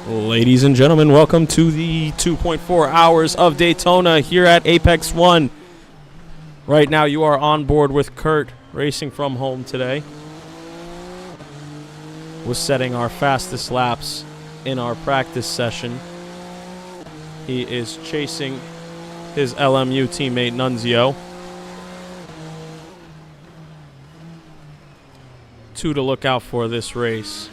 Ladies and gentlemen, welcome to the 2.4 hours of Daytona here at Apex 1. Right now you are on board with Kurt, racing from home today. We're setting our fastest laps in our practice session. He is chasing his LMU teammate Nunzio. 2 to look out for this race.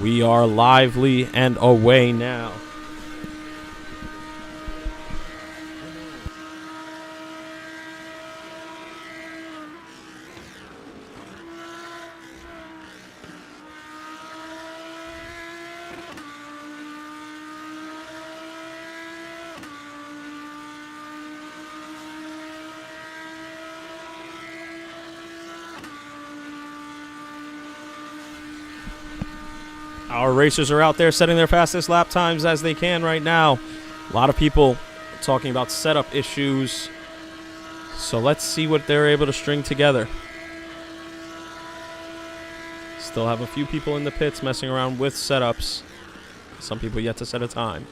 We are lively and away now. Our racers are out there setting their fastest lap times as they can right now. A lot of people talking about setup issues. So let's see what they're able to string together. Still have a few people in the pits messing around with setups. Some people yet to set a time.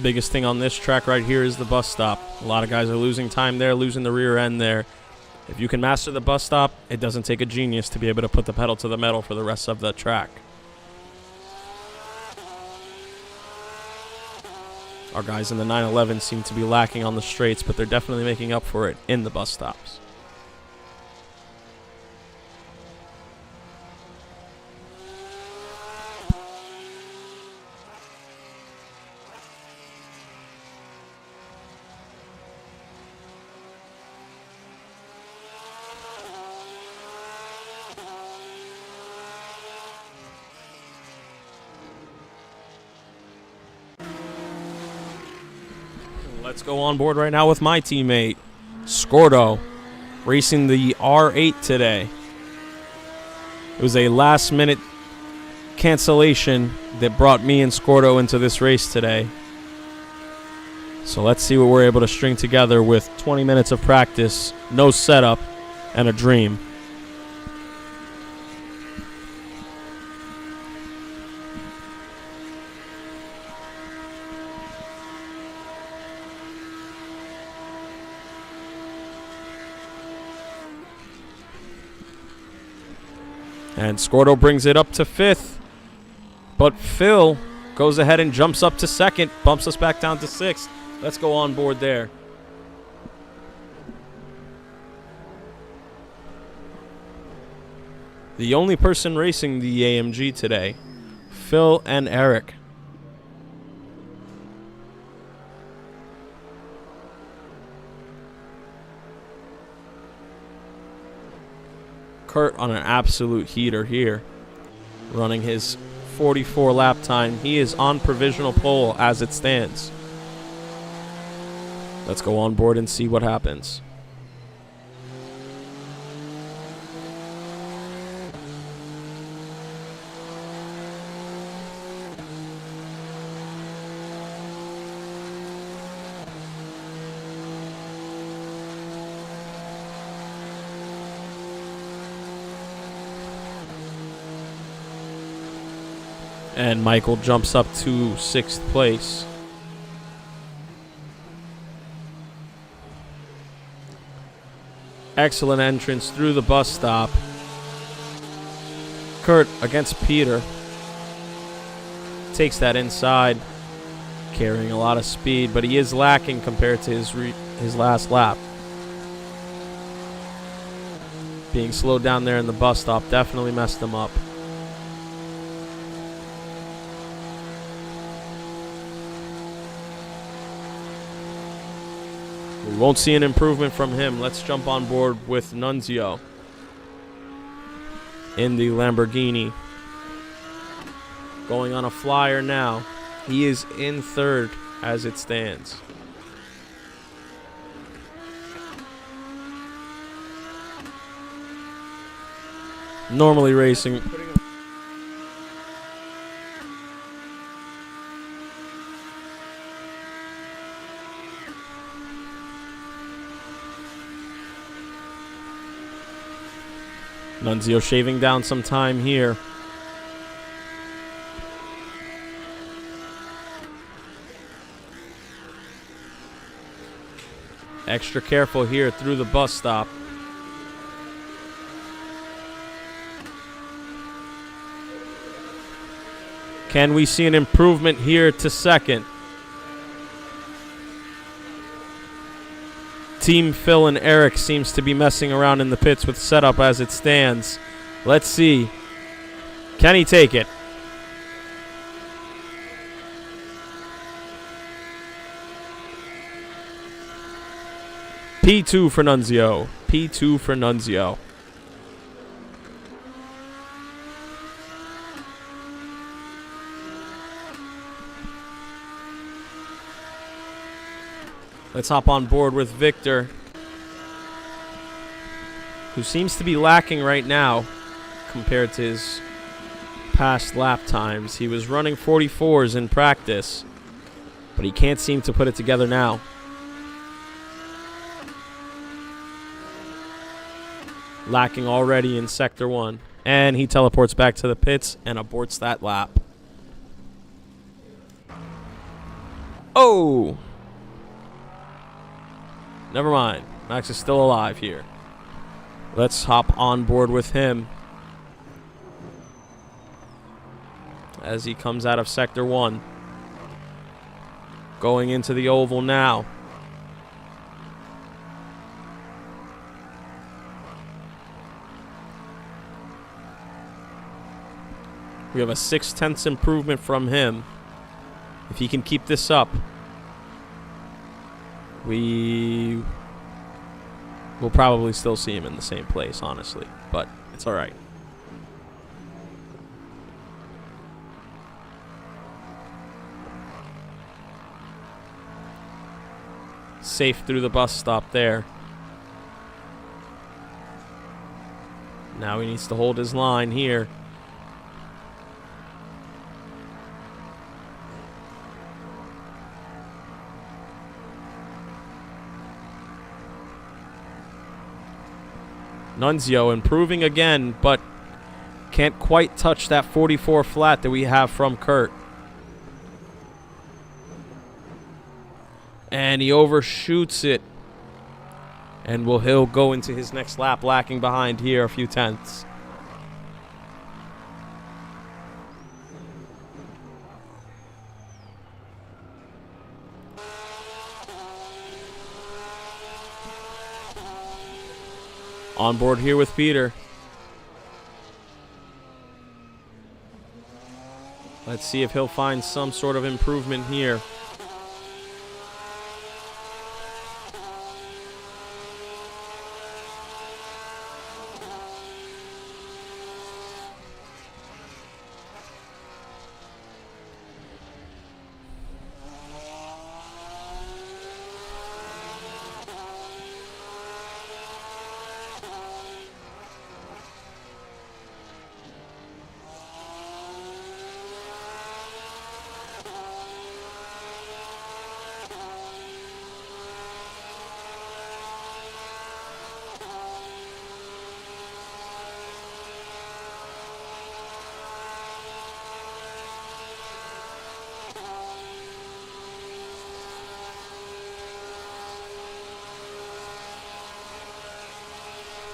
Biggest thing on this track right here is the bus stop. A lot of guys are losing time there, losing the rear end there. If you can master the bus stop, it doesn't take a genius to be able to put the pedal to the metal for the rest of the track. Our guys in the 911 seem to be lacking on the straights, but they're definitely making up for it in the bus stops. Let's go on board right now with my teammate, Scordo, racing the R8 today. It was a last-minute cancellation that brought me and Scordo into this race today. So let's see what we're able to string together with 20 minutes of practice, no setup, and a dream. And Scordo brings it up to 5th. But Phil goes ahead and jumps up to 2nd, bumps us back down to 6th. Let's go on board there. The only person racing the AMG today, Phil and Eric. Kurt on an absolute heater here, running his 44 lap time. He is on provisional pole as it stands. Let's go on board and see what happens. And Michael jumps up to 6th place. Excellent entrance through the bus stop. Kurt against Peter. Takes that inside, carrying a lot of speed, but he is lacking compared to his last lap. Being slowed down there in the bus stop definitely messed him up. We won't see an improvement from him. Let's jump on board with Nunzio in the Lamborghini. Going on a flyer now. He is in third as it stands. Normally racing. Nunzio shaving down some time here. Extra careful here through the bus stop. Can we see an improvement here to second? Team Phil and Eric seems to be messing around in the pits with setup as it stands. Let's see. Can he take it? P2 for Nunzio. P2 for Nunzio. Let's hop on board with Victor, who seems to be lacking right now compared to his past lap times. He was running 44s in practice, but he can't seem to put it together now. Lacking already in Sector 1. And he teleports back to the pits and aborts that lap. Oh! Never mind. Max is still alive here. Let's hop on board with him as he comes out of Sector 1. Going into the oval now. We have a 0.6 improvement from him. If he can keep this up, we will probably still see him in the same place, honestly. But it's all right. Safe through the bus stop there. Now he needs to hold his line here. Nunzio improving again, but can't quite touch that 44 flat that we have from Kurt. And he overshoots it. And he'll go into his next lap, lacking behind here a few tenths. On board here with Peter. Let's see if he'll find some sort of improvement here.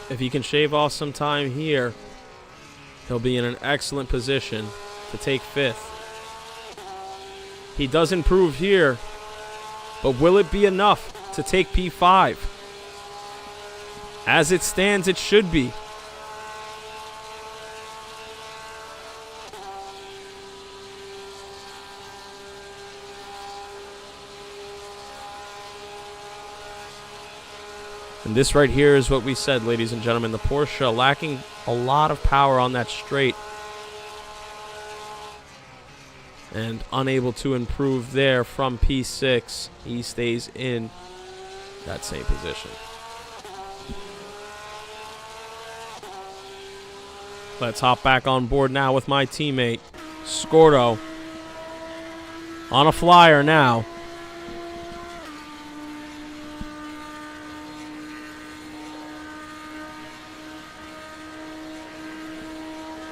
If he can shave off some time here, he'll be in an excellent position to take 5th. He does improve here, but will it be enough to take P5? As it stands, it should be. And this right here is what we said, ladies and gentlemen. The Porsche lacking a lot of power on that straight. And unable to improve there from P6. He stays in that same position. Let's hop back on board now with my teammate, Scordo. On a flyer now.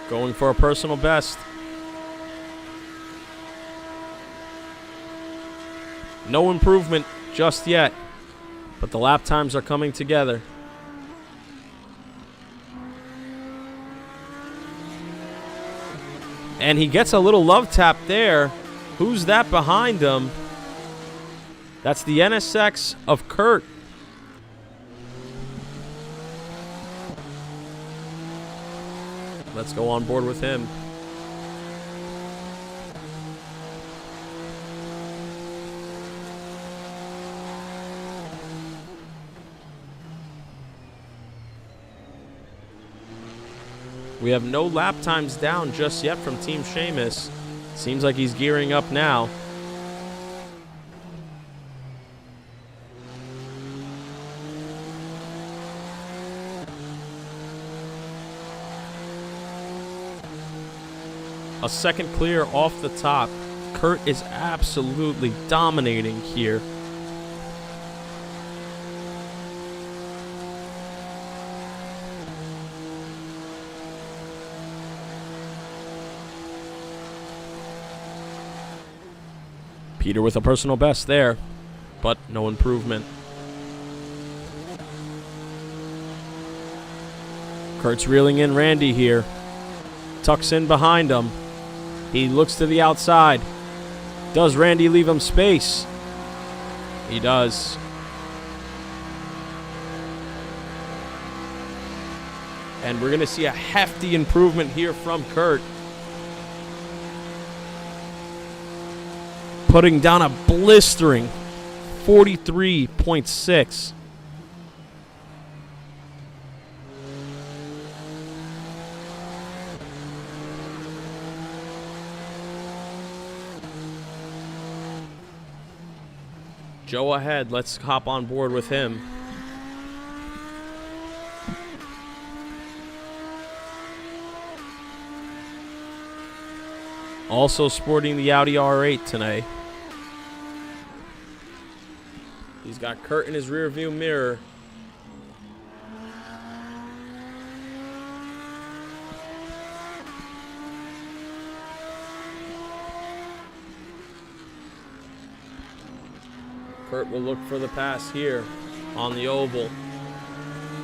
Going for a personal best. No improvement just yet, but the lap times are coming together. And he gets a little love tap there. Who's that behind him? That's the NSX of Kurt. Let's go on board with him. We have no lap times down just yet from Team Sheamus. Seems like he's gearing up now. A second clear off the top. Kurt is absolutely dominating here. Peter with a personal best there, but no improvement. Kurt's reeling in Randy here. Tucks in behind him. He looks to the outside. Does Randy leave him space? He does. And we're going to see a hefty improvement here from Kurt. Putting down a blistering 43.6. Joe ahead. Let's hop on board with him. Also sporting the Audi R8 today. He's got Kurt in his rear view mirror. Kurt will look for the pass here on the oval.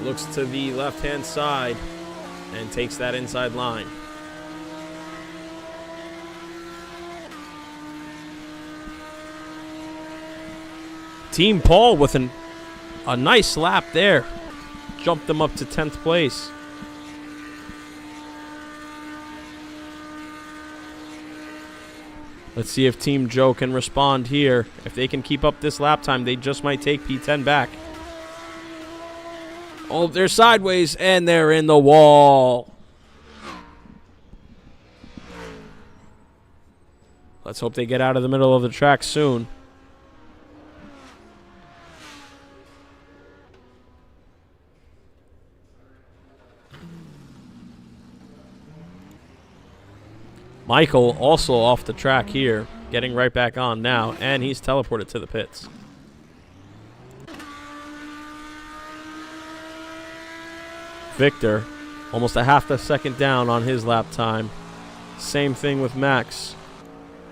Looks to the left-hand side and takes that inside line. Team Paul with a nice lap there. Jumped them up to 10th place. Let's see if Team Joe can respond here. If they can keep up this lap time, they just might take P10 back. Oh, they're sideways, and they're in the wall. Let's hope they get out of the middle of the track soon. Michael also off the track here, getting right back on now, and he's teleported to the pits. Victor, almost a half a second down on his lap time. Same thing with Max.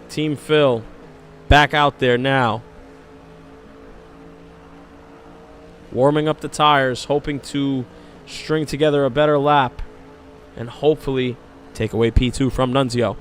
Team Phil, back out there now. Warming up the tires, hoping to string together a better lap and hopefully take away P2 from Nunzio.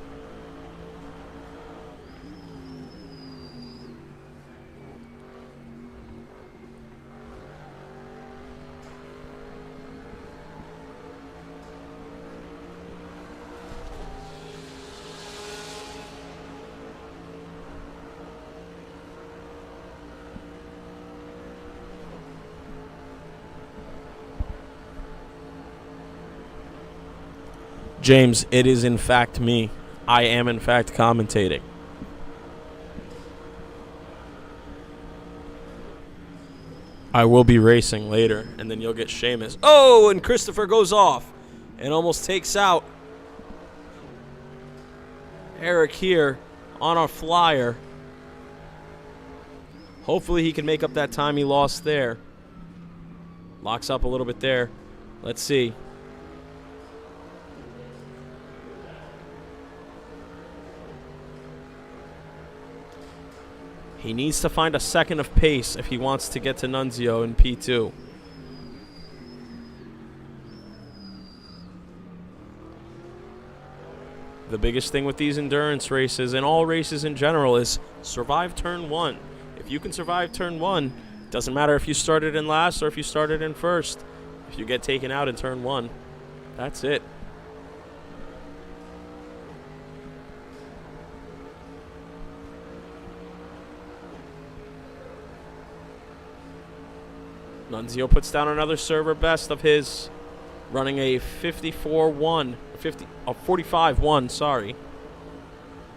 James, it is in fact me. I am in fact commentating. I will be racing later, and then you'll get Seamus. Oh, and Christopher goes off and almost takes out Eric here on our flyer. Hopefully he can make up that time he lost there. Locks up a little bit there. Let's see. He needs to find a second of pace if he wants to get to Nunzio in P2. The biggest thing with these endurance races and all races in general is survive turn 1. If you can survive turn 1, doesn't matter if you started in last or if you started in first. If you get taken out in turn 1, that's it. Nunzio puts down another server best of his, running a 45-1, sorry.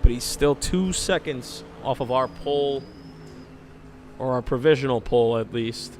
But he's still 2 seconds off of our pole, or our provisional pole at least.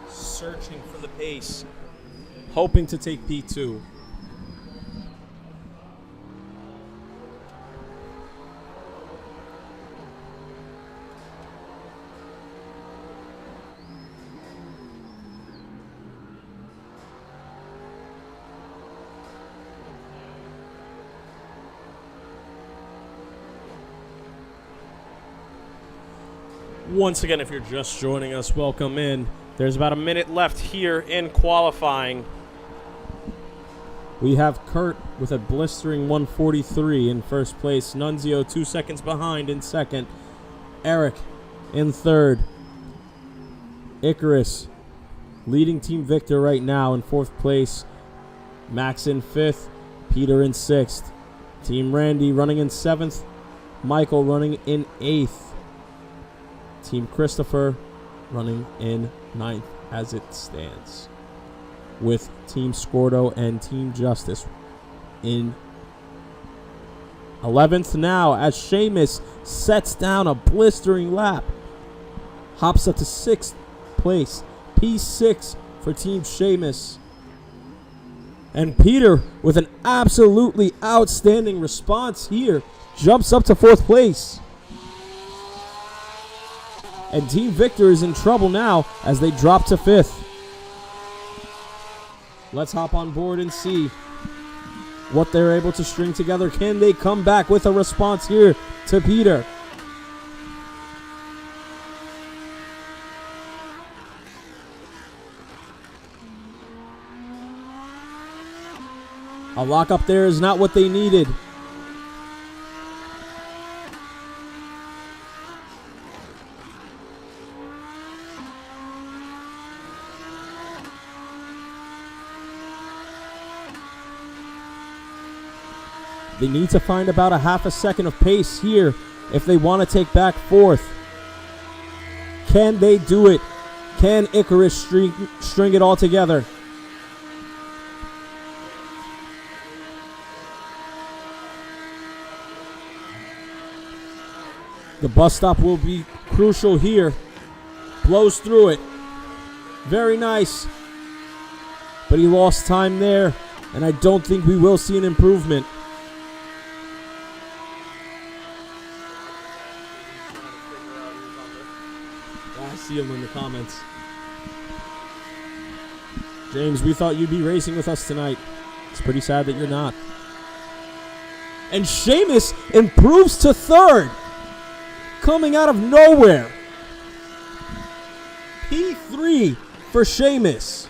Searching for the pace, hoping to take P2. Once again, if you're just joining us, welcome in. There's about a minute left here in qualifying. We have Kurt with a blistering 1:43 in first place. Nunzio 2 seconds behind in second. Eric in third. Icarus leading Team Victor right now in fourth place. Max in fifth. Peter in sixth. Team Randy running in seventh. Michael running in eighth. Team Christopher running in ninth as it stands, with Team Scordo and Team Justice in 11th now, as Seamus sets down a blistering lap, hops up to 6th place, P6 for Team Seamus. And Peter, with an absolutely outstanding response here, jumps up to 4th place. And Team Victor is in trouble now as they drop to 5th. Let's hop on board and see what they're able to string together. Can they come back with a response here to Peter? A lock up there is not what they needed. They need to find about a half a second of pace here if they want to take back 4th. Can they do it? Can Icarus string it all together? The bus stop will be crucial here. Blows through it. Very nice. But he lost time there, and I don't think we will see an improvement. I see him in the comments. James, we thought you'd be racing with us tonight. It's pretty sad that you're not. And Sheamus improves to third. Coming out of nowhere. P3 for Sheamus.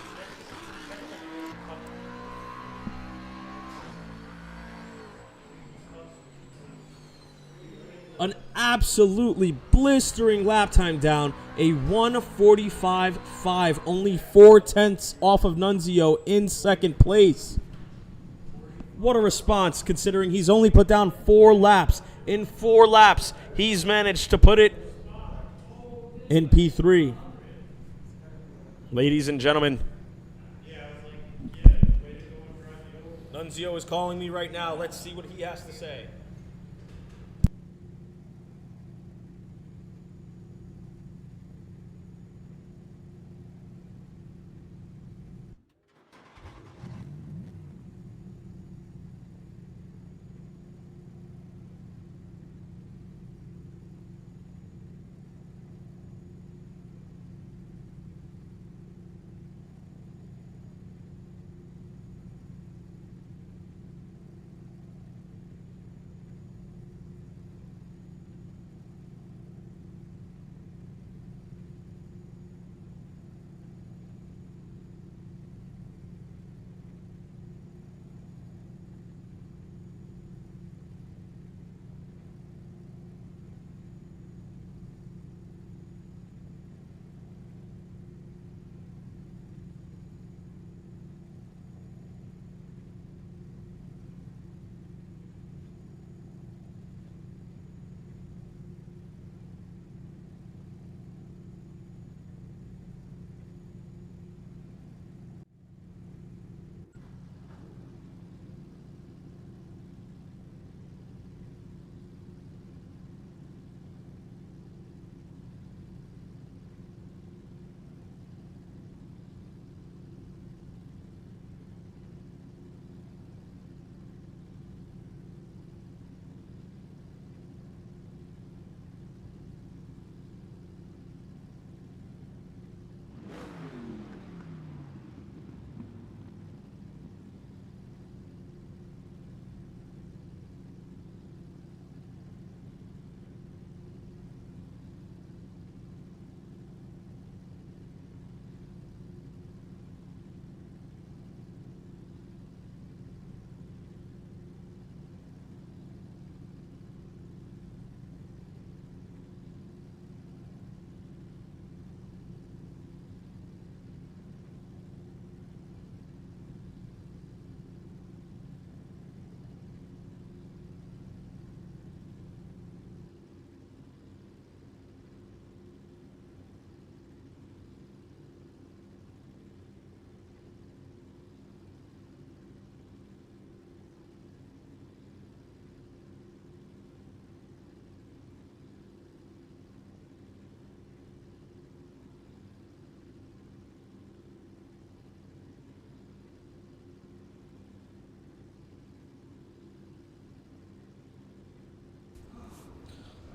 An absolutely blistering lap time down. A 1:45.5. Only 0.4 off of Nunzio in second place. What a response, considering he's only put down 4 laps. In 4 laps, he's managed to put it in P3. Ladies and gentlemen, Nunzio is calling me right now. Let's see what he has to say.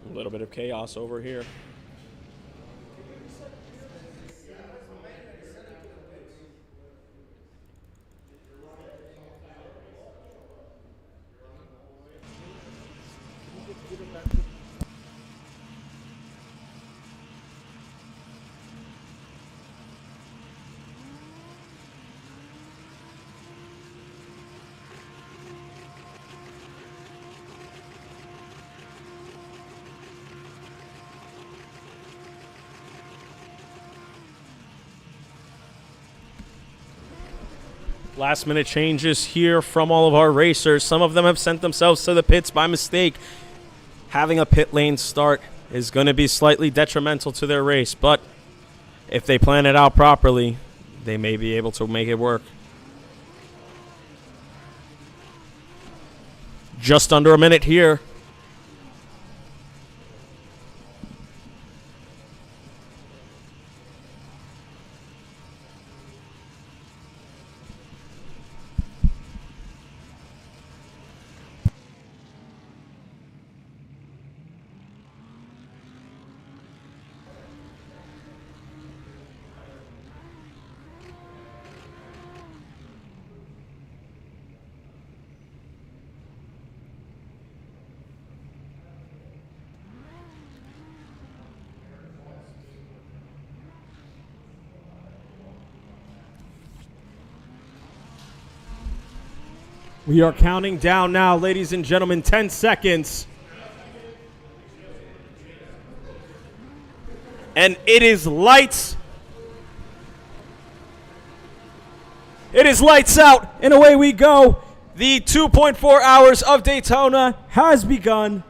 A little bit of chaos over here. Last minute changes here from all of our racers. Some of them have sent themselves to the pits by mistake. Having a pit lane start is going to be slightly detrimental to their race, but if they plan it out properly, they may be able to make it work. Just under a minute here. We are counting down now, ladies and gentlemen, 10 seconds. And it is lights. It is lights out, and away we go. The 2.4 hours of Daytona has begun.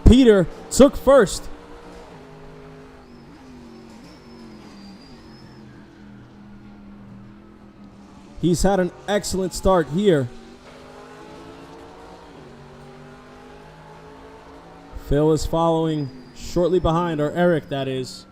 Peter took first. He's had an excellent start here. Phil is following shortly behind, or Eric, that is.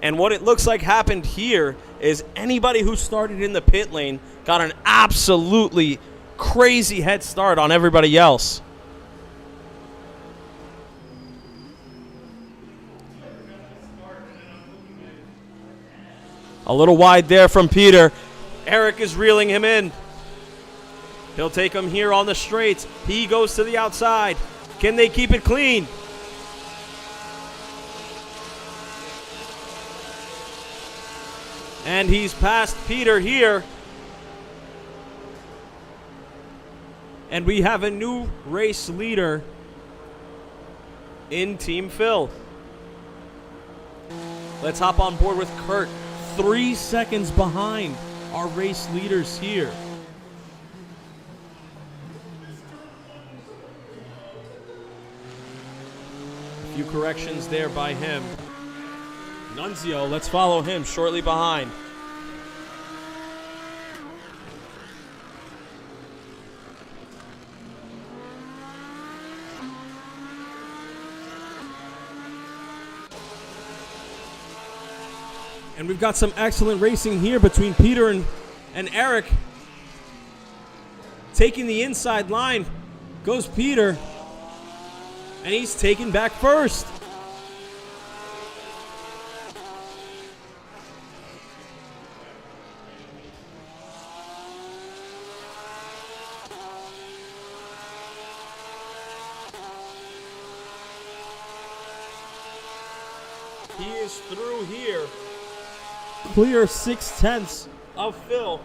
And what it looks like happened here is anybody who started in the pit lane got an absolutely crazy head start on everybody else. A little wide there from Peter. Eric is reeling him in. He'll take him here on the straights. He goes to the outside. Can they keep it clean? And he's past Peter here. And we have a new race leader in Team Phil. Let's hop on board with Kurt. 3 seconds behind our race leaders here. A few corrections there by him. Nunzio, let's follow him shortly behind. And we've got some excellent racing here between Peter and Eric. Taking the inside line goes Peter, and he's taken back first. He is through here. Clear 6/10 of Phil.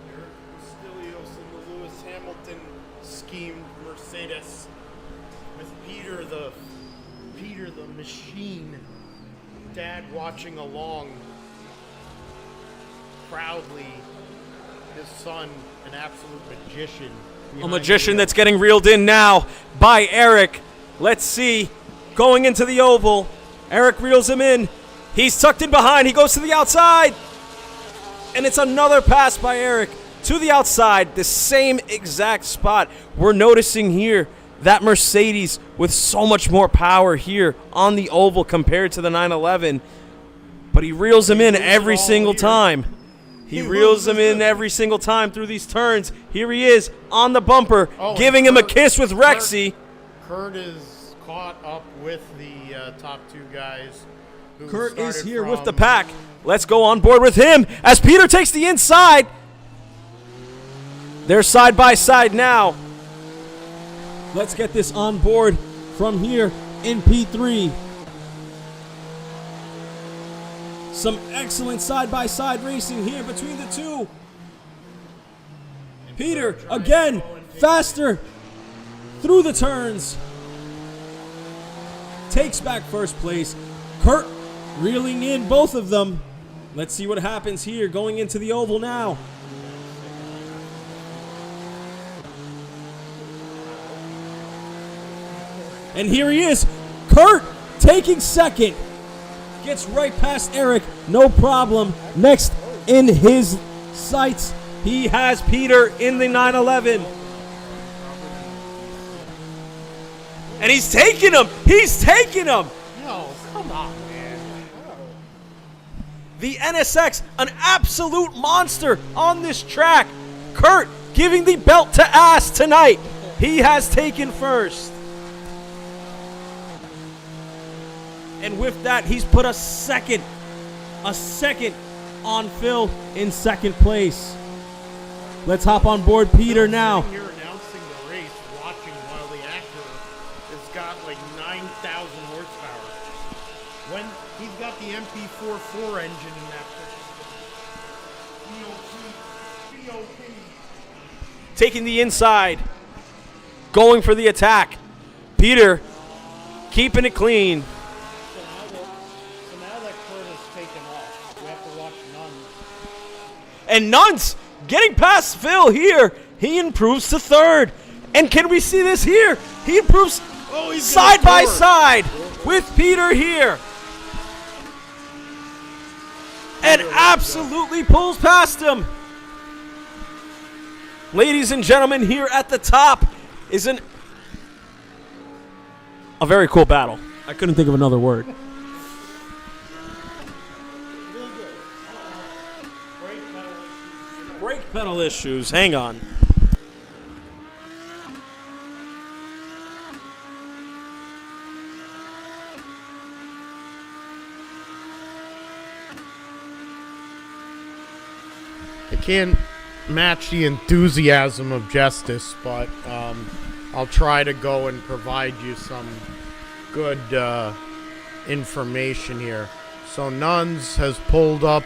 Eric Stilios in the Lewis Hamilton schemed Mercedes with Peter the machine. Dad watching along proudly. His son, an absolute magician. A magician that's getting reeled in now by Eric. Let's see. Going into the oval. Eric reels him in. He's tucked in behind. He goes to the outside. And it's another pass by Eric to the outside. The same exact spot. We're noticing here that Mercedes with so much more power here on the oval compared to the 911. But he reels him in every single time. He reels him in every single time through these turns. Here he is on the bumper, giving him a kiss with Rexy. Kurt is caught up with the top two guys. Kurt is here with the pack. Let's go on board with him as Peter takes the inside. They're side by side now. Let's get this on board from here in P3. Some excellent side-by-side racing here between the two. Peter, again, faster through the turns. Takes back first place. Kurt reeling in both of them. Let's see what happens here going into the oval now. And here he is. Kurt taking second. Gets right past Eric, no problem. Next in his sights. He has Peter in the 911. And he's taking him. He's taking him. No, come on, man. The NSX, an absolute monster on this track. Kurt giving the belt to Ass tonight. He has taken first. And with that, he's put a second on Phil in second place. Let's hop on board Peter now. You're announcing the race, watching while the actor has got like 9,000 horsepower. When he's got the MP44 engine in that BOP. Taking the inside, going for the attack. Peter keeping it clean. So now that Kurt has taken off, we have to watch Nuns. And Nuns getting past Phil here. He improves to third. And can we see this here? He improves side by side with Peter here. And absolutely pulls past him. Ladies and gentlemen, here at the top is a very cool battle. I couldn't think of another word. Brake pedal issues. Hang on. I can't match the enthusiasm of Justice, but I'll try to go and provide you some good information here. So Nuns has pulled up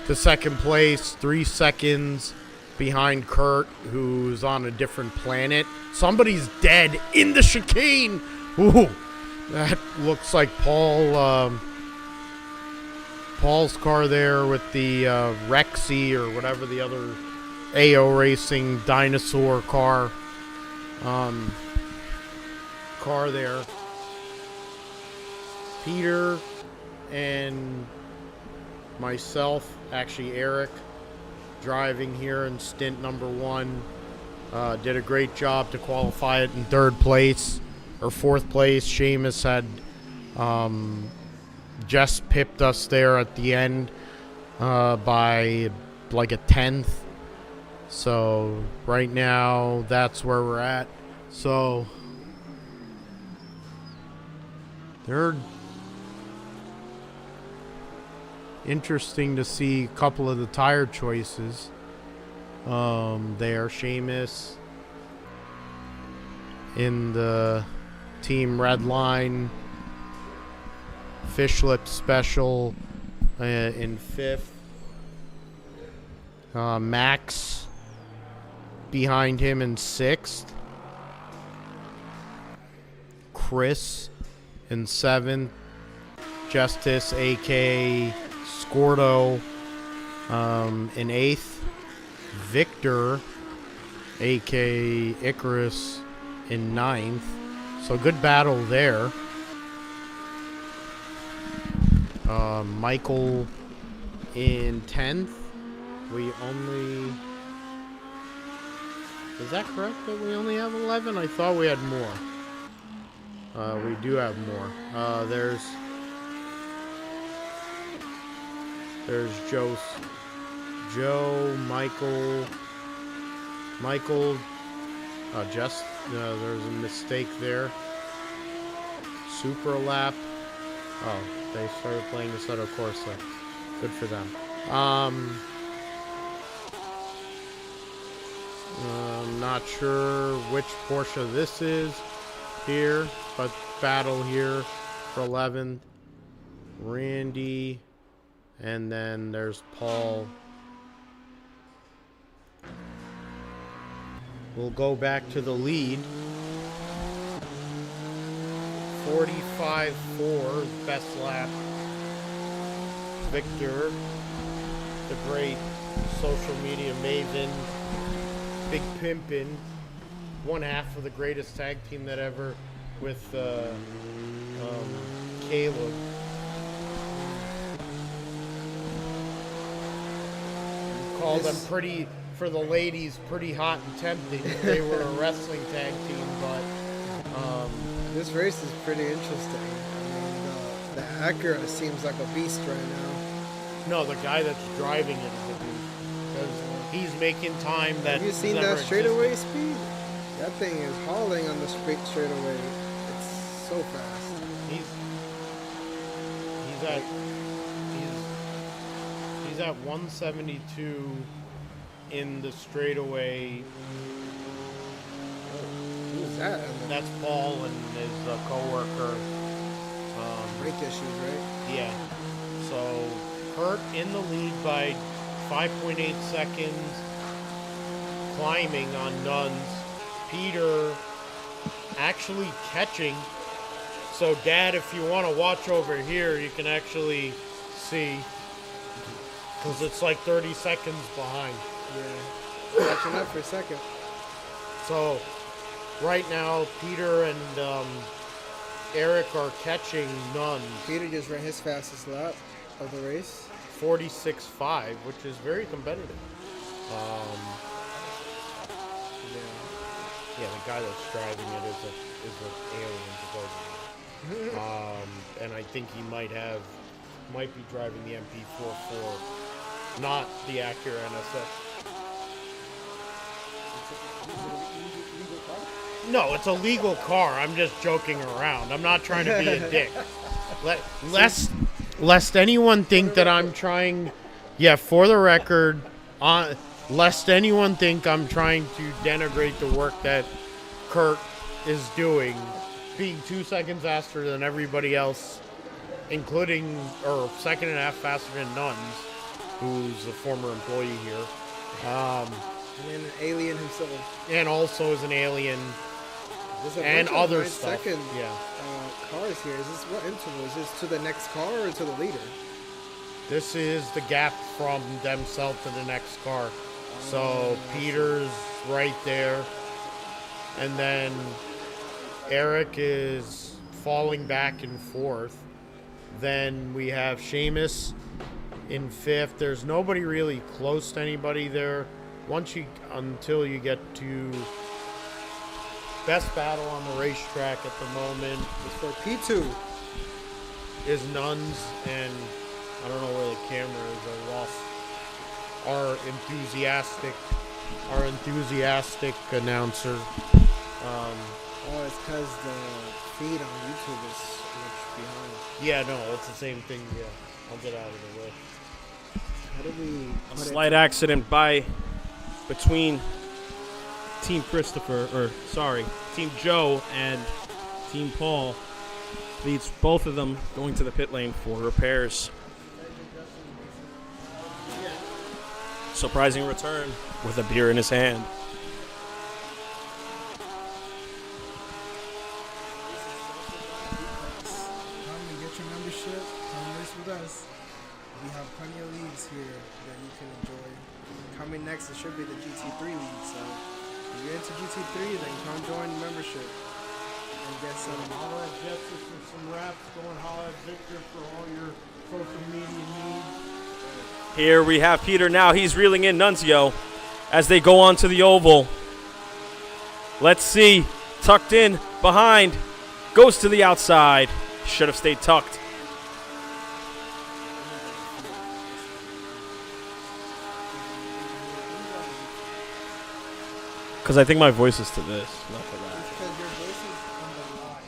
to second place, 3 seconds behind Kurt, who's on a different planet. Somebody's dead in the chicane. Ooh, that looks like Paul's car there with the Rexy or whatever the other AO Racing dinosaur car there. Peter and myself, actually Eric, driving here in stint number 1, did a great job to qualify it in 3rd place or 4th place. Seamus had just pipped us there at the end by like a 10th. So right now that's where we're at. So they're interesting to see a couple of the tire choices there. Seamus in the Team Redline Fish Lip Special in 5th. Max behind him in 6th. Chris in 7th. Justice, a.k.a. Scordo, in 8th. Victor, a.k.a. Icarus, in 9th. So good battle there. Michael in 10th. We only... Is that correct that we only have 11? I thought we had more. We do have more. There's Joe, Michael, there's a mistake there. Super lap. Oh, they started playing Assetto Corsa. Good for them. I'm not sure which Porsche this is here, but battle here for 11th. Randy, and then there's Paul. We'll go back to the lead. 45.4, best lap. Victor, the great social media maven, Big Pimpin', one half of the greatest tag team that ever, with Caleb. call them pretty, for the ladies, pretty hot and tempting. They were a wrestling tag team, but this race is pretty interesting. I mean, the Acura seems like a beast right now. no, the guy that's driving it is a dude. Because he's making time that. Have you seen that straightaway speed? That thing is hauling on the straightaway. It's so fast. He's at 172 in the straightaway. Who's that? That's Paul and his coworker. Brake issues, right? Yeah. So Kurt in the lead by 5.8 seconds, climbing on Nuns. Peter actually catching. So Dad, if you want to watch over here, you can actually see, because it's like 30 seconds behind. Yeah. Catching up for a second. So right now, Peter and Eric are catching Nuns. Peter just ran his fastest lap of the race. 46.5, which is very competitive. Yeah, the guy that's driving it is an alien, supposedly. And I think he might be driving the MP44, not the Acura NSX. No, it's a legal car. I'm just joking around. I'm not trying to be a dick. Lest anyone think that I'm trying. Yeah, for the record, lest anyone think I'm trying to denigrate the work that Kurt is doing, being 2 seconds faster than everybody else, including, or second and a half faster than Nuns, who's a former employee here. And then an alien himself. And also is an alien. There's a And bunch of other 9 stuff. second, Yeah. cars here. Is this what interval? Is this to the next car or to the leader? This is the gap from themselves to the next car. So Peter's right there. And then Eric is falling back and forth. Then we have Seamus in 5th. There's nobody really close to anybody there. Until you get to best battle on the racetrack at the moment. It's for P2. Is Nuns, and I don't know where the camera is. I lost our enthusiastic announcer. Oh, it's because the feed on YouTube is much behind. Yeah, no, it's the same thing. Yeah, I'll get out of the way. How do we A put slight accident between Team Team Joe and Team Paul leads both of them going to the pit lane for repairs. Surprising return with a beer in his hand. Come and get your membership. Come race with us. We have plenty of leagues here that you can enjoy. Coming next, it should be the GT3 league. So if you're into GT3, then come join the membership and get some. Holla at Jessica for some raps. Go and holla at Victor for all your social media needs. Here we have Peter now. He's reeling in Nunzio as they go on to the oval. Let's see. Tucked in behind. Goes to the outside. Should have stayed tucked. Because I think my voice is to this, not to that. Because your voice is on the line.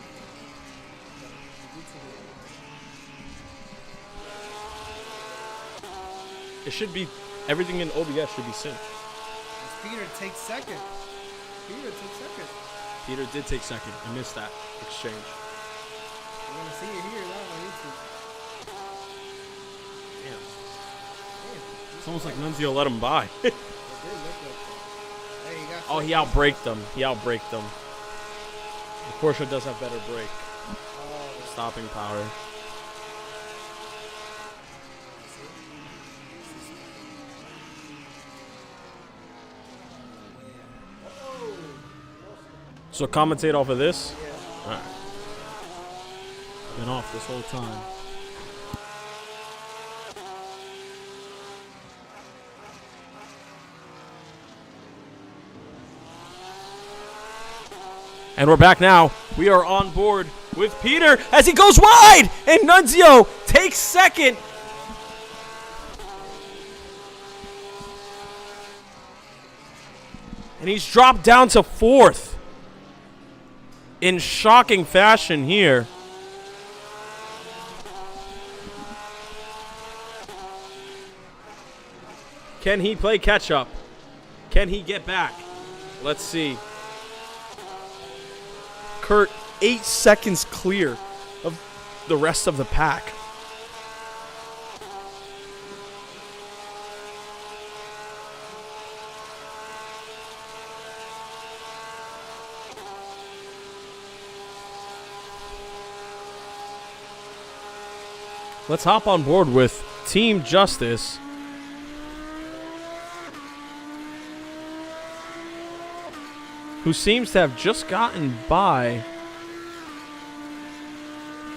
It should be, everything in OBS should be synced. Peter takes second. Peter did take second. I missed that exchange. I'm going to see it here now on YouTube. Damn. It's almost like Nunzio let him by. It did look like that. Hey, you got Oh, he outbraked them. The Porsche does have better brake. Stopping power. So commentate off of this? Yeah. Alright. Been off this whole time. And we're back now. We are on board with Peter as he goes wide, and Nunzio takes second. And he's dropped down to fourth in shocking fashion here. Can he play catch up? Can he get back? Let's see. Kurt, 8 seconds clear of the rest of the pack. Let's hop on board with Team Justice. Who seems to have just gotten by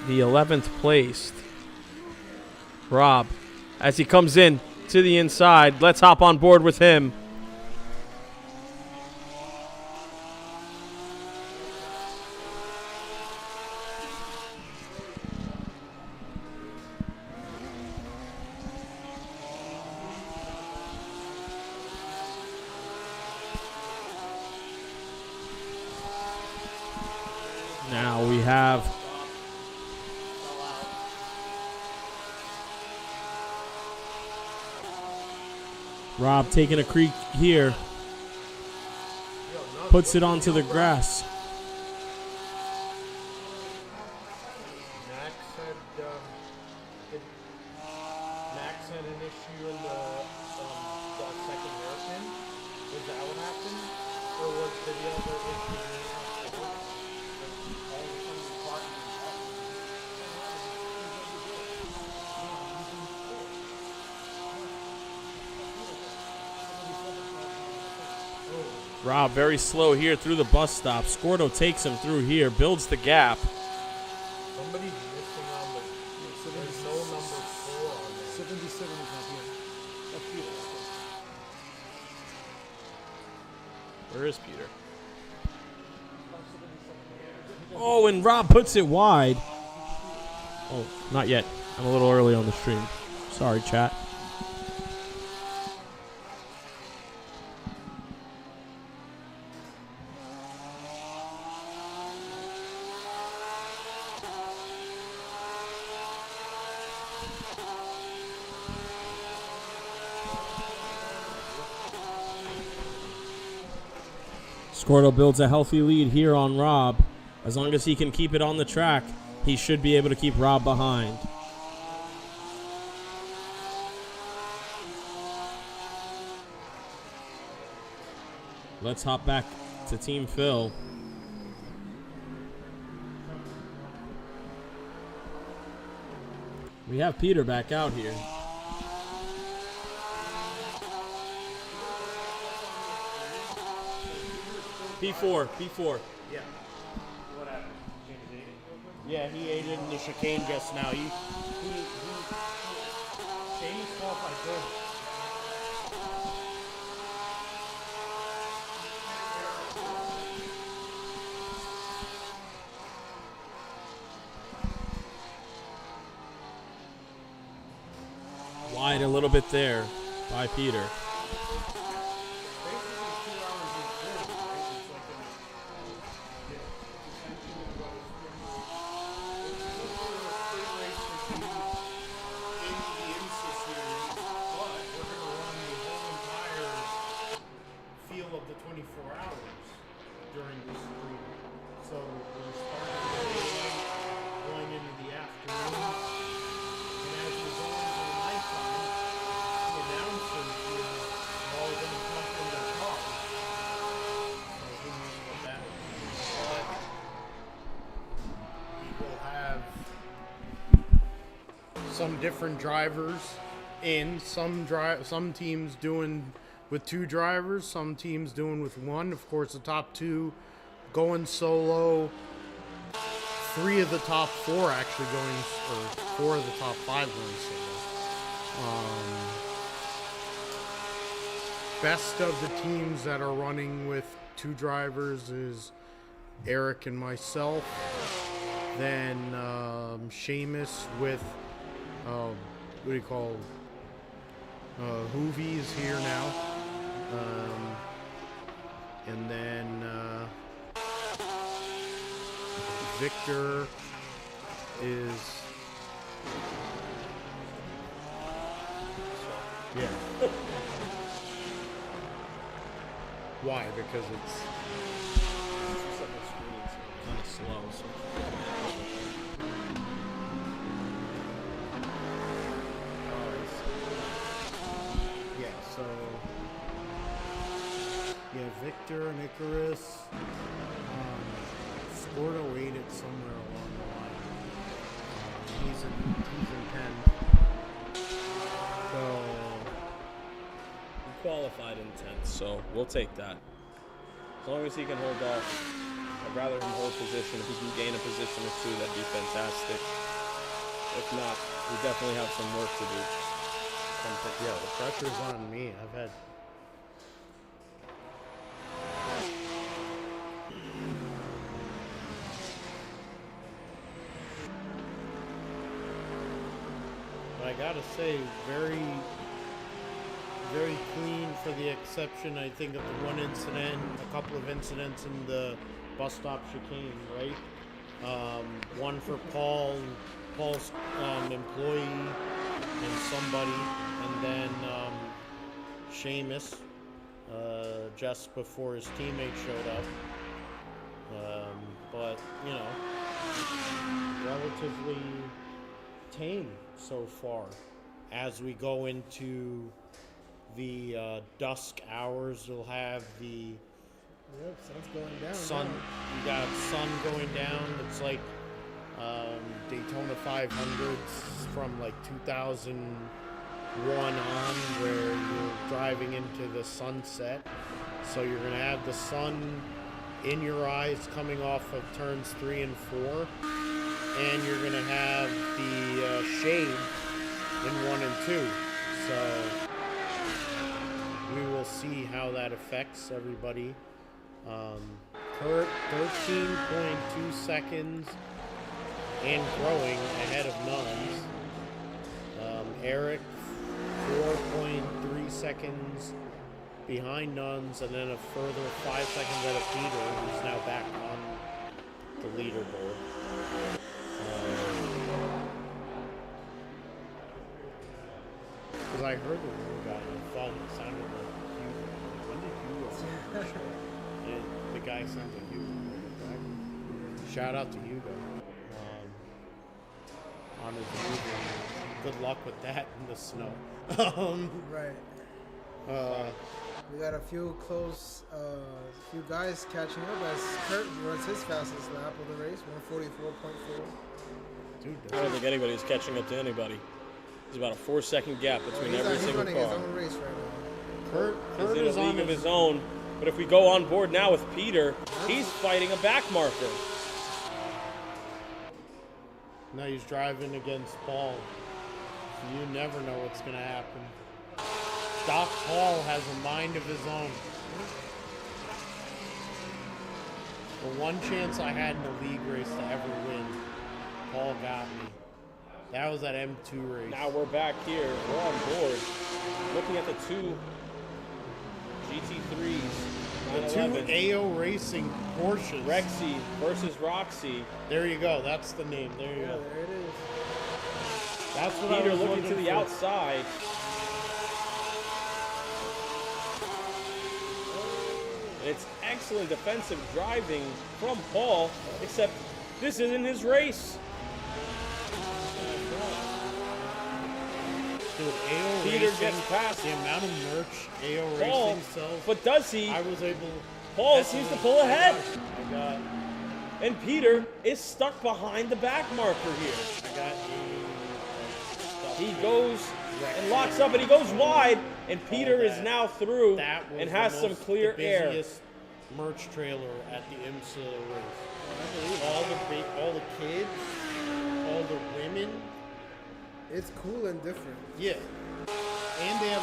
the 11th placed Rob as he comes in to the inside. Let's hop on board with him. Now we have Rob taking a creek here. Puts it onto the grass. Max had an issue in the second hairpin. Was that what happened? Or was the other issue? Rob very slow here through the bus stop. Scordo takes him through here, builds the gap. Somebody's missing on the. There's no number 4 on there. 77 is not here. That's Peter. Where is Peter? Oh, and Rob puts it wide. Oh, not yet. I'm a little early on the stream. Sorry, chat. Scordo builds a healthy lead here on Rob. As long as he can keep it on the track, he should be able to keep Rob behind. Let's hop back to Team Phil. We have Peter back out here. P4. Yeah. What happened? Yeah, he ate it in the chicane just now. He changed qualified good. Wide a little bit there by Peter. Of the 24 hours during this stream. So we're starting going into the afternoon. And as we go into the nighttime, the announcers here are all going to jump in their cars. So who knows what that is. But we will have some different drivers in. Some teams doing with 2 drivers, some teams doing with 1. Of course, the top 2 going solo. 3 of the top 4 actually going, or 4 of the top 5 going solo. Best of the teams that are running with 2 drivers is Eric and myself. Then Seamus with what do you call? Hoovie is here now. And then Victor is yeah. Why? Because it's kind of slow. So. yeah. So yeah, Victor and Icarus. Scordo ate it somewhere along the line. He's in 10th. So He qualified in 10th, so we'll take that. As long as he can hold off, I'd rather him hold position. If he can gain a position or two, that'd be fantastic. If not, we definitely have some work to do. yeah, the pressure's on me. I've had but I gotta say, very clean for the exception, I think, of the one incident, a couple of incidents in the bus stop chicane, right? One for Paul's employee and somebody, and then Seamus just before his teammate showed up. But, you know, relatively tame so far. As we go into the dusk hours, we'll have the Yep, sun's going down. sun. You got sun going down. It's like Daytona 500s from like 2001 on, where you're driving into the sunset. So you're gonna have the sun in your eyes coming off of turns 3 and 4, and you're gonna have the shade in 1 and 2. So we will see how that affects everybody. Kurt 13.2 seconds and growing ahead of Nuns. Eric 4.3 seconds behind Nuns, and then a further 5 seconds ahead of Peter, who's now back on the leaderboard. Because I heard the room guy and I thought it sounded like Hugo. When did Hugo and the guy sounds like Hugo. Shout out to Hugo on his movie. Good luck with that in the snow. Right. We got a few few guys catching up as Kurt runs his fastest lap of the race, 144.4. Dude, I don't think anybody's catching up to anybody. There's about a 4-second gap between every He's single running car. his own race right now. Kurt He's in is a on league of his own. But if we go on board now with Peter, he's fighting a back marker. Now he's driving against Paul. So you never know what's going to happen. Doc Paul has a mind of his own. The one chance I had in the league race to ever win, Paul got me. That was that M2 race. Now we're back here. We're on board. Looking at the two GT3s. the 911. two AO Racing Porsches. Rexy versus Roxy. There you go. That's the name. There you Yeah, go. there it is. That's what I Peter was looking to the for. outside. And it's excellent defensive driving from Paul, except this isn't his race. Dude, AO Peter Racing, gets past the amount of merch AO Paul, Racing sells. but does he? I was able. Paul that's seems to what- pull ahead. I got. And Peter is stuck behind the back marker here. I got. He goes and locks up, and he goes wide, and Peter is that. now through That was and the has some most- clear the air. busiest merch trailer at the IMSA race. All the kids, all the women. It's cool and different. Yeah. And they have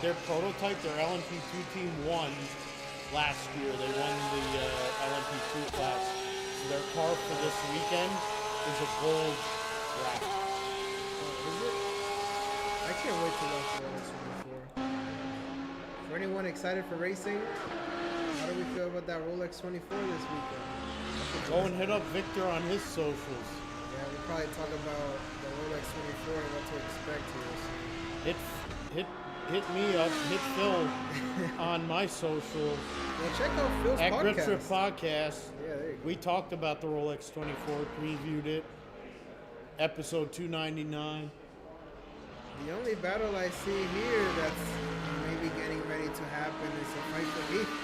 their prototype, their LMP2 team won last year. They won the LMP2 class So their car for this weekend is a gold wrap. Oh, is it? I can't wait to watch the Rolex 24. For anyone excited for racing, how do we feel about that Rolex 24 this weekend? Go and hit up Victor on his socials. Yeah, we'll probably talk about the Rolex 24 and what to expect here. Hit me up, hit Phil on my social. Well, check out Phil's at podcast. Grip Trip Podcast. Yeah, there you go. We talked about the Rolex 24, previewed it. Episode 299. The only battle I see here that's maybe getting ready to happen is a fight for 8th.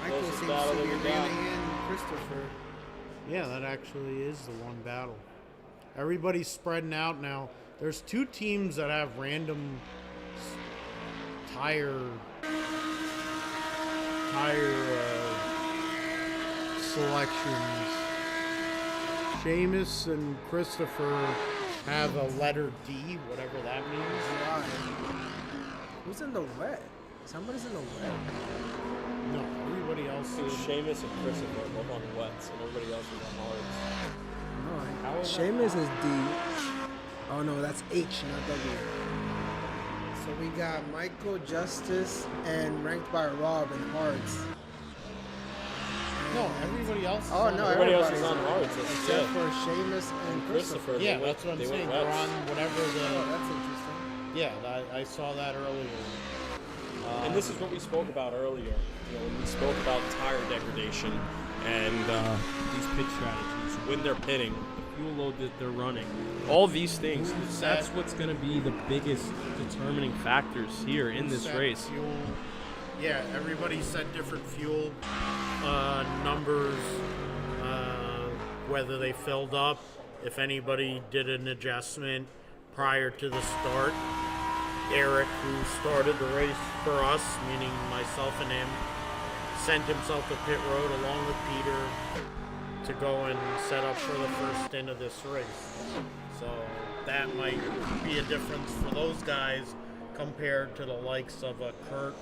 Michael Closest seems battle to be that we got. reeling in Christopher. Yeah, that actually is the one battle. Everybody's spreading out now. There's 2 teams that have random tire selections. Seamus and Christopher have a letter D, whatever that means. Why? Who's in the wet? Somebody's in the wet. No, everybody else is. Seamus and Christopher are both on wets, and everybody else is on hards. No, Seamus is D. Oh no, that's H, not W. So we got Michael, Justice, and ranked by Rob and Hards. No, everybody else is Oh on no, Everybody else everybody's is on hards. That's except it. for Seamus and Christopher. Yeah, that's what I'm they saying. went They're wets. on whatever the. Oh, that's interesting. Yeah, I saw that earlier. And this is what we spoke about earlier. You know, when we spoke about tire degradation and these pit strategies, when they're pitting, the fuel load that they're running, all these things. That's what's going to be the biggest determining factors here in this Set race. Fuel. Yeah, everybody set different fuel numbers, whether they filled up, if anybody did an adjustment prior to the start. Eric, who started the race for us, meaning myself and him, sent himself to pit road along with Peter to go and set up for the first stint of this race. So that might be a difference for those guys compared to the likes of a Kurt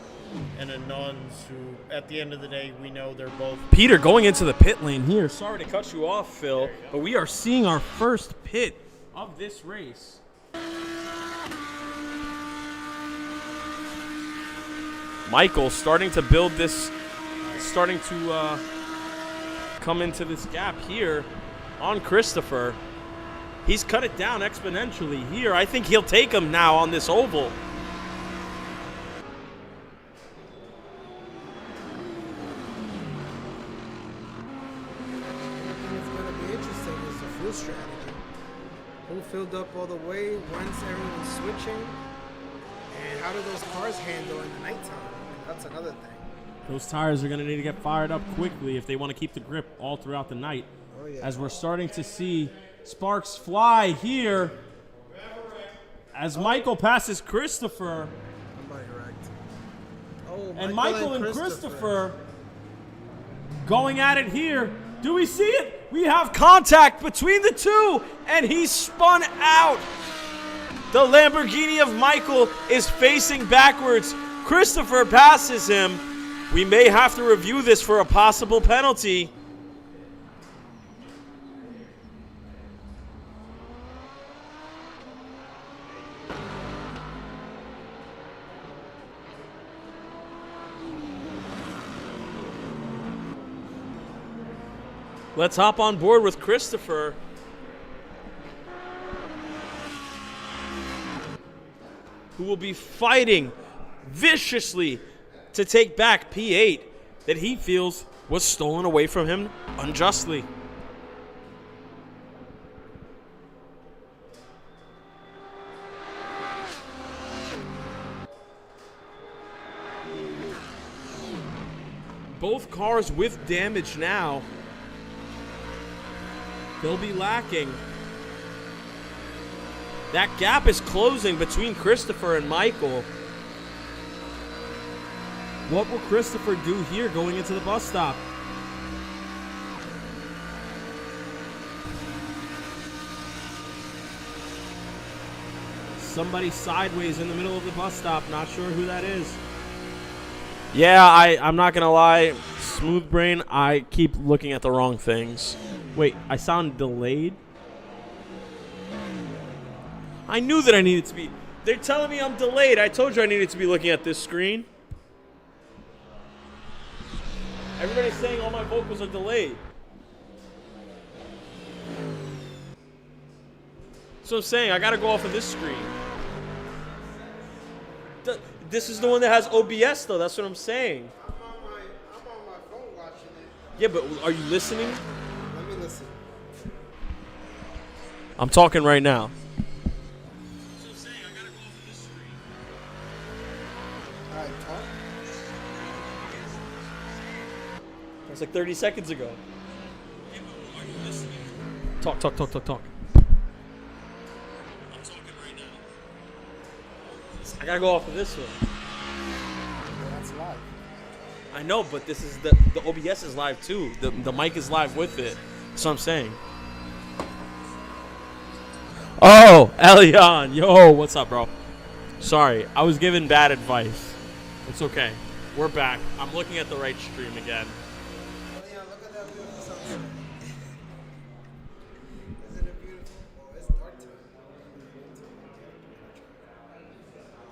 and a Nuns, who at the end of the day we know they're both. Peter going into the pit lane here. Sorry to cut you off, Phil, but we are seeing our first pit of this race. Michael starting to build this, starting to come into this gap here on Christopher. He's cut it down exponentially here. I think he'll take him now on this oval. It's going to be interesting is the fuel strategy. Who filled up all the way? When's everyone switching? And how do those cars handle in the nighttime? That's another thing. Those tires are going to need to get fired up quickly if they want to keep the grip all throughout the night. Oh, yeah. As we're starting to see sparks fly here as Michael passes Christopher. Somebody wrecked. Oh, And Michael and Christopher going at it here. Do we see it? We have contact between the two, and he's spun out. The Lamborghini of Michael is facing backwards. Christopher passes him. We may have to review this for a possible penalty. Let's hop on board with Christopher. Who will be fighting viciously to take back P8 that he feels was stolen away from him unjustly. Both cars with damage now. They'll be lacking. That gap is closing between Christopher and Michael. What will Christopher do here going into the bus stop? Somebody sideways in the middle of the bus stop. Not sure who that is. Yeah, I'm not going to lie. smooth brain, I keep looking at the wrong things. Wait, I sound delayed? I knew that I needed to be. They're telling me I'm delayed. I told you I needed to be looking at this screen. Everybody's saying all my vocals are delayed. So I'm saying I gotta go off of this screen. This is the one that has OBS though. That's what I'm saying. I'm on my phone watching it. Yeah, but are you listening? Let me listen. I'm talking right now. So I'm saying I gotta go off of this screen. All right, talk. That's like 30 seconds ago. Yeah, but are you listening? Talk. I'm talking right now. I gotta go off of this one. Yeah, that's live. I know, but this is the OBS is live too. The mic is live with it. That's what I'm saying. Oh, Elion. Yo, what's up, bro? Sorry, I was given bad advice. It's okay. We're back. I'm looking at the right stream again. Leon, look at that beautiful sunset. Isn't it beautiful? Oh, it's dark time.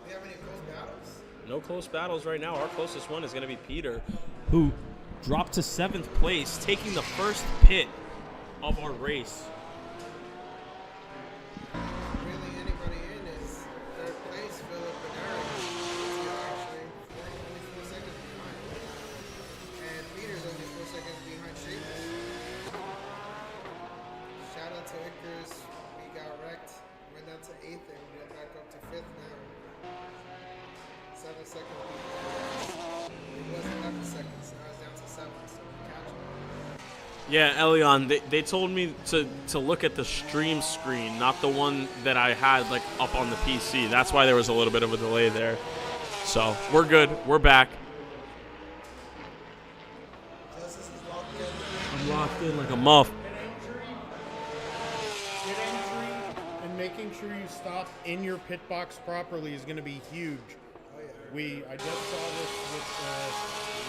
Do you have any close battles? No close battles right now. Our closest one is going to be Peter, who dropped to 7th place, taking the first pit of our race. Really, anybody in is third place, Philip and Eric. Actually, only 4 seconds behind. And Peter's only 4 seconds behind Sheamus. Shout out to Icarus. We got wrecked. Went down to 8th and went back up to 5th now. 7 seconds behind. It wasn't 11 seconds. Now it's down to 7. So we catch him. Yeah, Elion, they told me to look at the stream screen, not the one that I had like up on the PC. That's why there was a little bit of a delay there. So we're good. We're back. Justice is locked in. I'm locked in like a muff. Pit entry and making sure you stop in your pit box properly is going to be huge. Oh, yeah. I just saw this with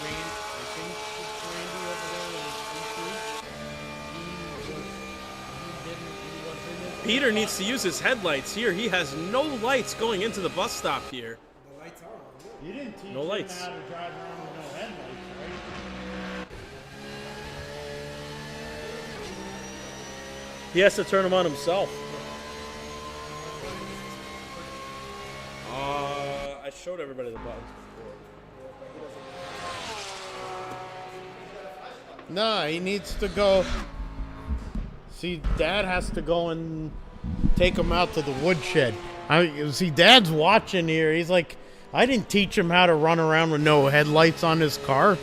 Randy. I think it's Randy over there in the Peter needs to use his headlights here. He has no lights going into the bus stop here. The lights are on. You didn't teach No him lights. how to drive around with no headlights, right? He has to turn them on himself. I showed everybody the buttons before. Nah, he needs to go. See, Dad has to go and take him out to the woodshed. See, Dad's watching here. He's like, I didn't teach him how to run around with no headlights on his car. I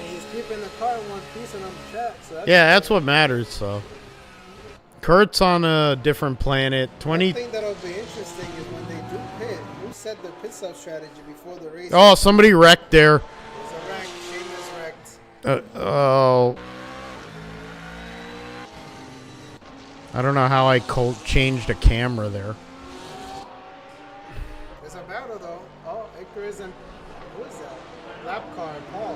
mean, he's keeping the car in one piece and on the track. So that's That's what matters. So, Kurt's on a different planet. One thing that'll be interesting is when they do pit, who set the pit stop strategy before the race? Oh, somebody wrecked there. There's a wreck. Sheamus wrecked. Oh. I don't know how I changed a camera there. There's a battle though. Oh, Icarus and who is that? Lap car, Paul.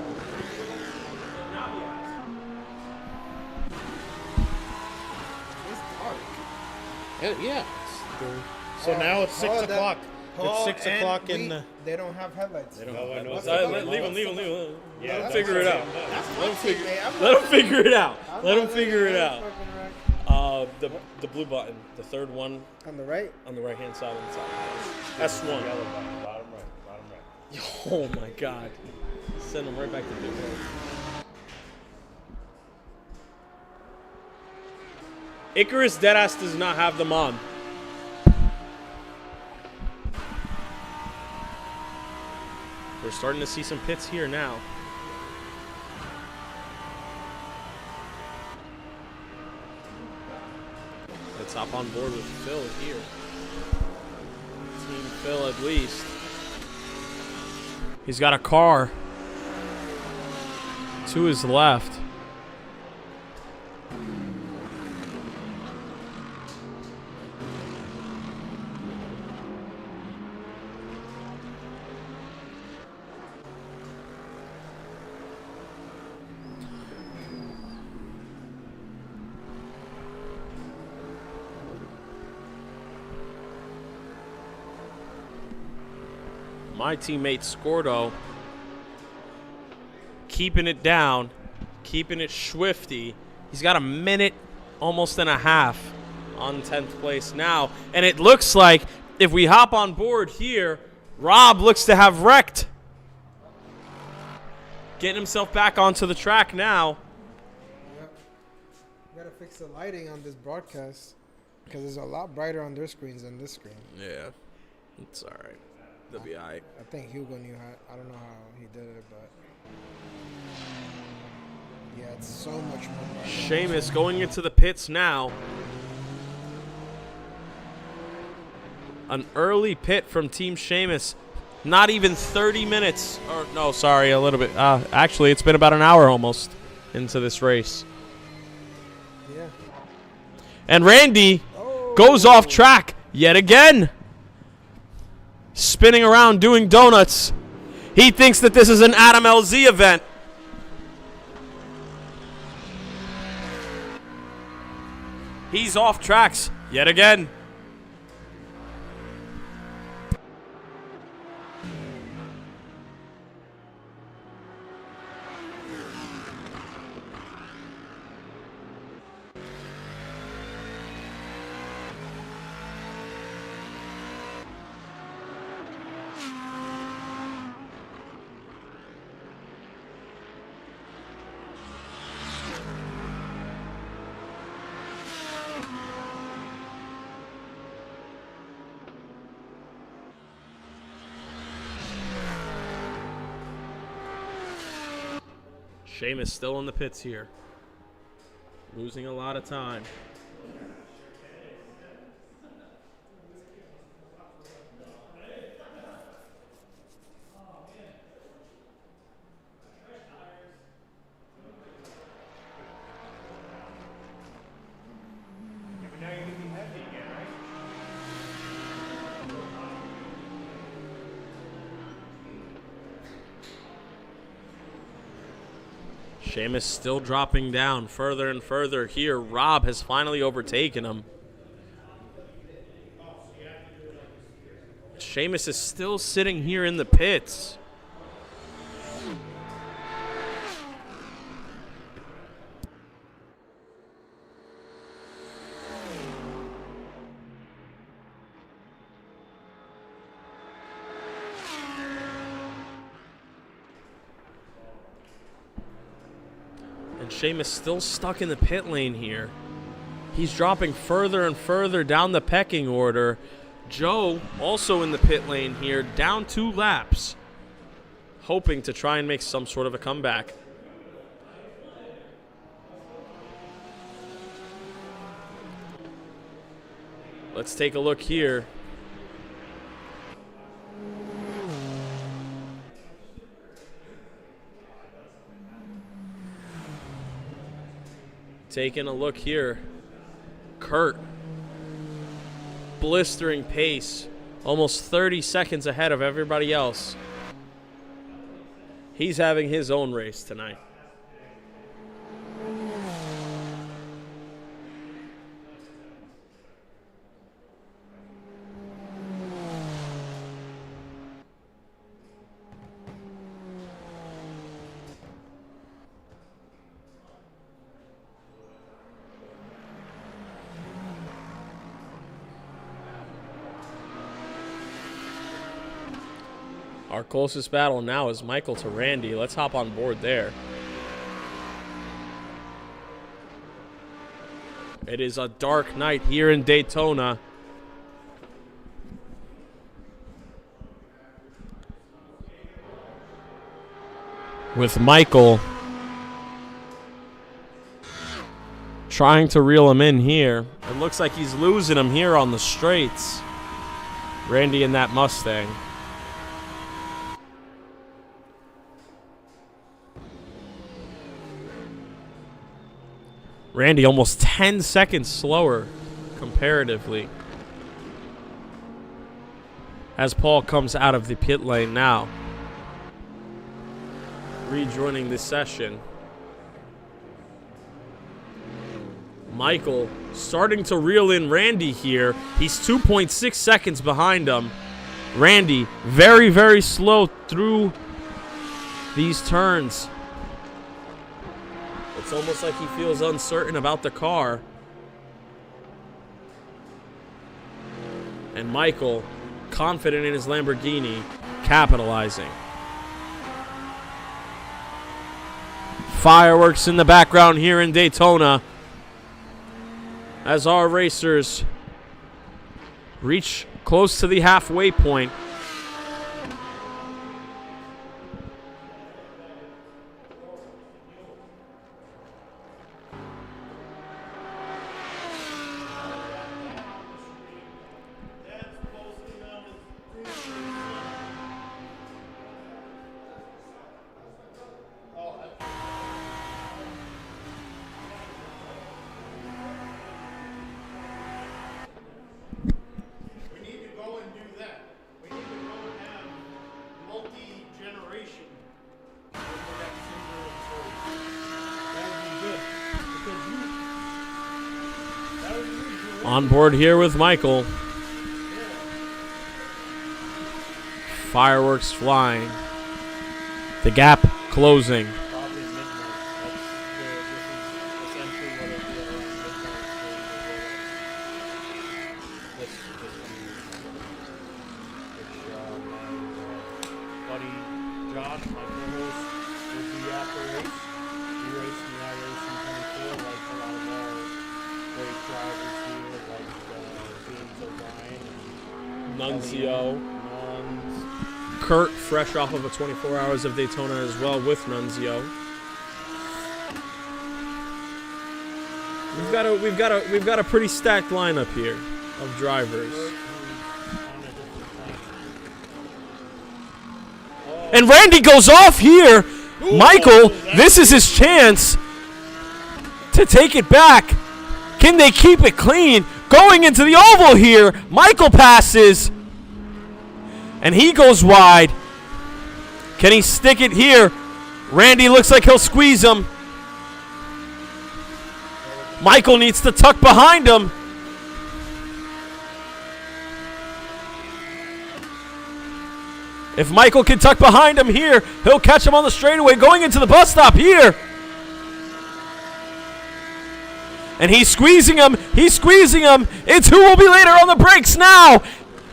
It's dark. Yeah. So now it's 6 o'clock. Paul It's 6 and o'clock we- in the. They don't have headlights. Leave him. That's Leave him. Yeah, Let him that's figure it out. That's Let him my figure. teammate. I'm Let not- him figure it out. I'm Let not him figure letting it him out. fucking wreck. The blue button, the third one On the right. on the right hand side of the top. S1. Yellow button, bottom right. Oh my God. Send him right back to the road. Icarus Deadass does not have them on. We're starting to see some pits here now. Let's hop on board with Phil here. Team Phil at least. He's got a car to his left. My teammate Scordo keeping it down, keeping it swifty. He's got a minute, almost and a half on 10th place now. And it looks like if we hop on board here, Rob looks to have wrecked. Getting himself back onto the track now. Yep. We gotta fix the lighting on this broadcast because it's a lot brighter on their screens than this screen. Yeah, it's all right. They'll be all right. I think Hugo knew how. I don't know how he did it, but yeah, it's so much more brighter. Seamus going into the pits now. An early pit from Team Seamus. Not even 30 minutes. Or no, sorry, a little bit. Actually, it's been about an hour almost into this race. Yeah. And Randy goes off track yet again. Spinning around doing donuts. He thinks that this is an Adam LZ event. He's off tracks yet again. Seamus still in the pits here. Losing a lot of time. Seamus still dropping down further and further here. Rob has finally overtaken him. Seamus is still sitting here in the pits. Seamus still stuck in the pit lane here. He's dropping further and further down the pecking order. Joe also in the pit lane here, down 2 laps, hoping to try and make some sort of a comeback. Let's take a look here. Taking a look here. Kurt. Blistering pace. Almost 30 seconds ahead of everybody else. He's having his own race tonight. Our closest battle now is Michael to Randy. Let's hop on board there. It is a dark night here in Daytona. With Michael trying to reel him in here. It looks like he's losing him here on the straights. Randy in that Mustang. Randy almost 10 seconds slower comparatively as Paul comes out of the pit lane now, rejoining the session. Michael starting to reel in Randy here. He's 2.6 seconds behind him. Randy, very, very slow through these turns. It's almost like he feels uncertain about the car. And Michael, confident in his Lamborghini, capitalizing. Fireworks in the background here in Daytona as our racers reach close to the halfway point. On board here with Michael. Fireworks flying. The gap closing. Probably midnight. This is essentially what it'll be around midnight. This buddy Josh, my co-host, will be at the race. He raced in that race in 24, like a lot of our great drivers here, like James O'Brien and Nunzio. Nuns. Kurt, fresh off of a 24 hours of Daytona as well with Nunzio. We've got a pretty stacked lineup here of drivers. And Randy goes off here. Michael, this is his chance to take it back. Can they keep it clean? Going into the oval here. Michael passes. And he goes wide. Can he stick it here? Randy looks like he'll squeeze him. Michael needs to tuck behind him. If Michael can tuck behind him here, he'll catch him on the straightaway going into the bus stop here. And he's squeezing him. He's squeezing him. It's who will be later on the brakes now.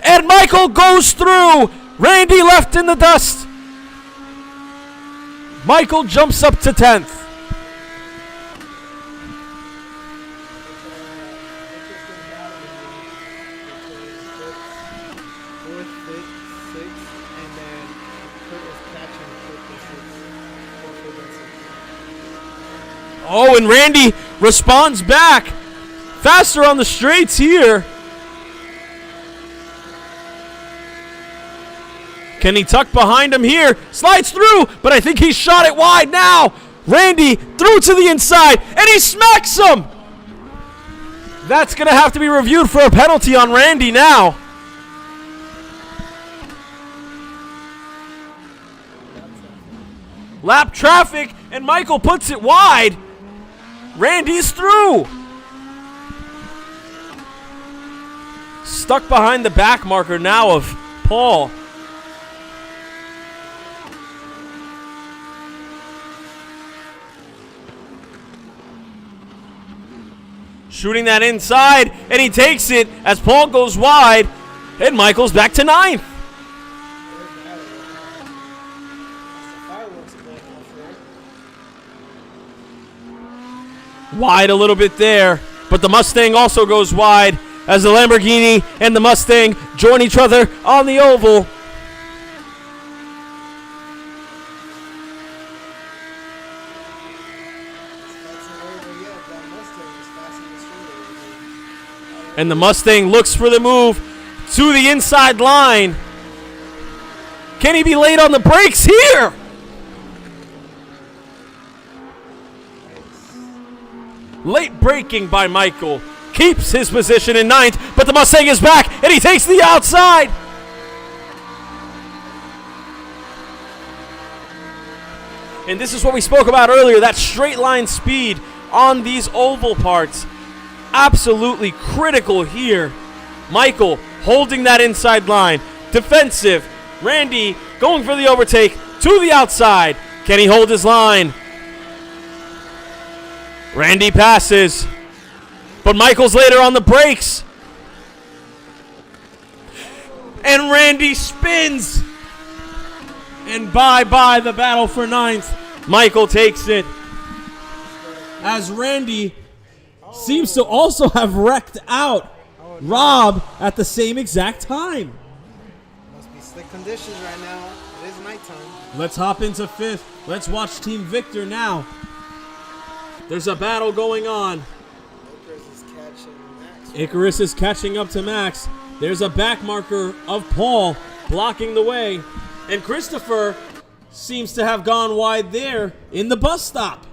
And Michael goes through. Randy left in the dust. Michael jumps up to 10th. Oh, and Randy responds back. Faster on the straights here. Can he tuck behind him here? Slides through, but I think he shot it wide now. Randy through to the inside, and he smacks him. That's going to have to be reviewed for a penalty on Randy now. Lap traffic, and Michael puts it wide. Randy's through. Stuck behind the back marker now of Paul. Shooting that inside, and he takes it as Paul goes wide, and Michael's back to 9th. Wide a little bit there, but the Mustang also goes wide as the Lamborghini and the Mustang join each other on the oval. And the Mustang looks for the move to the inside line. Can he be late on the brakes here? Late braking by Michael. Keeps his position in 9th, but the Mustang is back, and he takes the outside. And this is what we spoke about earlier, that straight line speed on these oval parts. Absolutely critical here. Michael holding that inside line. defensive. Randy going for the overtake to the outside. Can he hold his line? Randy passes, but Michael's later on the brakes. And Randy spins. And bye-bye the battle for ninth. Michael takes it. As Randy seems to also have wrecked out Rob at the same exact time. Must be slick conditions right now. It is nighttime. Let's hop into fifth. Let's watch Team Victor now. There's a battle going on. Icarus is catching Max. Icarus is catching up to Max. There's a back marker of Paul blocking the way. And Christopher seems to have gone wide there in the bus stop.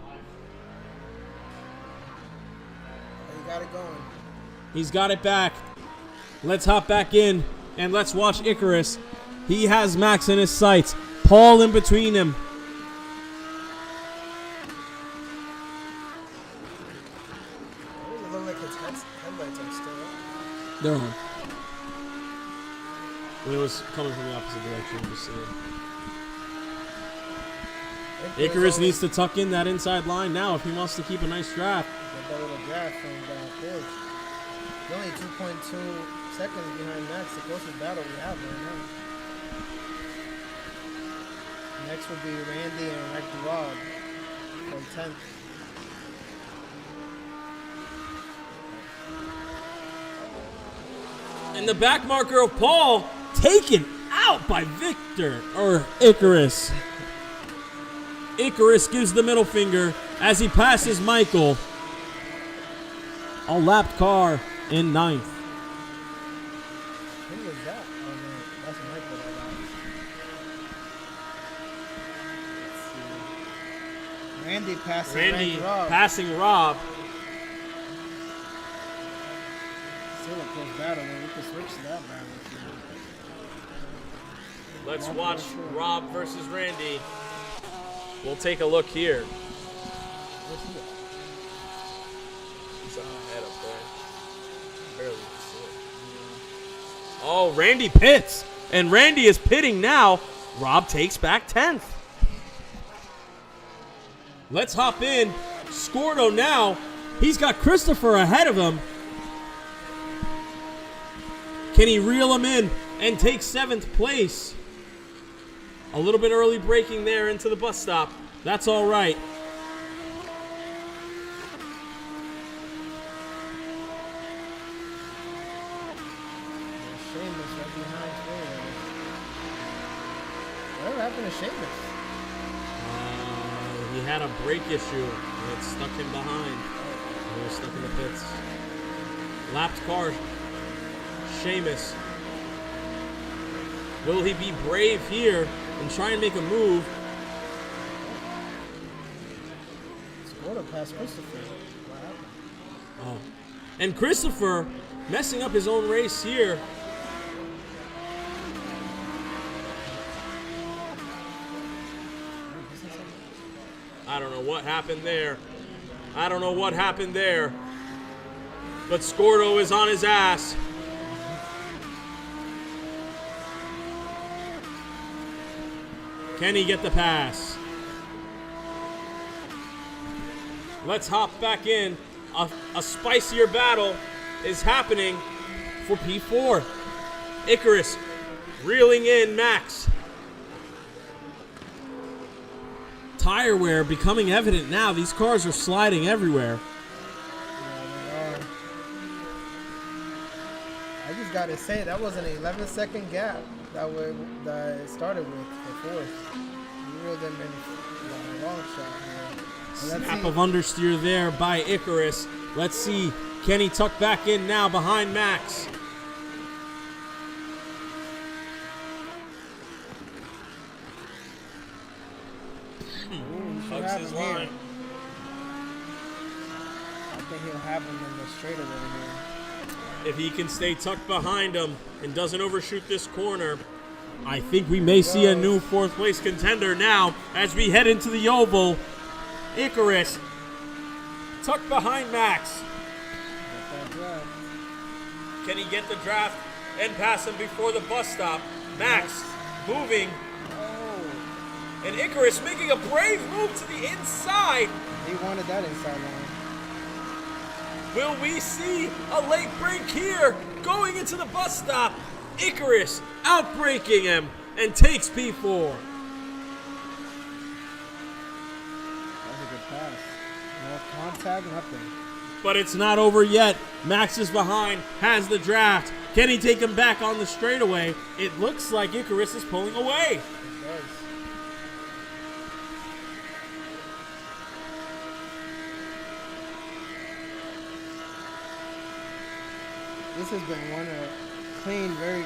He got it going. He's got it back. Let's hop back in and let's watch Icarus. He has Max in his sights. Paul in between him. It look like his headlights are still up. They're on. When it was coming from the opposite direction, you just see it. Icarus needs to tuck in that inside line now if he wants to keep a nice draft. Get that little draft from Forge. He's only 2.2 seconds behind Max, the closest battle we have right now. Next will be Randy and Wrecked Rob for 10th. And the back marker of Paul taken out by Victor or Icarus. Icarus gives the middle finger as he passes Michael. A lapped car in ninth. Who was that? Oh, no, that's Michael. Let's see. Randy passing Randy Rob. passing Rob. Still a close battle, man. We can switch to that battle. Let's watch Rob versus Randy. We'll take a look here. He's ahead up there. Barely see it. Oh, Randy pits. And Randy is pitting now. Rob takes back 10th. Let's hop in. Scordo now. He's got Christopher ahead of him. Can he reel him in and take 7th place? A little bit early braking there into the bus stop. That's all right. Sheamus right behind Twitter. Whatever happened to Sheamus? He had a brake issue and it stuck him behind. He was stuck in the pits. Lapped car. Sheamus. Will he be brave here and try and make a move? Scored past Christopher. What happened? Oh. And Christopher messing up his own race here. I don't know what happened there. I don't know what happened there. But Scordo is on his ass. Can he get the pass? Let's hop back in. A spicier battle is happening for P4. Icarus reeling in Max. Tire wear becoming evident now. These cars are sliding everywhere. Yeah, they are. I just gotta say, that was an 11-second gap that it started with for fourth. You reeled them in a long shot here. Snap of understeer there by Icarus. Let's see. Can he tuck back in now behind Max? Hugs his line. I think he'll have him in the straightaway here. If he can stay tucked behind him and doesn't overshoot this corner, I think we may see a new 4th place contender now as we head into the oval. Icarus tucked behind Max. Can he get the draft and pass him before the bus stop. Max moving, and Icarus making a brave move to the inside. He wanted that inside line. Will we see a late break here? Going into the bus stop, Icarus outbraking him and takes P4. That's a good pass. No contact, nothing. But it's not over yet. Max is behind, has the draft. Can he take him back on the straightaway? It looks like Icarus is pulling away. It does. This has been one clean, very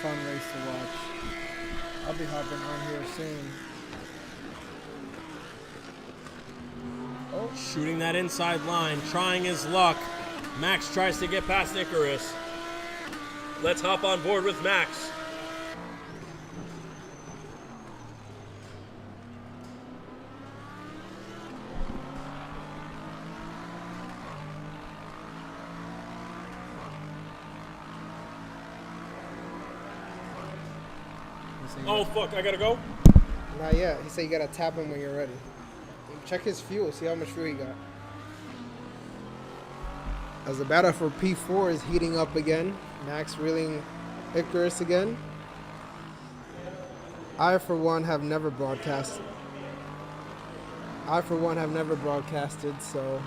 fun race to watch. I'll be hopping on here soon. Shooting that inside line, trying his luck. Max tries to get past Icarus. Let's hop on board with Max. Oh, fuck, I gotta go? Not yet. He said you gotta tap him when you're ready. Check his fuel, see how much fuel he got. As the battle for P4 is heating up again, Max reeling Icarus again. I, for one, have never broadcasted. So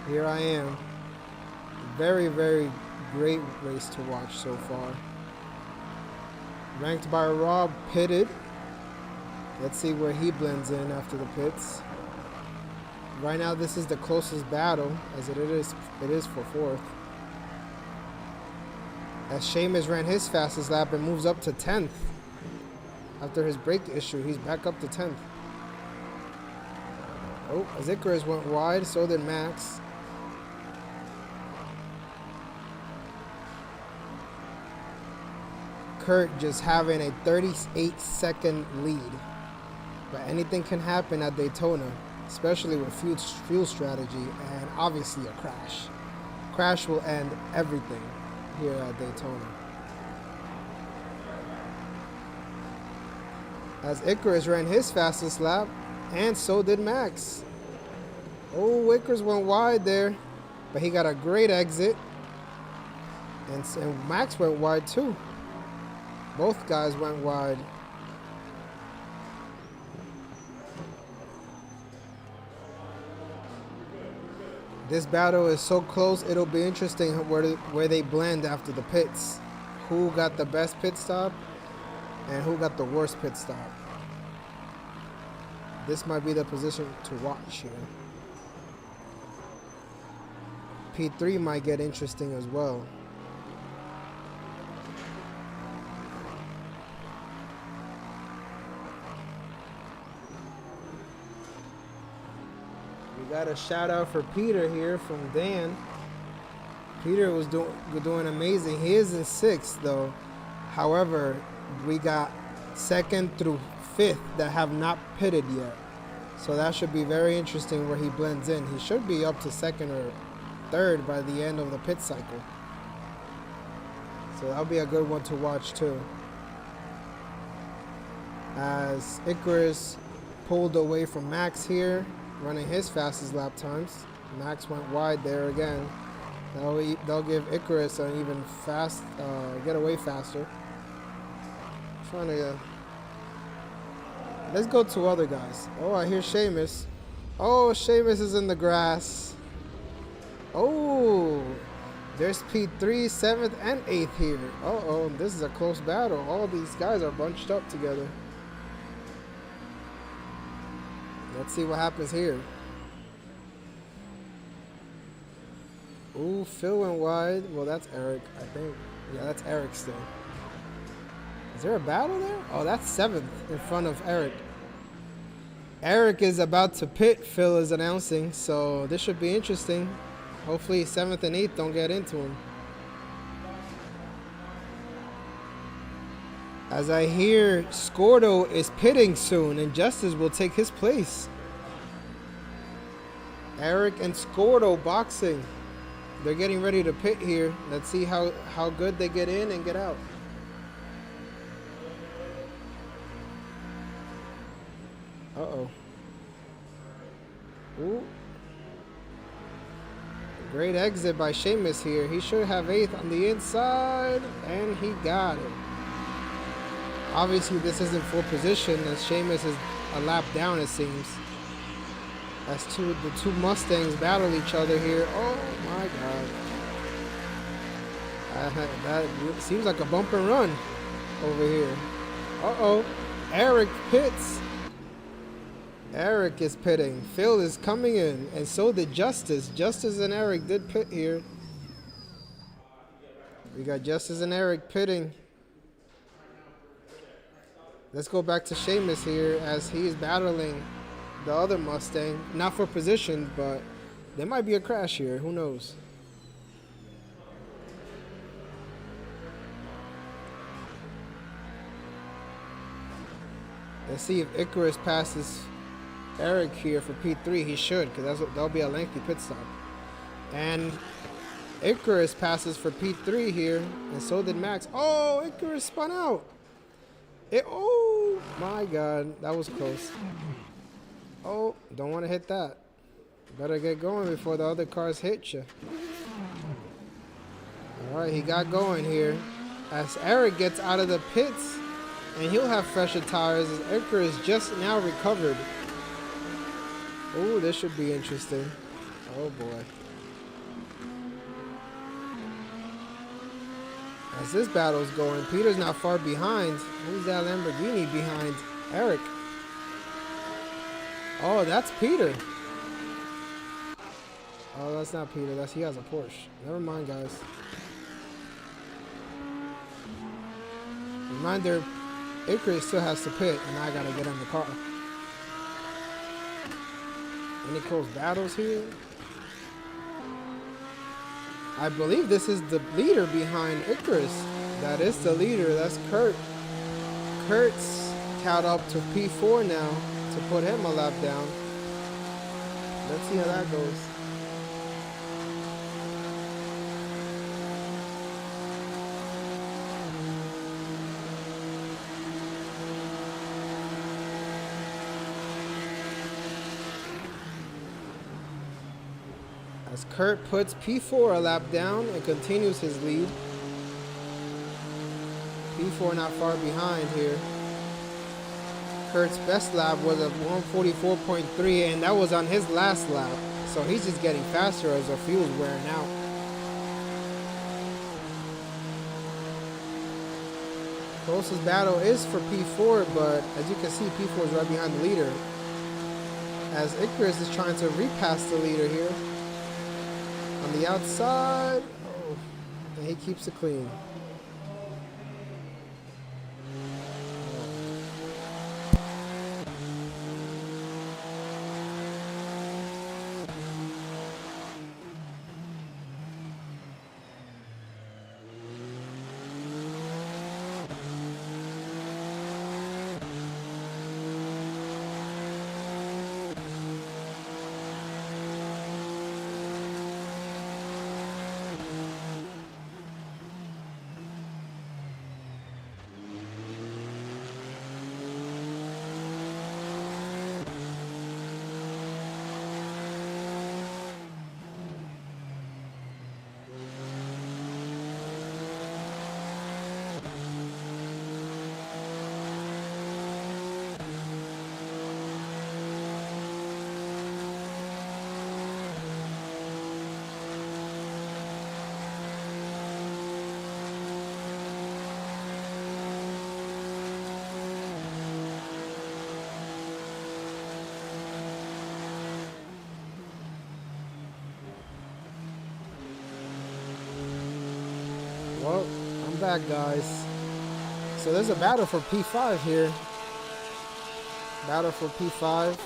here I am. Very, very great race to watch so far. Ranked by Rob, pitted. Let's see where he blends in after the pits. Right now, this is the closest battle, as it is for fourth. As Seamus ran his fastest lap and moves up to 10th. After his brake issue, he's back up to 10th. Oh, as Icarus went wide, so did Max. Kurt just having a 38-second lead. But anything can happen at Daytona, especially with fuel strategy and obviously a crash. Crash will end everything here at Daytona. As Icarus ran his fastest lap, and so did Max. Oh, Icarus went wide there, but he got a great exit. And Max went wide too. Both guys went wide. This battle is so close, it'll be interesting where they blend after the pits. Who got the best pit stop and who got the worst pit stop. This might be the position to watch here. P3 might get interesting as well. Got a shout out for Peter here from Dan. Peter was doing amazing. He is in 6th though. However, we got 2nd through 5th that have not pitted yet. So that should be very interesting where he blends in. He should be up to 2nd or 3rd by the end of the pit cycle. So that'll be a good one to watch too. As Icarus pulled away from Max here, running his fastest lap times. Max went wide there again. They'll give Icarus an even fast getaway faster. Trying to let's go to other guys. Oh, I hear Seamus. Oh, Seamus is in the grass. Oh, there's P3, 7th and 8th here. Uh-oh, this is a close battle. All these guys are bunched up together. Let's see what happens here. Ooh, Phil went wide. Well, that's Eric, I think. Yeah, that's Eric still. Is there a battle there? Oh, that's 7th in front of Eric. Eric is about to pit, Phil is announcing, so this should be interesting. Hopefully 7th and 8th don't get into him. As I hear Scordo is pitting soon and Justice will take his place. Eric and Scordo boxing. They're getting ready to pit here. Let's see how good they get in and get out. Uh-oh. Ooh. Great exit by Sheamus here. He should have 8th on the inside, and he got it. Obviously, this isn't full position as Sheamus is a lap down, it seems. As the two Mustangs battle each other here. Oh my God. That seems like a bump and run over here. Uh-oh. Eric pits. Eric is pitting. Phil is coming in. And so did Justice. Justice and Eric did pit here. We got Justice and Eric pitting. Let's go back to Sheamus here as he is battling the other Mustang. Not for position, but there might be a crash here. Who knows? Let's see if Icarus passes Eric here for P3. He should, because that'll be a lengthy pit stop. And Icarus passes for P3 here, and so did Max. Oh, Icarus spun out. Oh my God, that was close. Oh, don't want to hit that. Better get going before the other cars hit you. All right, he got going here. As Eric gets out of the pits, and he'll have fresher tires as Icarus just now recovered. Oh, this should be interesting. Oh boy. As this battle's going, Peter's not far behind. Who's that Lamborghini behind Eric? Oh, that's Peter. Oh, that's not Peter. He has a Porsche. Never mind, guys. Reminder, Icarus still has to pit, and I gotta get in the car. Any close battles here? I believe this is the leader behind Icarus. That is the leader. That's Kurt. Kurt's caught up to P4 now to put him a lap down. Let's see how that goes. As Kurt puts P4 a lap down and continues his lead. P4 not far behind here. Kurt's best lap was a 144.3, and that was on his last lap. So he's just getting faster as the fuel's wearing out. Closest battle is for P4, but as you can see, P4 is right behind the leader. As Icarus is trying to repass the leader here. On the outside, oh, and he keeps it clean. Well, I'm back, guys. So there's a battle for P5 here. Battle for P5.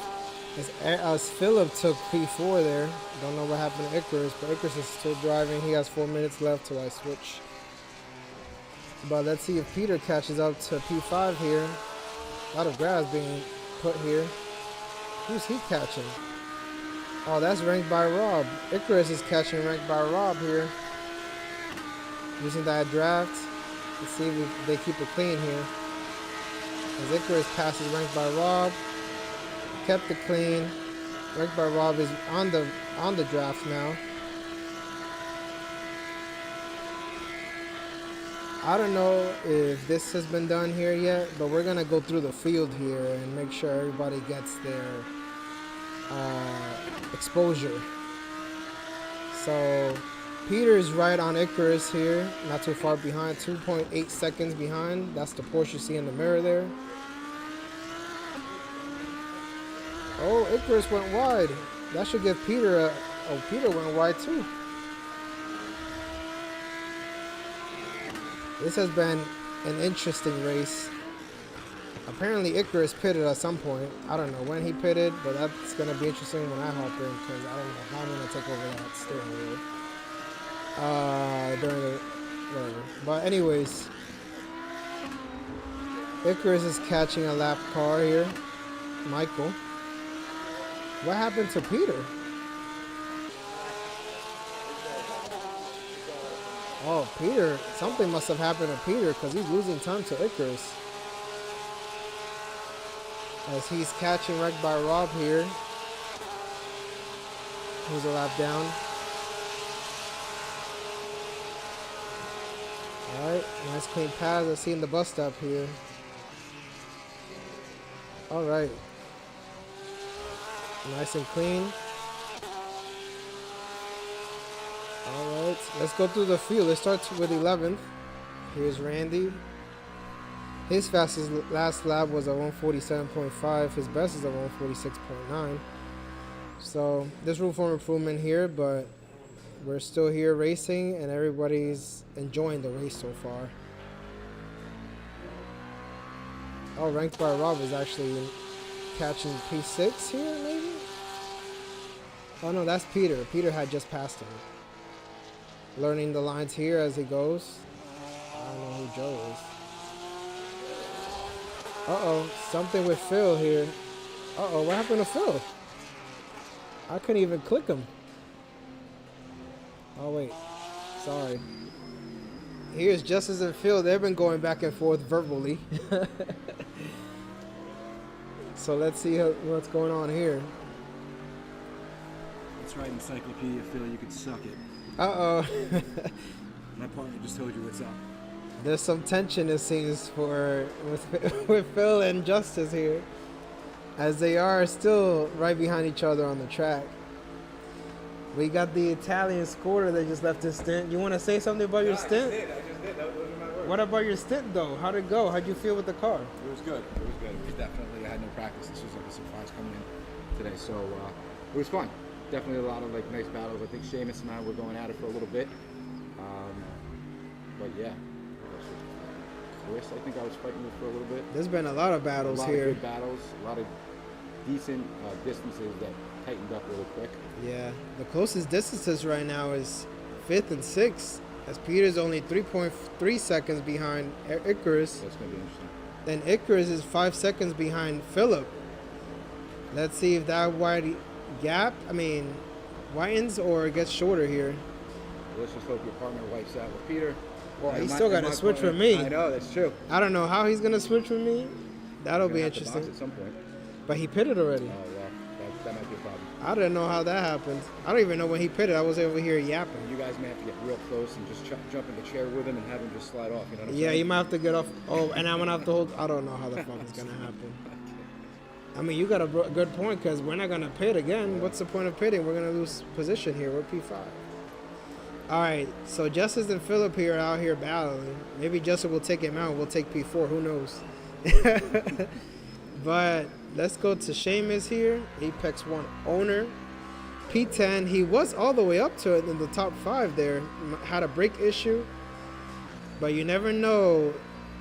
As Philip took P4 there. Don't know what happened to Icarus, but Icarus is still driving. He has 4 minutes left till I switch. But let's see if Peter catches up to P5 here. A lot of grass being put here. Who's he catching? Oh, that's ranked by Rob. Icarus is catching ranked by Rob here. Using that draft. Let's see if they keep it clean here. As Icarus passes ranked by Rob. Kept it clean. Ranked by Rob is on the draft now. I don't know if this has been done here yet, but we're gonna go through the field here and make sure everybody gets their exposure. So Peter's right on Icarus here, not too far behind, 2.8 seconds behind. That's the Porsche you see in the mirror there. Oh, Icarus went wide. That should give Peter a... Oh, Peter went wide too. This has been an interesting race. Apparently Icarus pitted at some point. I don't know when he pitted, but that's going to be interesting when I hop in because I don't know how I'm going to take over that steering wheel. During the... whatever. But anyways, Icarus is catching a lap car here. Michael. What happened to Peter? Oh, Peter. Something must have happened to Peter because he's losing time to Icarus. As he's catching wrecked by Rob here. Who's a lap down. Alright, nice clean pass. Let's see in the bus stop here. Alright. Nice and clean. Alright, let's go through the field. Let's start with 11th. Here's Randy. His fastest last lap was a 147.5. His best is a 146.9. So there's room for improvement here, but we're still here racing and everybody's enjoying the race so far. Oh, ranked by Rob is actually catching P6 here, maybe? Oh no, that's Peter. Peter had just passed him. Learning the lines here as he goes. I don't know who Joe is. Uh-oh, something with Phil here. Uh-oh, what happened to Phil? I couldn't even click him. Oh, wait. Sorry. Here's Justice and Phil. They've been going back and forth verbally. So let's see what's going on here. That's right, Encyclopedia Phil, you could suck it. Uh-oh. My partner just told you what's up. There's some tension, it seems, with Phil and Justice here, as they are still right behind each other on the track. We got the Italian scorer that just left his stint. You want to say something about your stint? I just did. Those are my words. What about your stint, though? How'd it go? How'd you feel with the car? It was good. It was definitely, I had no practice. This was like a surprise coming in today. So it was fun. Definitely a lot of like nice battles. I think Seamus and I were going at it for a little bit. But yeah. Chris, I think I was fighting with for a little bit. There's been a lot of battles here. A lot of good battles, a lot of decent distances that tightened up really quick. Yeah, the closest distances right now is 5th and 6th, as Peter's only 3.3 seconds behind Icarus. That's going to be interesting. Then Icarus is 5 seconds behind Philip. Let's see if that wide gap, widens or gets shorter here. Well, let's just hope your partner wipes out with Peter. Well, he's still got to switch with me. I know, that's true. I don't know how he's going to switch with me. That'll be Have to interesting. box at some point. But he pitted already. Oh, well, that might be a problem. I didn't know how that happened. I don't even know when he pitted. I was over here yapping. You guys may have to get real close and just jump in the chair with him and have him just slide off. You know what I'm Yeah, saying? you might have to get off. Oh, and I'm going to have to hold. I don't know how the fuck it's going to happen. I mean, you got a good point because we're not going to pit again. Yeah. What's the point of pitting? We're going to lose position here. We're P5. All right, so Justice and Philip here are out here battling. Maybe Justice will take him out. We'll take P4. Who knows? But let's go to Seamus here. Apex 1 owner. P10. He was all the way up to it in the top 5 there. Had a brake issue. But you never know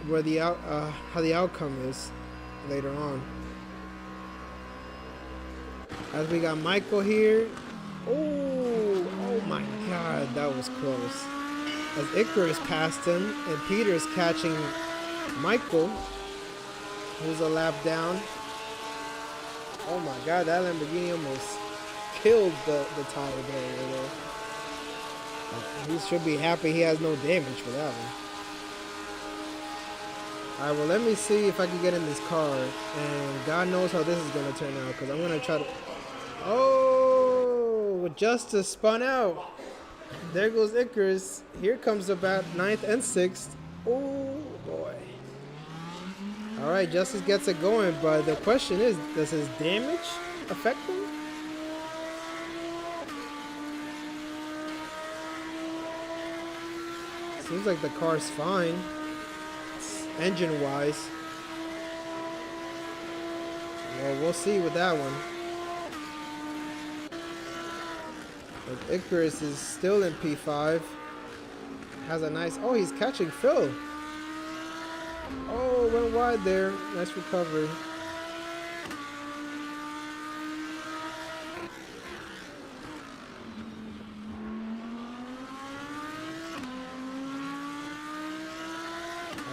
where the how the outcome is later on. As we got Michael here. Oh my God, that was close. As Icarus passed him, and Peter's catching Michael, who's a lap down. Oh my God, that Lamborghini almost killed the tire there. He should be happy he has no damage for that one. Alright, well, let me see if I can get in this car. And God knows how this is going to turn out. Because I'm going to try to... Oh! Justice spun out. There goes Icarus. Here comes about 9th and 6th. Oh, boy. Alright, Justice gets it going. But the question is, does his damage affect him? Seems like the car's fine. Engine wise. Well, we'll see with that one. But Icarus is still in P5. Has a nice... Oh, he's catching Phil. Oh, went wide there. Nice recovery.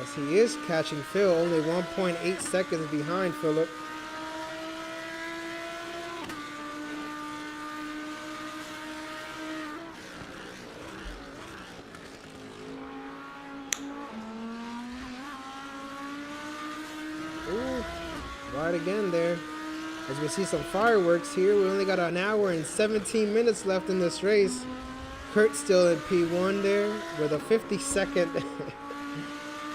As he is catching Phil, only 1.8 seconds behind Philip. Ooh, wide again there. As we see some fireworks here, we only got an hour and 17 minutes left in this race. Kurt's still in P1 there with a 50-second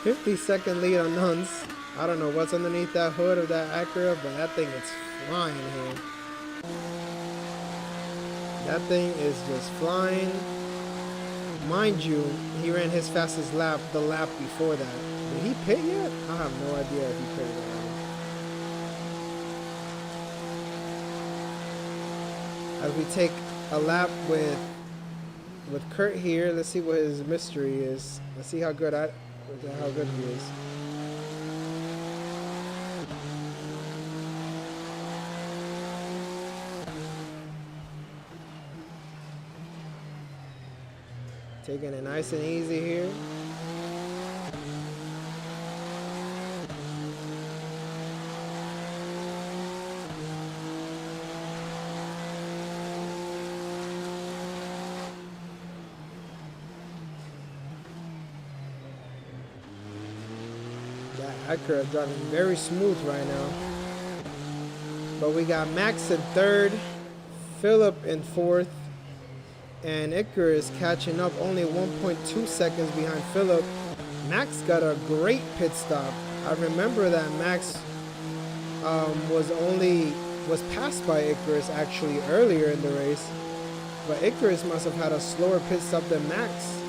50-second lead on Nuns. I don't know what's underneath that hood of that Acura, but that thing is flying here. That thing is just flying. Mind you, he ran his fastest lap the lap before that. Did he pit yet? I have no idea if he pitted or not. As we take a lap with Kurt here, let's see what his mystery is. Let's see how good he is. Taking it nice and easy here. Acura driving very smooth right now. But we got Max in 3rd, Philip in 4th, and Icarus catching up only 1.2 seconds behind Philip. Max got a great pit stop. I remember that Max was passed by Icarus actually earlier in the race, but Icarus must have had a slower pit stop than Max.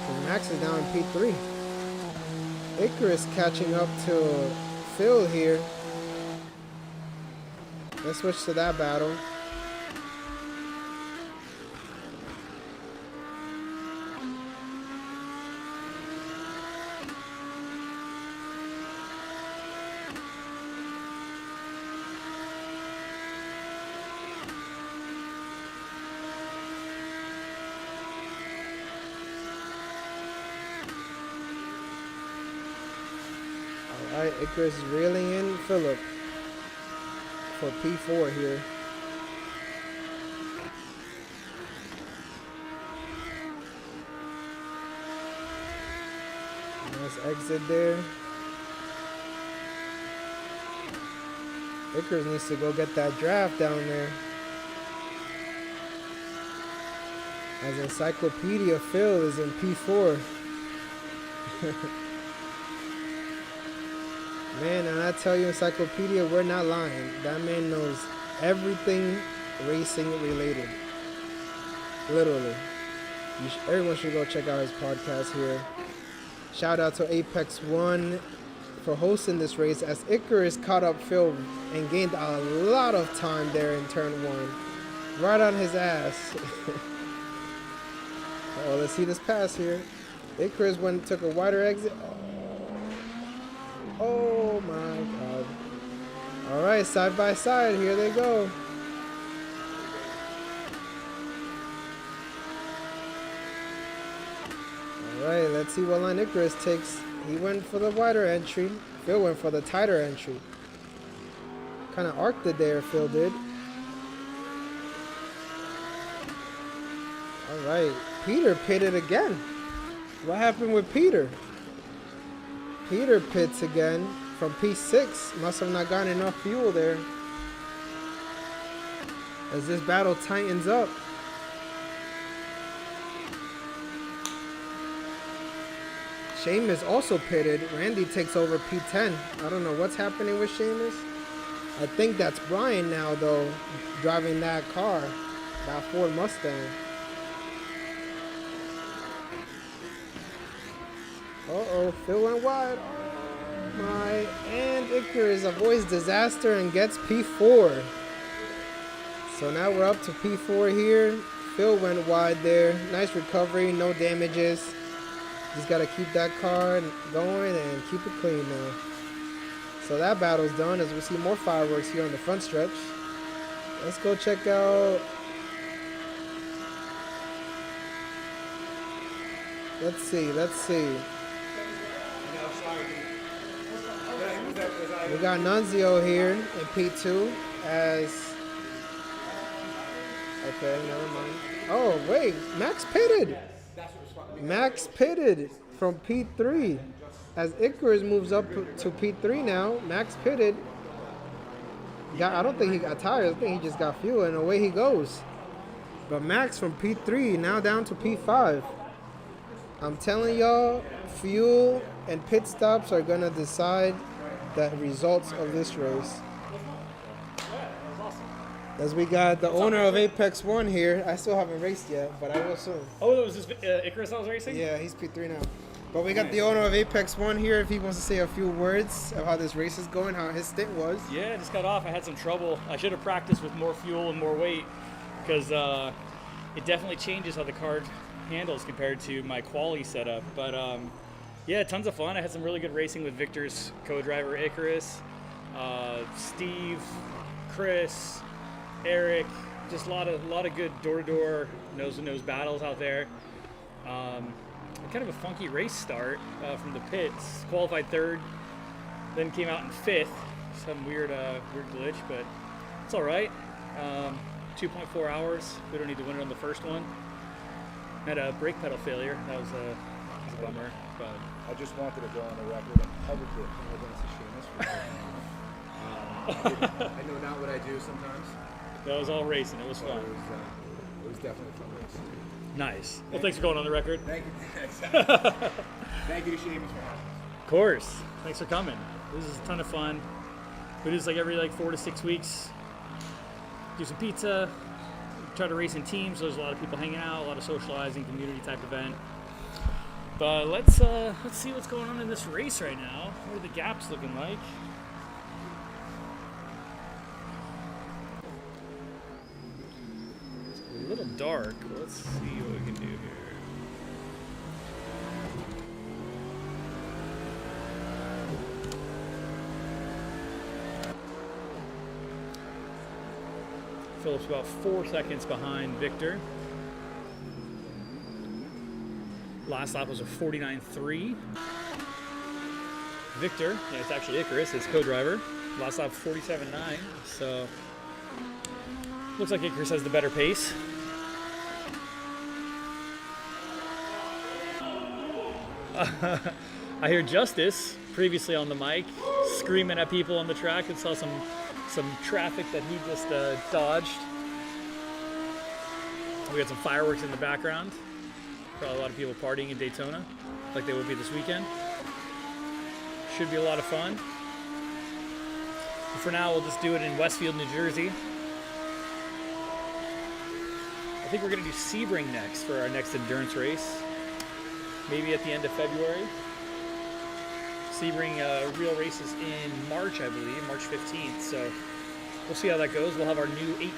And Max is now in P3. Icarus catching up to Phil here. Let's switch to that battle. Alright, Icarus is reeling in Philip for P4 here. Nice exit there. Icarus needs to go get that draft down there. As Encyclopedia Phil is in P4. Man, and I tell you, Encyclopedia, we're not lying. That man knows everything racing related. Literally. Everyone should go check out his podcast here. Shout out to Apex One for hosting this race as Icarus caught up Phil and gained a lot of time there in turn 1. Right on his ass. Oh, let's see this pass here. Icarus took a wider exit. Oh my god. Alright, side by side, here they go. Alright, let's see what line Icarus takes. He went for the wider entry. Phil went for the tighter entry. Kind of arced it there, Phil did. All right, Peter pitted again. What happened with Peter? Peter pits again from P6. Must have not gotten enough fuel there. As this battle tightens up. Sheamus also pitted. Randy takes over P10. I don't know what's happening with Sheamus. I think that's Brian now, though, driving that car, that Ford Mustang. Uh-oh, Phil went wide. Oh my. And Icarus avoids disaster and gets P4. So now we're up to P4 here. Phil went wide there. Nice recovery, no damages. Just got to keep that car going and keep it clean now. So that battle's done as we see more fireworks here on the front stretch. Let's go check out. Let's see. We got Nunzio here in P2 as... Okay, never mind. Oh, wait. Max pitted. Max pitted from P3. As Icarus moves up to P3 now, Max pitted. I don't think he got tires. I think he just got fuel, and away he goes. But Max from P3 now down to P5. I'm telling y'all, fuel and pit stops are going to decide the results of this race. As we got the owner of Apex 1 here. I still haven't raced yet, but I will soon. Oh, that was this Icarus I was racing? Yeah, he's P3 now. But we got the owner of Apex 1 here if he wants to say a few words of how this race is going, how his stint was. Yeah, I just got off. I had some trouble. I should have practiced with more fuel and more weight because it definitely changes how the car handles compared to my quali setup. But yeah, tons of fun. I had some really good racing with Victor's co-driver Icarus, Steve, Chris, Eric. Just a lot of good door-to-door, nose-to-nose battles out there. Kind of a funky race start from the pits. Qualified third, then came out in fifth. Some weird glitch, but it's all right. 2.4 hours. We don't need to win it on the first one. Had a brake pedal failure. That was a bummer. But I just wanted to go on the record and publicly apologize to Sheamus for I know not what I do sometimes. that was all racing. It was So fun. it was definitely a fun race. Nice. Well, thanks for going on the record. Thank you. Thank you to Sheamus. Of course. Thanks for coming. This is a ton of fun. We do this like every 4 to 6 weeks. Do some pizza. Try to race in teams. So there's a lot of people hanging out, a lot of socializing, community type event. But let's see what's going on in this race right now. What are the gaps looking like? It's a little dark. Let's see what we can do here. Philip's about 4 seconds behind Victor. Last lap was a 49.3. Victor, yeah, it's actually Icarus, his co-driver. Last lap 47.9. So looks like Icarus has the better pace. I hear Justice previously on the mic screaming at people on the track and saw some traffic that he just dodged. We got some fireworks in the background. Probably a lot of people partying in Daytona, like they will be this weekend. Should be a lot of fun. But for now, we'll just do it in Westfield, New Jersey. I think we're going to do Sebring next for our next endurance race. Maybe at the end of February. Sebring real races in March, I believe, March 15th. So we'll see how that goes. We'll have our new 18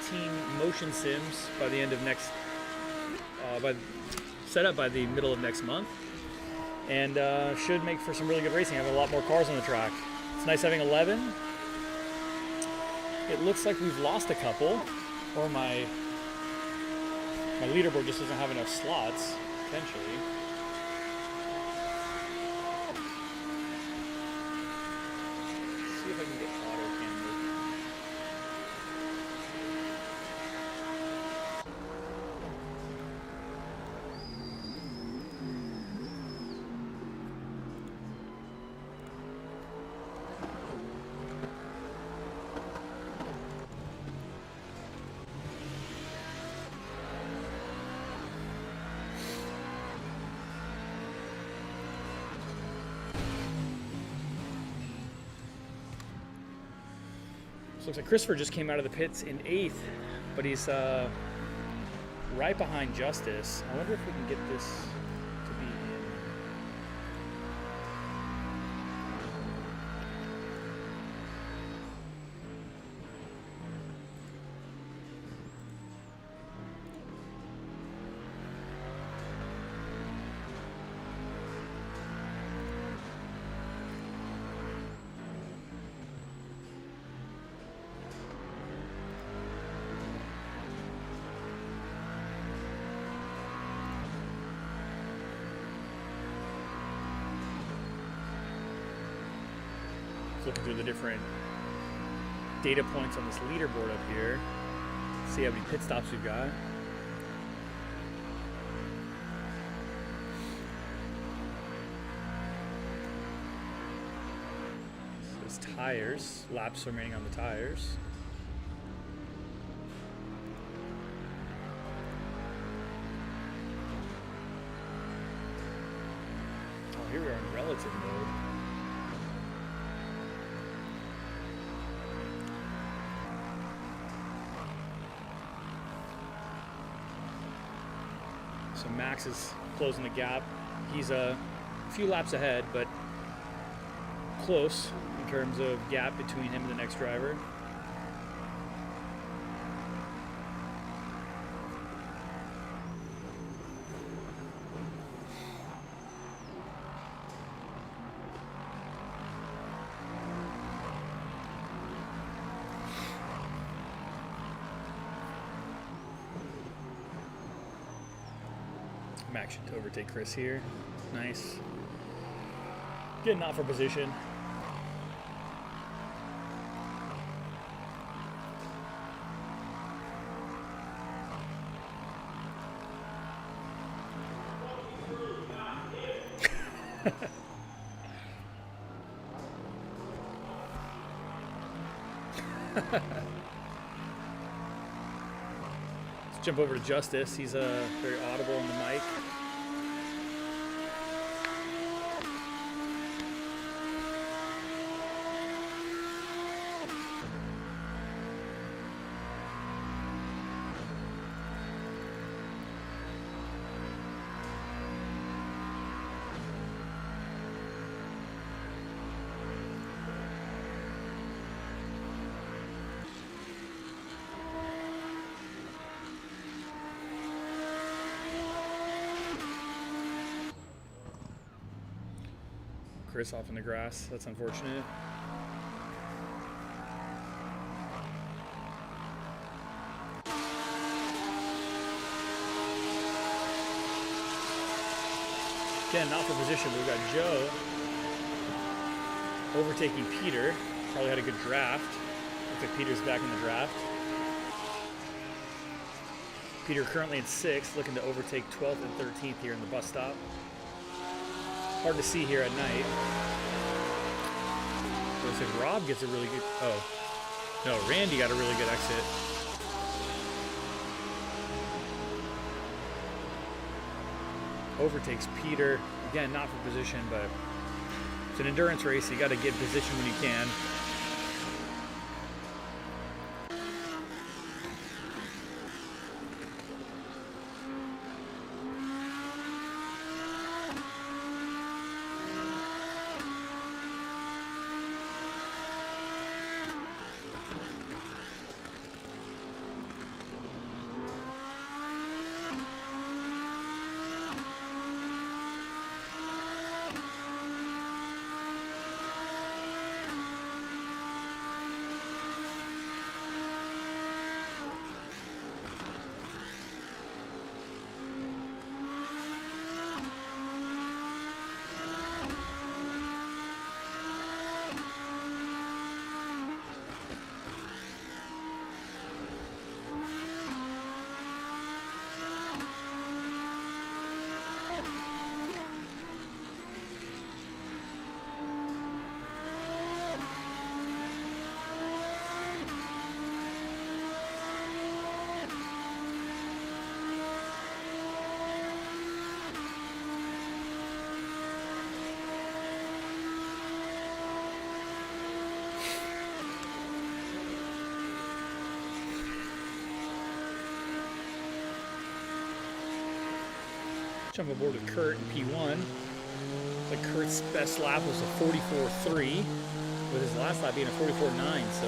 motion sims by the end of next, set up by the middle of next month. And should make for some really good racing. Having a lot more cars on the track. It's nice having 11. It looks like we've lost a couple, or my leaderboard just doesn't have enough slots, potentially. See if I can get auto camera. So looks like Christopher just came out of the pits in 8th, but he's right behind Justice. I wonder if we can get this to be in. Looking through the different data points on this leaderboard up here. See how many pit stops we've got. This is tires, laps remaining on the tires. Oh, here we are in relative mode. So Max is closing the gap. He's a few laps ahead, but close in terms of gap between him and the next driver. Max should overtake Chris here. Nice. Getting off for position. Let's jump over to Justice. He's very audible on the mic. Chris off in the grass. That's unfortunate. Again, not for position, but we've got Joe overtaking Peter. Probably had a good draft. Looks like Peter's back in the draft. Peter currently in 6th, looking to overtake 12th and 13th here in the bus stop. Hard to see here at night. Looks like Rob gets a really good. Oh, no, Randy got a really good exit. Overtakes Peter. Again, not for position, but it's an endurance race. So you got to get position when you can. Jump aboard with Kurt in P1. Like Kurt's best lap was a 44.3, with his last lap being a 44.9, so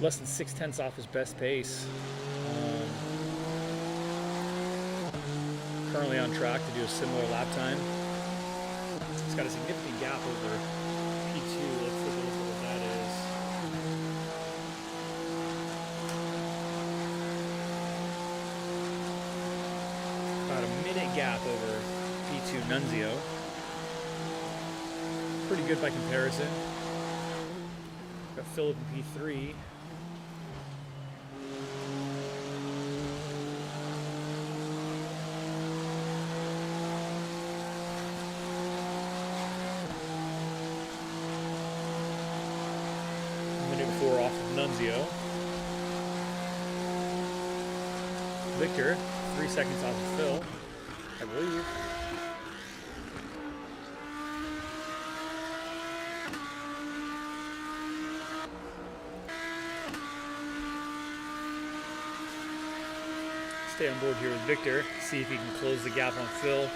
less than 0.6 off his best pace. Currently on track to do a similar lap time. He's got a significant gap over P2. Let's take a look at what that is. About a minute gap over P2 Nunzio. Pretty good by comparison. Got Philip in P3. Minute 4 off of Nunzio. Victor, 3 seconds off of Phil, I believe. Stay on board here with Victor, see if he can close the gap on Phil.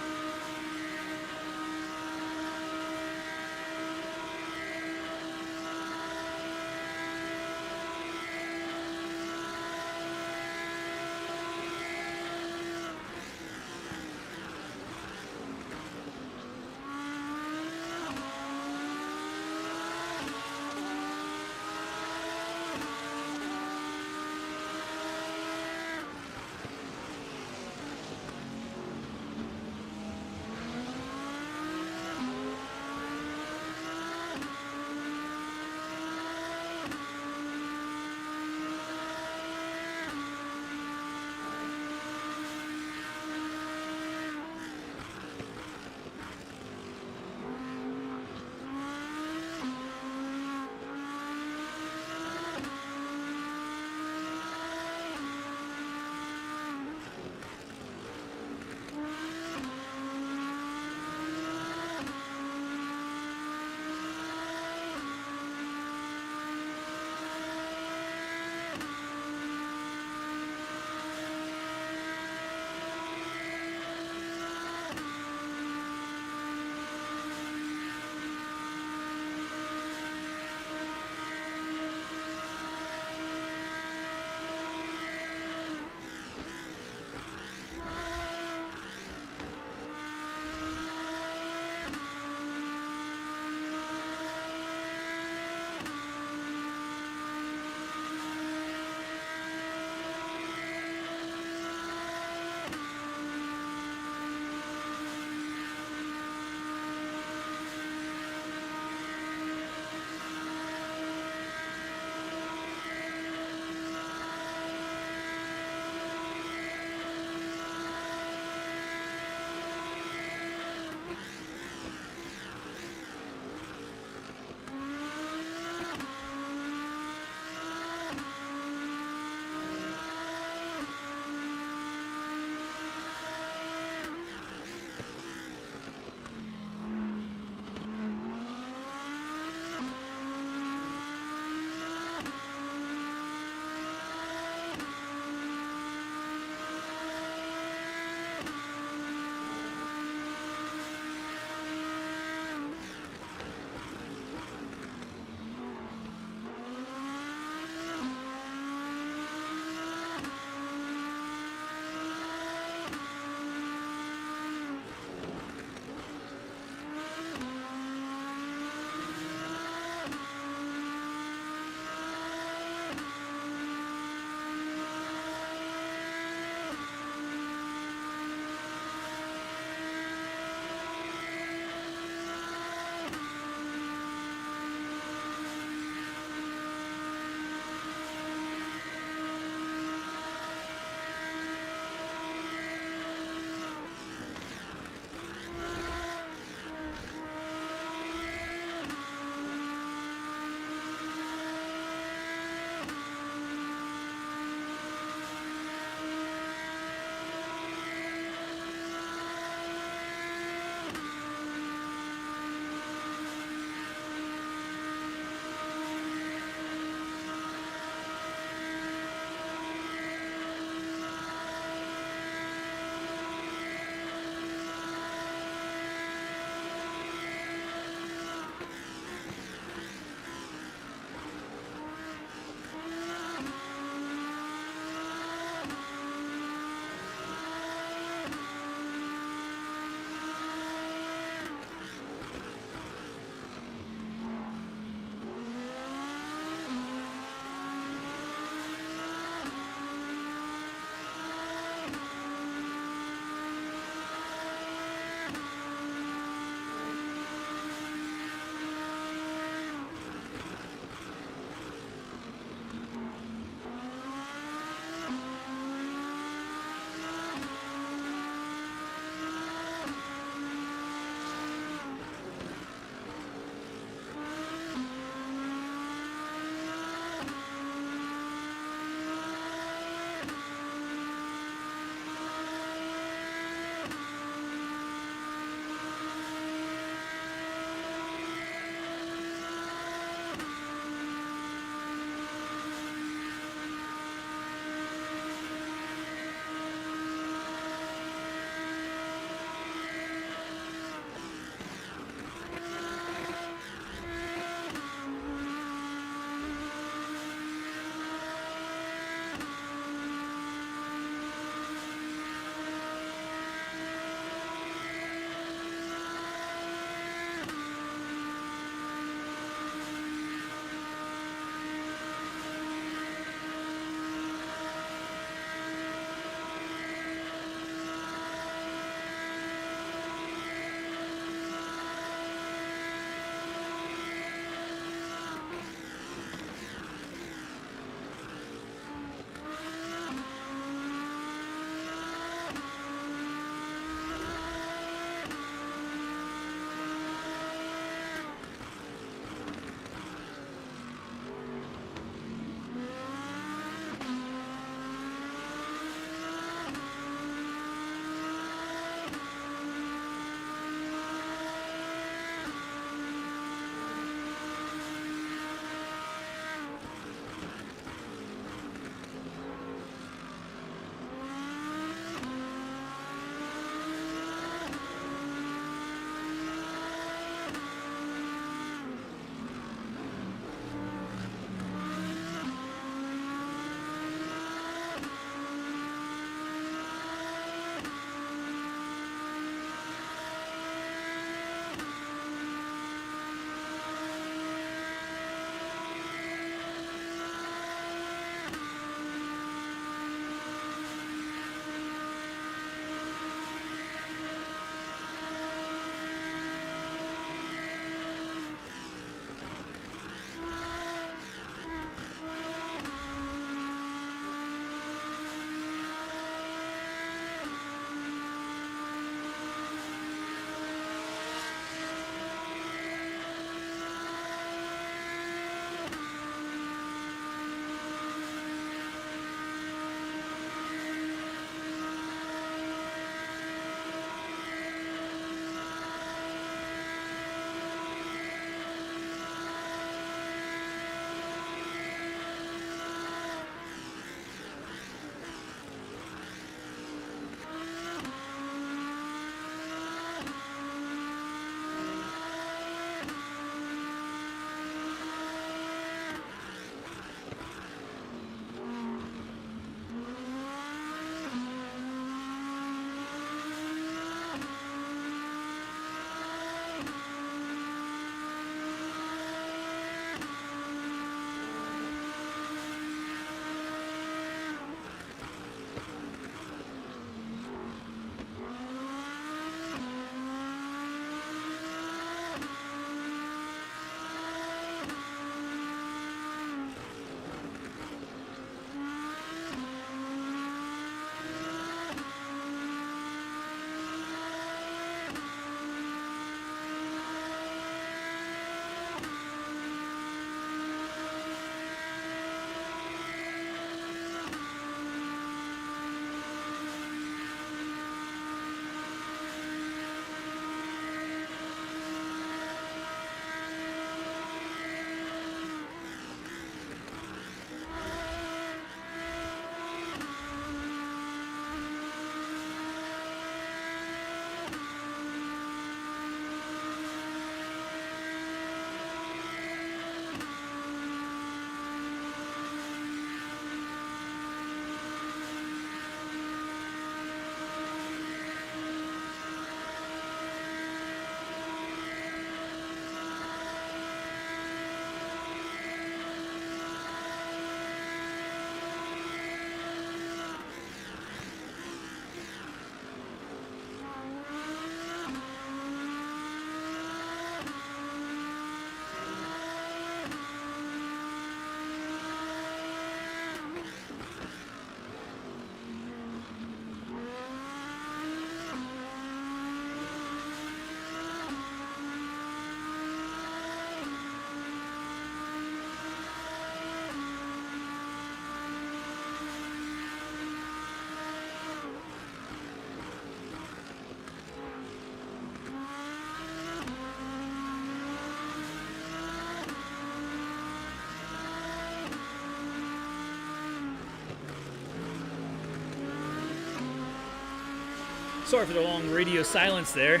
Sorry for the long radio silence there.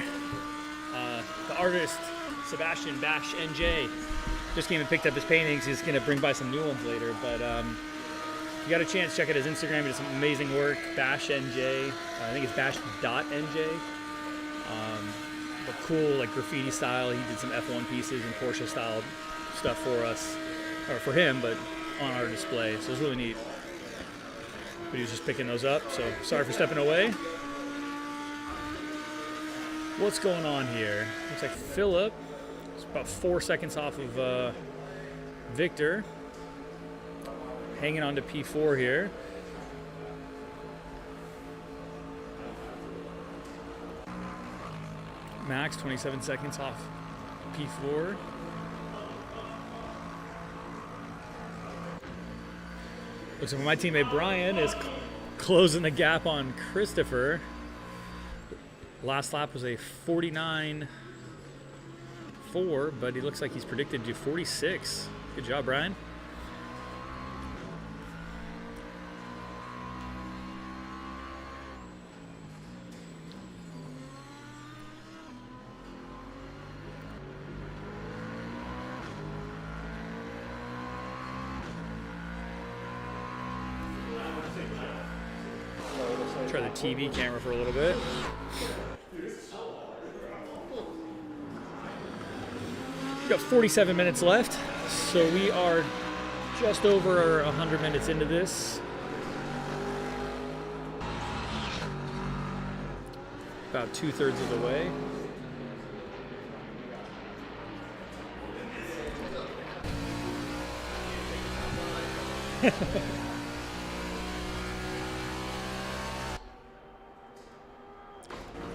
The artist, Sebastian Bash NJ, just came and picked up his paintings. He's going to bring by some new ones later. But if you got a chance, check out his Instagram. He does some amazing work. Bash NJ. I think it's bash.nj. But cool, like graffiti style. He did some F1 pieces and Porsche style stuff for us, or for him, but on our display. So it was really neat. But he was just picking those up. So sorry for stepping away. What's going on here? Looks like Phillip is about 4 seconds off of Victor. Hanging on to P4 here. Max, 27 seconds off P4. Looks like my teammate Brian is closing the gap on Christopher. Last lap was a 49.4, but he looks like he's predicted to do 46. Good job, Brian. Try the TV camera for a little bit. We've got 47 minutes left, so we are just over 100 minutes into this. About 2/3 of the way.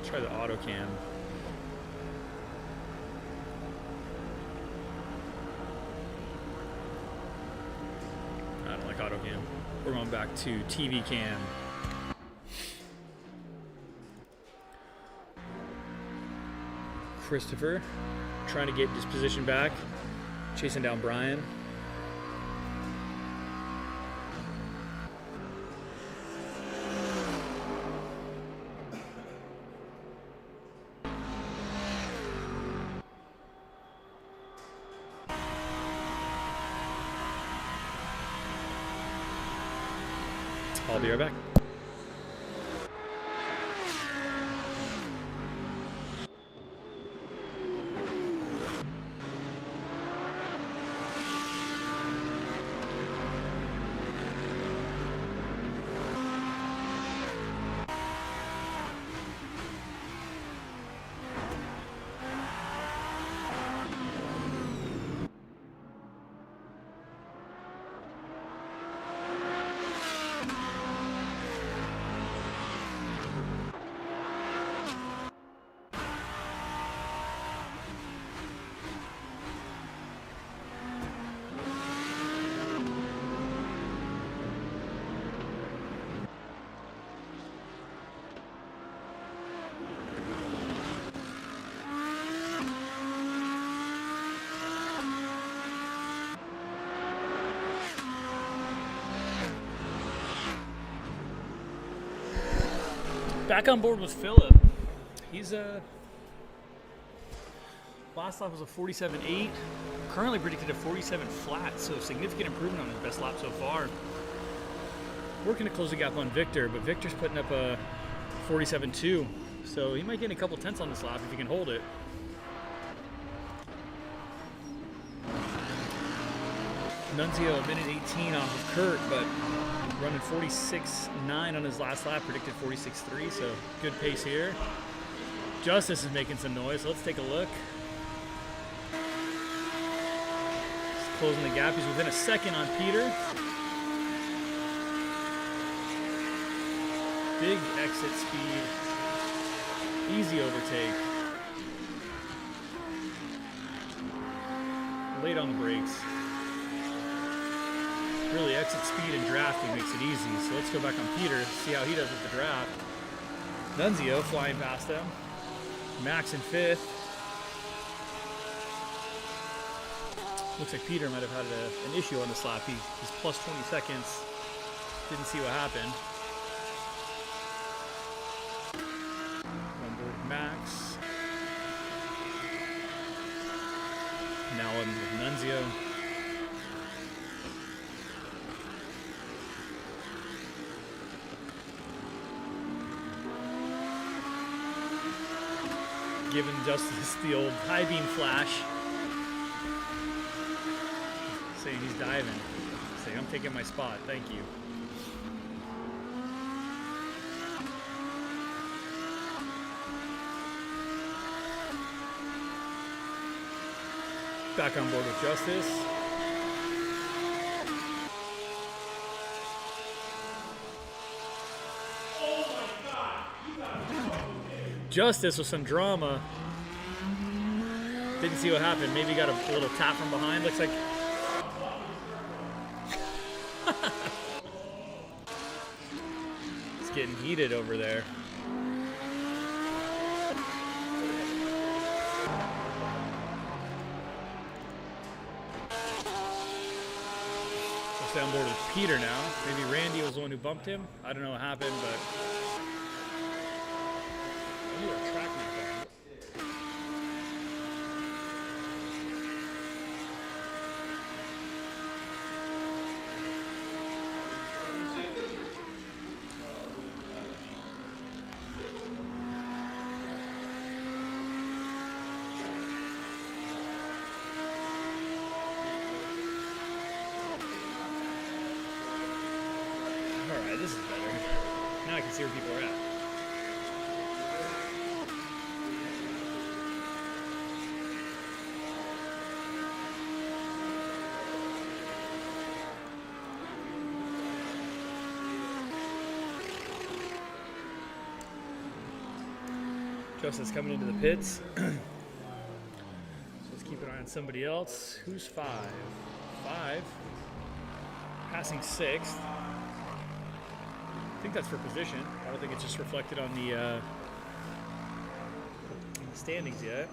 Try the auto cam. I don't like auto cam. We're going back to TV cam. Christopher trying to get his position back, chasing down Brian. I'll be right back. Back on board with Phillip. He's last lap was a 47.8. Currently predicted a 47 flat, so significant improvement on his best lap so far. Working to close the gap on Victor, but Victor's putting up a 47.2, so he might gain a couple tenths on this lap if he can hold it. Nunzio a minute 18 off of Kurt, but running 46.9 on his last lap, predicted 46.3, so good pace here. Justice is making some noise, so let's take a look. He's closing the gap, he's within a second on Peter. Big exit speed, easy overtake. Late on the brakes. Really, exit speed and drafting makes it easy. So let's go back on Peter, see how he does with the draft. Nunzio flying past him. Max in 5th. Looks like Peter might have had an issue on this lap. He's plus 20 seconds. Didn't see what happened. Now I'm with Nunzio. Giving Justice the old high beam flash. Saying he's diving. Saying I'm taking my spot, thank you. Back on board with Justice. Justice with some drama. Didn't see what happened. Maybe got a little tap from behind. Looks like. It's getting heated over there. Let's stay on board with Peter now. Maybe Randy was the one who bumped him. I don't know what happened, but. Alright, this is better. Now I can see where people are at. Justin's coming into the pits. So let's keep an eye on somebody else. Who's 5? 5. Passing 6th. I think that's for position. I don't think it's just reflected on the standings yet.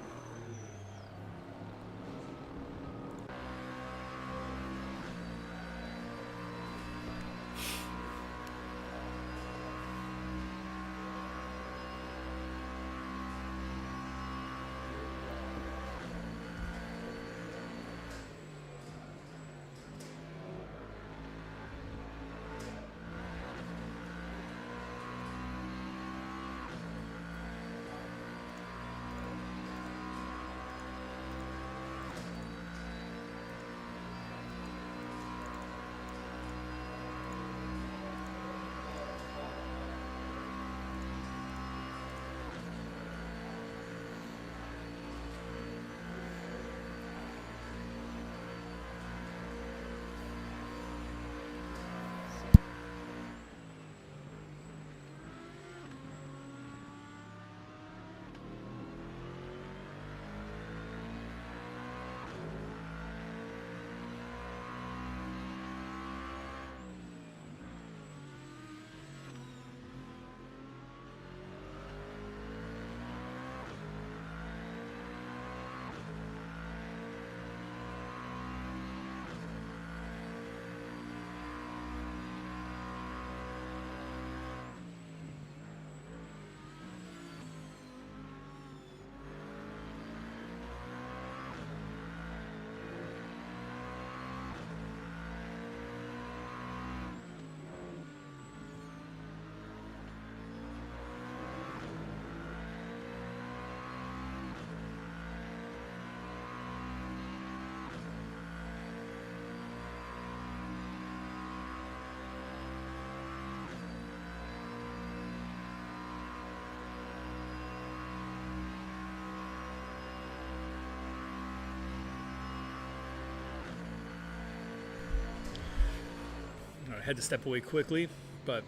I had to step away quickly, but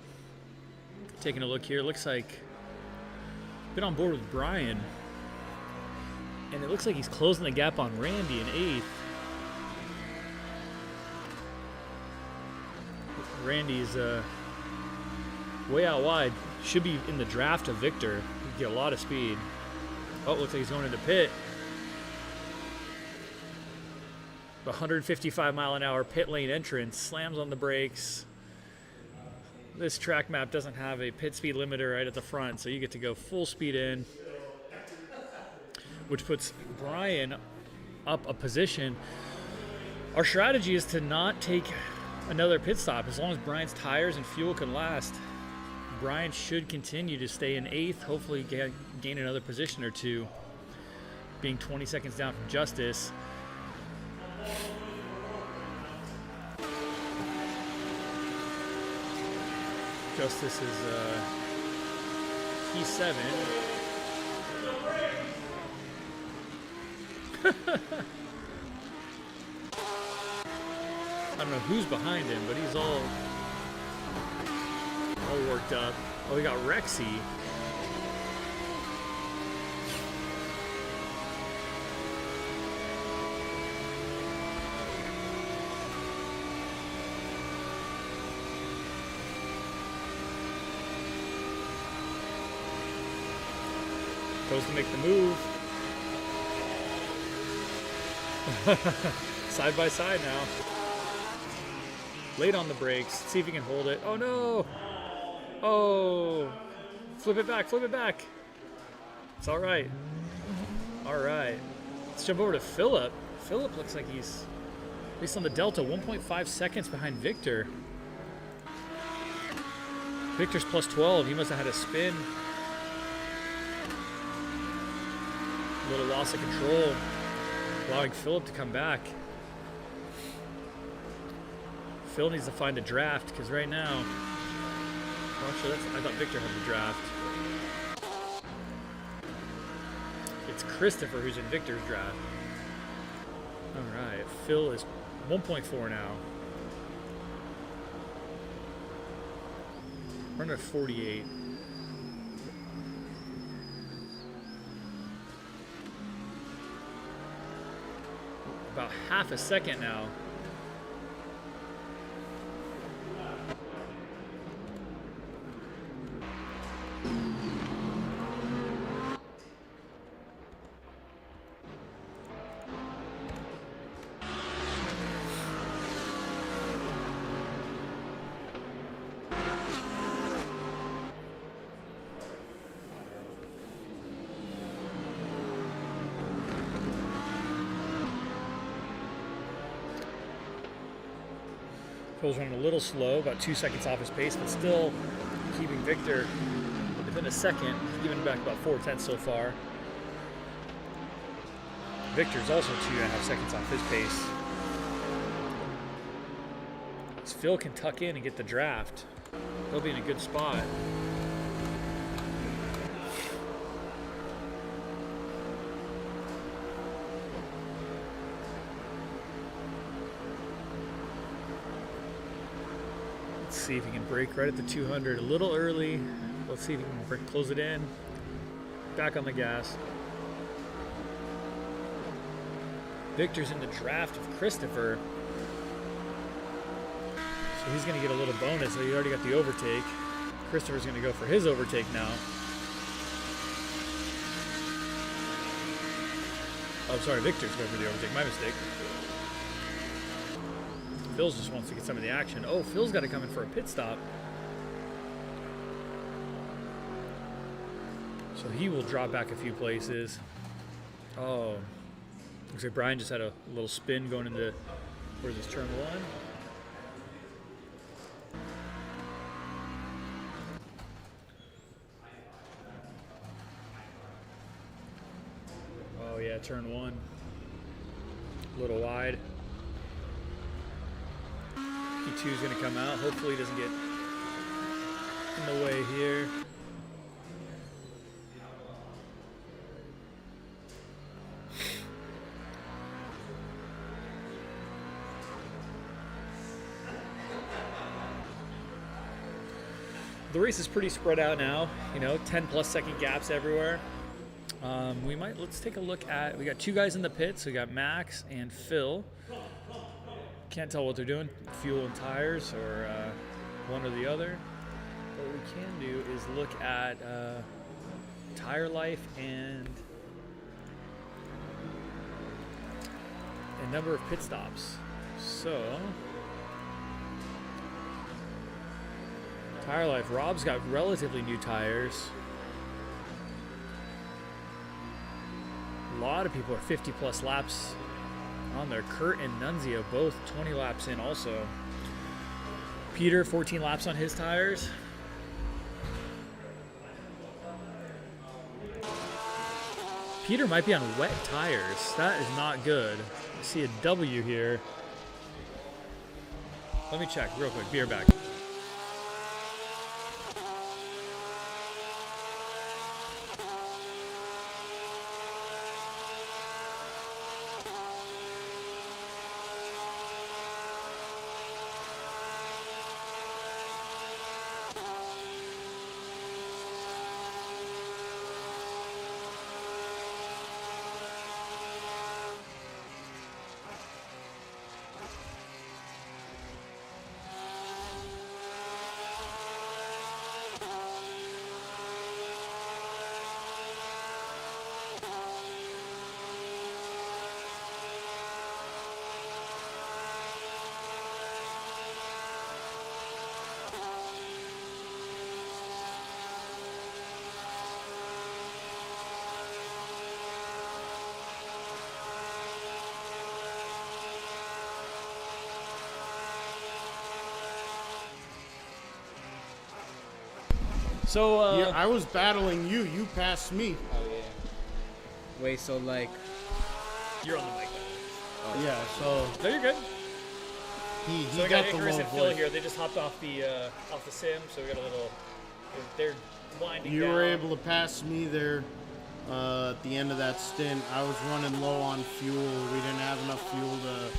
taking a look here, looks like been on board with Brian, and it looks like he's closing the gap on Randy in 8th. Randy's way out wide. Should be in the draft of Victor. He'd get a lot of speed. Oh, looks like he's going into pit. 155-mile-an-hour pit lane entrance, slams on the brakes. This track map doesn't have a pit speed limiter right at the front, so you get to go full speed in, which puts Brian up a position. Our strategy is to not take another pit stop. As long as Brian's tires and fuel can last, Brian should continue to stay in 8th, hopefully gain another position or two, being 20 seconds down from Justice. Justice is P7. I don't know who's behind him, but he's all worked up. Oh, we got Rexy. Goes to make the move. Side by side now. Late on the brakes. See if he can hold it. Oh no! Oh! Flip it back, flip it back. It's all right. All right. Let's jump over to Philip. Philip looks like he's, based on the Delta, 1.5 seconds behind Victor. Victor's plus 12. He must have had a spin. A little loss of control, allowing Philip to come back. Phil needs to find a draft, because right now, well, actually, I thought Victor had the draft. It's Christopher who's in Victor's draft. All right, Phil is 1.4 now. Running at 48. About half a second now. Phil's running a little slow, about 2 seconds off his pace, but still keeping Victor within a second, giving him back about 4/10 so far. Victor's also 2.5 seconds off his pace. As Phil can tuck in and get the draft, he'll be in a good spot. See if he can break right at the 200 a little early. Let's see if he can close it in. Back on the gas. Victor's in the draft of Christopher. So he's going to get a little bonus. So he already got the overtake. Christopher's going to go for his overtake now. Oh, sorry, Victor's going for the overtake. My mistake. Phil's just wants to get some of the action. Oh, Phil's got to come in for a pit stop. So he will drop back a few places. Oh, looks like Brian just had a little spin going into, where's this, turn 1? Oh yeah, turn 1. A little wide. P2 is going to come out. Hopefully he doesn't get in the way here. The race is pretty spread out now, 10 plus second gaps everywhere. Let's take a look at, we got 2 guys in the pits. We got Max and Phil. Can't tell what they're doing, fuel and tires, or one or the other. What we can do is look at tire life and a number of pit stops. So, tire life, Rob's got relatively new tires. A lot of people are 50 plus laps on there. Kurt and Nunzio both 20 laps in also. Peter, 14 laps on his tires. Peter might be on wet tires. That is not good. I see a W here. Let me check real quick. Be right back. So, Yeah, I was battling you. You passed me. Oh yeah. Wait, so like, you're on the mic. Yeah, so No, you're good. he So we got got the Icarus low and Phil voice. here. They just hopped off the sim, so we got a little. They're winding You down. were able to pass me there at the end of that stint. I was running low on fuel. We didn't have enough fuel to,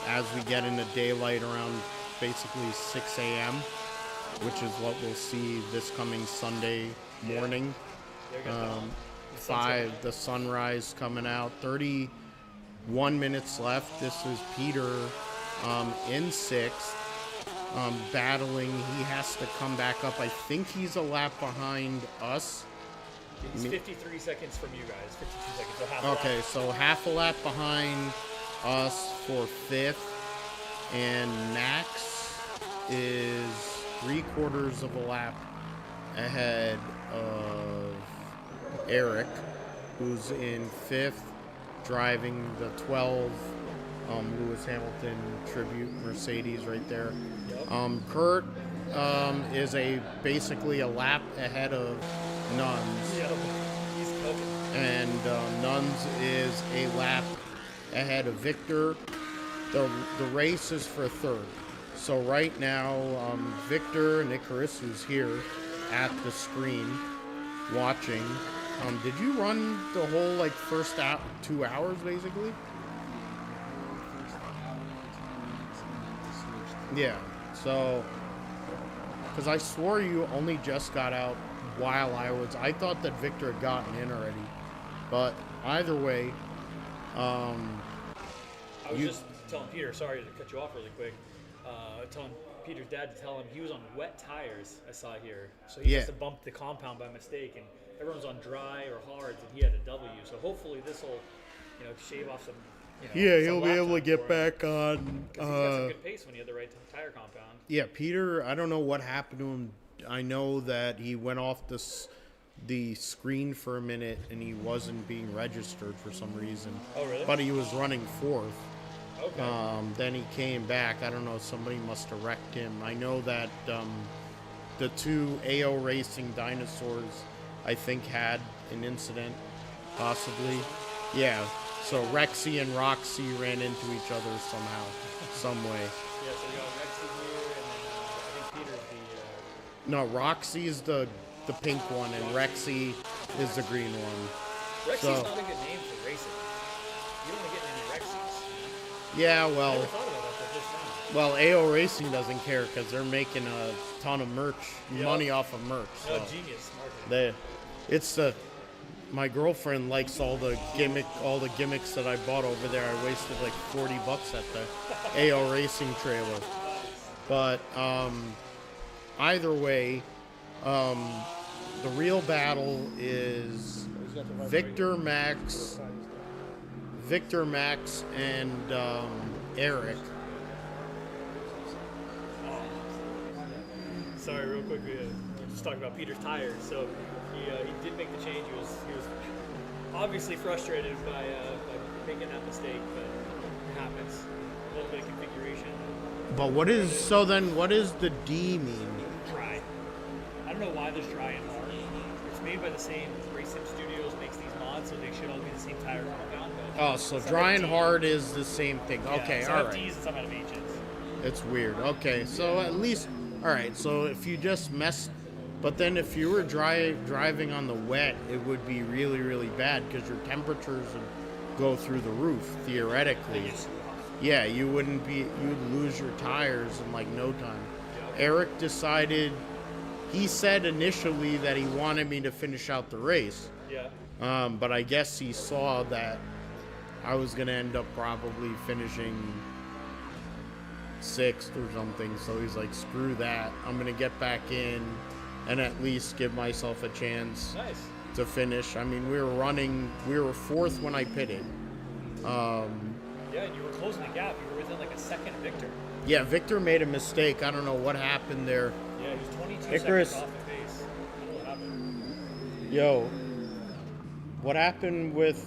as we get into daylight around basically 6 a.m., which is what we'll see this coming Sunday morning. There we go. The sunrise coming out. 31 minutes left. This is Peter in sixth, battling. He has to come back up. I think he's a lap behind us. He's 53 seconds from you guys. 52 seconds. So half a lap. Okay, so half a lap behind us for fifth, and Max is 3/4 of a lap ahead of Eric, who's in fifth, driving the 12 Lewis Hamilton tribute Mercedes right there. Kurt is basically a lap ahead of Nuns, Yeah, he's cooking. and Nuns is a lap ahead of Victor. The race is for third. So right now, Victor and Icarus, who's here at the screen watching. Did you run the whole first 2 hours basically? Yeah. So, because I swore you only just got out while I thought that Victor had gotten in already, but either way, I was just telling Peter, sorry to cut you off really quick, telling Peter's dad to tell him he was on wet tires, I saw here. So he Yeah. must have bumped the compound by mistake, and everyone's on dry or hards, and he had a W. So hopefully this will, shave off some, yeah, some he'll be lap able to time get for him. back on. 'Cause he's got some good pace when he had the right tire compound. Yeah, Peter, I don't know what happened to him. I know that he went off the screen for a minute and he wasn't being registered for some reason. Oh, really? But he was running fourth. Okay. Then he came back. I don't know, somebody must have wrecked him. I know that the two AO Racing dinosaurs, I think, had an incident, possibly. Yeah, so Rexy and Roxy ran into each other somehow, some way. Yeah, so you got Rexy here, and then I think Peter's the... No, Roxy is the pink one, and Rexy is the green one. Rexy's So- not a good name for racing. You don't want to get any Rexys. Yeah, I well, never thought about that till just now. well, AO Racing doesn't care because they're making a ton of money off of merch. No, So genius marketing. my girlfriend likes all the gimmicks that I bought over there. I wasted like $40 at the AO Racing trailer. But either way, the real battle is Victor Max, and Eric. Sorry, real quick, we were just talking about Peter's tires. So he did make the change. He was obviously frustrated by making that mistake, but it happens. A little bit of configuration. But what does the D mean? Dry. I don't know why there's dry and hard. It's made by the same Race Sim Studios makes these mods, so they should all be the same tire compound. But Oh, so some dry have and D. hard is the same thing. Yeah, Okay, some all have right. D's and some have H's. It's weird. Okay, so at least, all right. So if you just messed, but then if you were driving on the wet, it would be really, really bad because your temperatures would go through the roof theoretically. Yeah, you'd lose your tires in like no time. Eric decided, he said initially that he wanted me to finish out the race. Yeah. But I guess he saw that I was gonna end up probably finishing 6th or something, so he's like, screw that, I'm gonna get back in and at least give myself a chance Nice. to finish. I mean, we were 4th when I pitted. Yeah, and you were closing the gap. You were within like a second of Victor. Yeah, Victor made a mistake. I don't know what happened there. Yeah, he was 22 Icarus. seconds off the pace. I don't know what happened. Yo, what happened with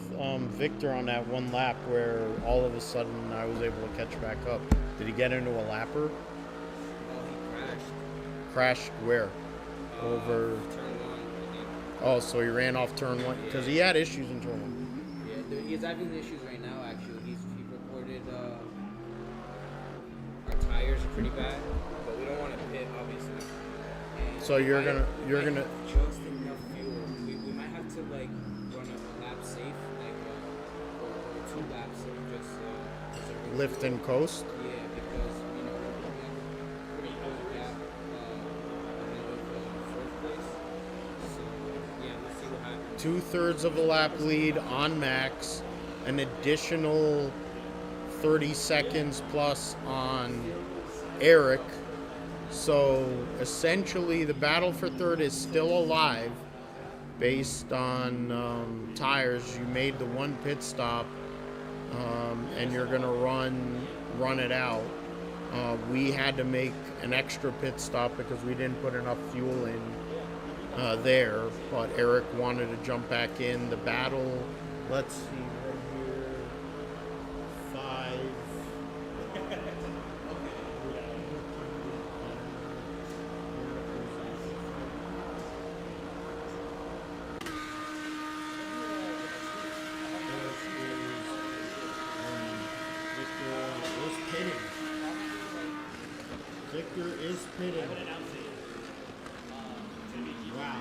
Victor on that one lap where all of a sudden I was able to catch back up? Did he get into a lapper? Oh, he crashed. Crashed where? Over. Turn 1. I think. Oh, so he ran off turn 1 because he had issues in turn 1. Yeah, he's having issues right now. Actually, he reported our tires are pretty bad, but we don't want to pit, obviously. And So you're gonna just enough fuel. We might have to like run a lap safe, like or 2 laps of just preserving lift fuel. and coast. Yeah, because you know we're pretty close gap ahead of 4th place. So yeah, we'll see what happens. 2/3 of a lap lead on Max, an additional 30 seconds plus on Eric. So essentially the battle for 3rd is still alive based on tires. You made the one pit stop and you're gonna run it out. We had to make an extra pit stop because we didn't put enough fuel in there, but Eric wanted to jump back in. The battle, let's see, right here, 5. Victor is pitting. Wow.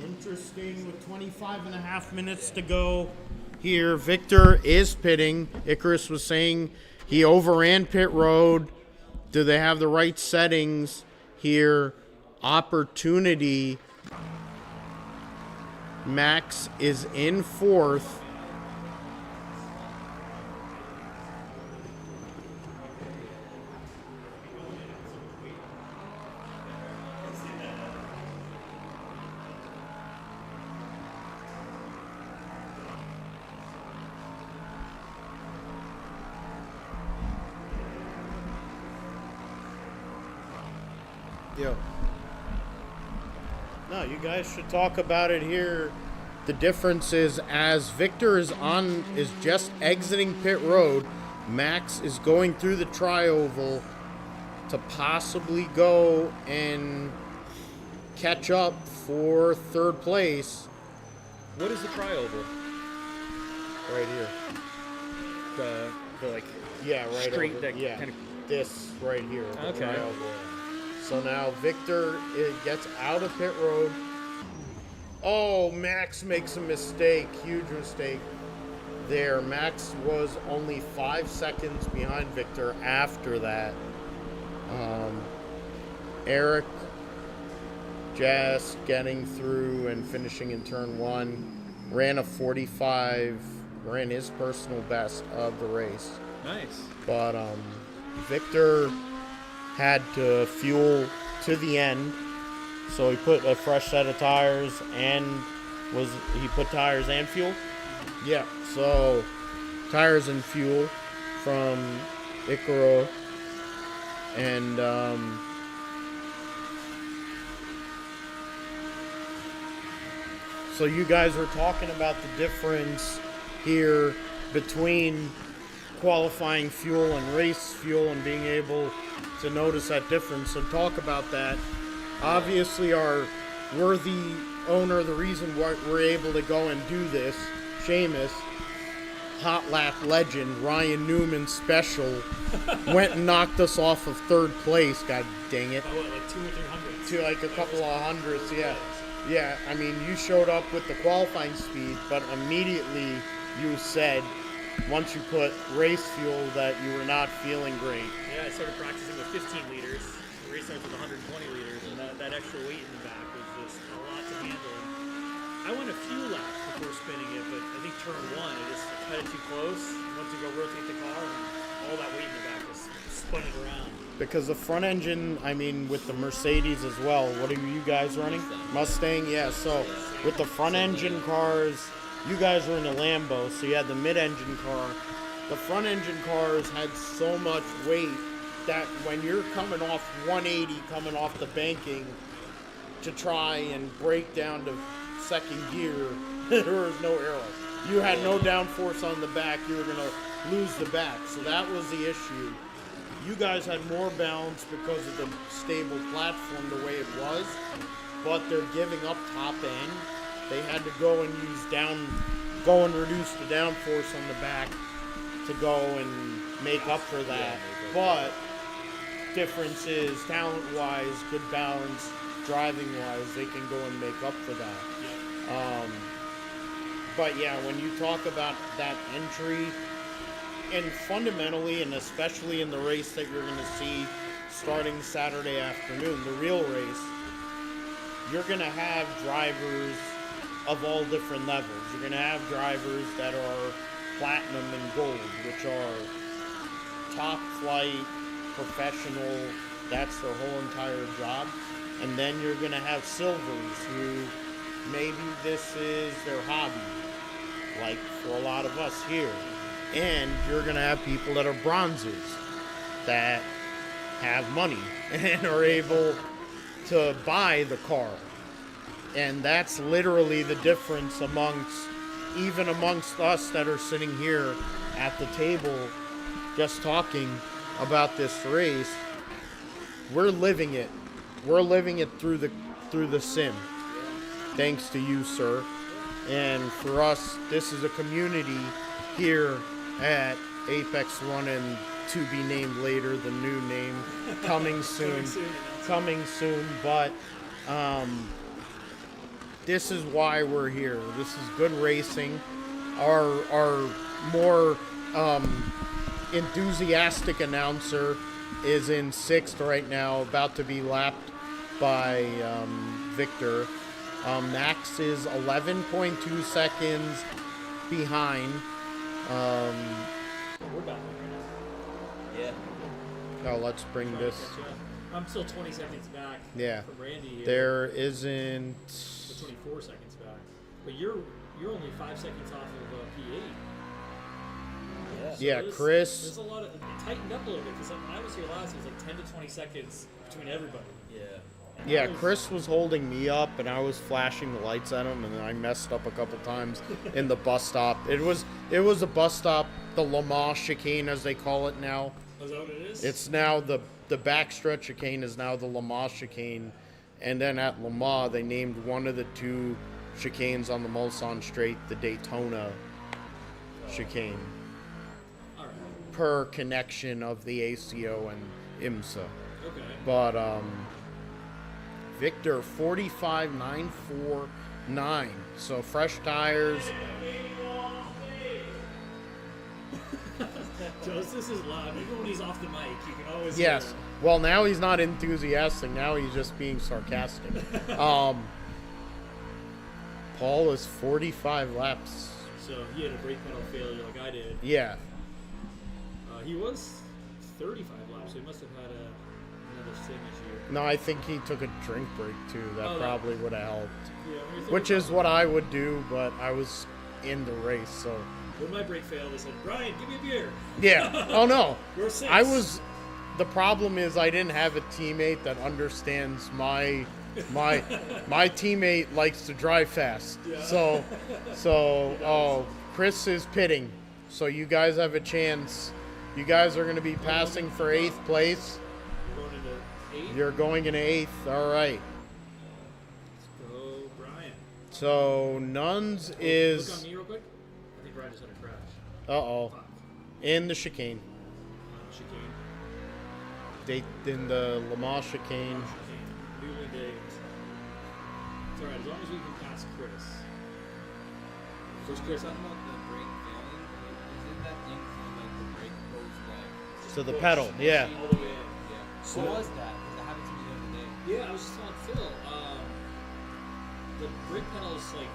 Interesting with 25 and a half minutes to go here. Victor is pitting. Icarus was saying he overran pit road. Do they have the right settings here? Opportunity. Max is in 4th. Yo. No, you guys should talk about it here. The difference is as Victor is just exiting pit road, Max is going through the tri-oval to possibly go and catch up for 3rd place. What is the tri-oval? Right here. The like Yeah, right straight over. that Yeah, kind of. this right here. the Okay. tri-oval. So now Victor gets out of pit road. Oh, Max makes a mistake. Huge mistake there. Max was only 5 seconds behind Victor after that. Eric just getting through and finishing in turn 1. Ran a 45. Ran his personal best of the race. Nice. But Victor had to fuel to the end, so he put a fresh set of tires and he put tires and fuel? Yeah, so tires and fuel from Icaro, So you guys are talking about the difference here between qualifying fuel and race fuel and being able to notice that difference. So talk about that. Obviously, our worthy owner, the reason why we're able to go and do this, Seamus, hot lap legend, Ryan Newman special, went and knocked us off of third place. God dang it. By what, like 200 or 300? To like a couple of hundreds, yeah. Yeah, I mean, you showed up with the qualifying speed, but immediately you said, once you put race fuel, that you were not feeling great. Yeah, I started practicing with 15 liters. The race starts with 120 liters, and that extra weight in the back was just a lot to handle. I went a few laps before spinning it, but I think turn one, I just cut it too close. Went to go rotate the car, and all that weight in the back just spun it around. Because the front engine, I mean, with the Mercedes as well, what are you guys running? Mustang, yeah. So with the front engine cars, you guys were in a Lambo, so you had the mid-engine car. The front engine cars had so much weight that when you're coming off 180, coming off the banking to try and break down to second gear, there was no arrow. You had no downforce on the back. You were going to lose the back. So that was the issue. You guys had more balance because of the stable platform the way it was, but they're giving up top end. They had to go and reduce the downforce on the back to go and make up for that. But difference is talent-wise, good balance, driving-wise, they can go and make up for that. But yeah, when you talk about that entry, and fundamentally, and especially in the race that you're going to see starting Saturday afternoon, the real race, you're going to have drivers of all different levels. You're going to have drivers that are platinum and gold, which are top flight, professional, that's their whole entire job. And then you're going to have silvers who maybe this is their hobby, like for a lot of us here. And you're going to have people that are bronzes that have money and are able to buy the car. And that's literally the difference amongst us that are sitting here at the table just talking about this race. We're living it. We're living it through the sim. Thanks to you, sir. And for us, this is a community here at Apex Run, and to be named later, the new name coming soon. But this is why we're here. This is good racing. Our more enthusiastic announcer is in 6th right now, about to be lapped by Victor. Max is 11.2 seconds behind. We're back right now. Yeah. Oh, let's bring this. I'm still 20 seconds back. Yeah. From Randy here. There isn't. We're 24 seconds back. But you're only 5 seconds off of P8. Yeah, Chris. There's a lot of. It tightened up a little bit because when I was here last, it was like 10 to 20 seconds between everybody. Yeah. Yeah, Chris was holding me up, and I was flashing the lights at him, and I messed up a couple times in the bus stop. It was a bus stop, the Le Mans chicane, as they call it now. Oh, is that what it is? It's now the backstretch chicane is now the Le Mans chicane, and then at Le Mans they named one of the two chicanes on the Mulsanne Straight the Daytona chicane. All right. Per connection of the ACO and IMSA. Okay. But Victor 45.949. So fresh tires. This is loud. Even when he's off the mic, you can always Yes. hear. Well, now he's not enthusiastic. Now he's just being sarcastic. Paul is 45 laps. So he had a brake pedal failure like I did. Yeah. He was 35 laps, so he must have had another sim issue. No, I think he took a drink break too. That probably would have helped. Yeah, Which is what I would do, but I was in the race, so. When my brake failed, they said, "Brian, give me a beer." Yeah. Oh no. You're 6. The problem is I didn't have a teammate that understands my my teammate likes to drive fast. So Chris is pitting. So you guys have a chance. You guys are going to be passing for 8th place. We're going into 8th. You're going into 8th. All right. Let's go, Brian. So Nuns Look is on me real quick. I think Brian just had a crash. uh-oh. Fuck. In the chicane. Chicane. In the Le Mans chicane. Chicane. Newly days. It's alright, as long as we can pass Chris. Where's Chris? Talking about the brake failing, isn't that thing from like the brake goes like To the pedal, yeah. All the way in. yeah? So- What was that? Because that happened to me the other day. Yeah, I was just telling Phil, the brake pedals, like,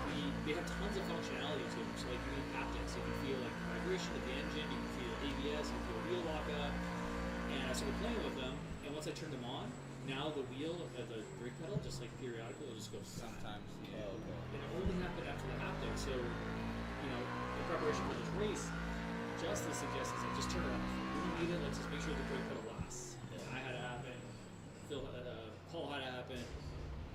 they have tons of functionality to them. So, like, you need haptics. You can feel, like, vibration of the engine. You can feel ABS. You can feel wheel lockup. And I started playing with them. And once I turned them on, now the wheel of the brake pedal, just, like, periodically, will just go Sometimes, yeah. And it only happened after the haptic. So, you know, in preparation for this race, Justice suggested, like, just turn it off. We don't need it. Let's just make sure the brake pedal lasts. And I had it happen. Phil had Paul had it happen.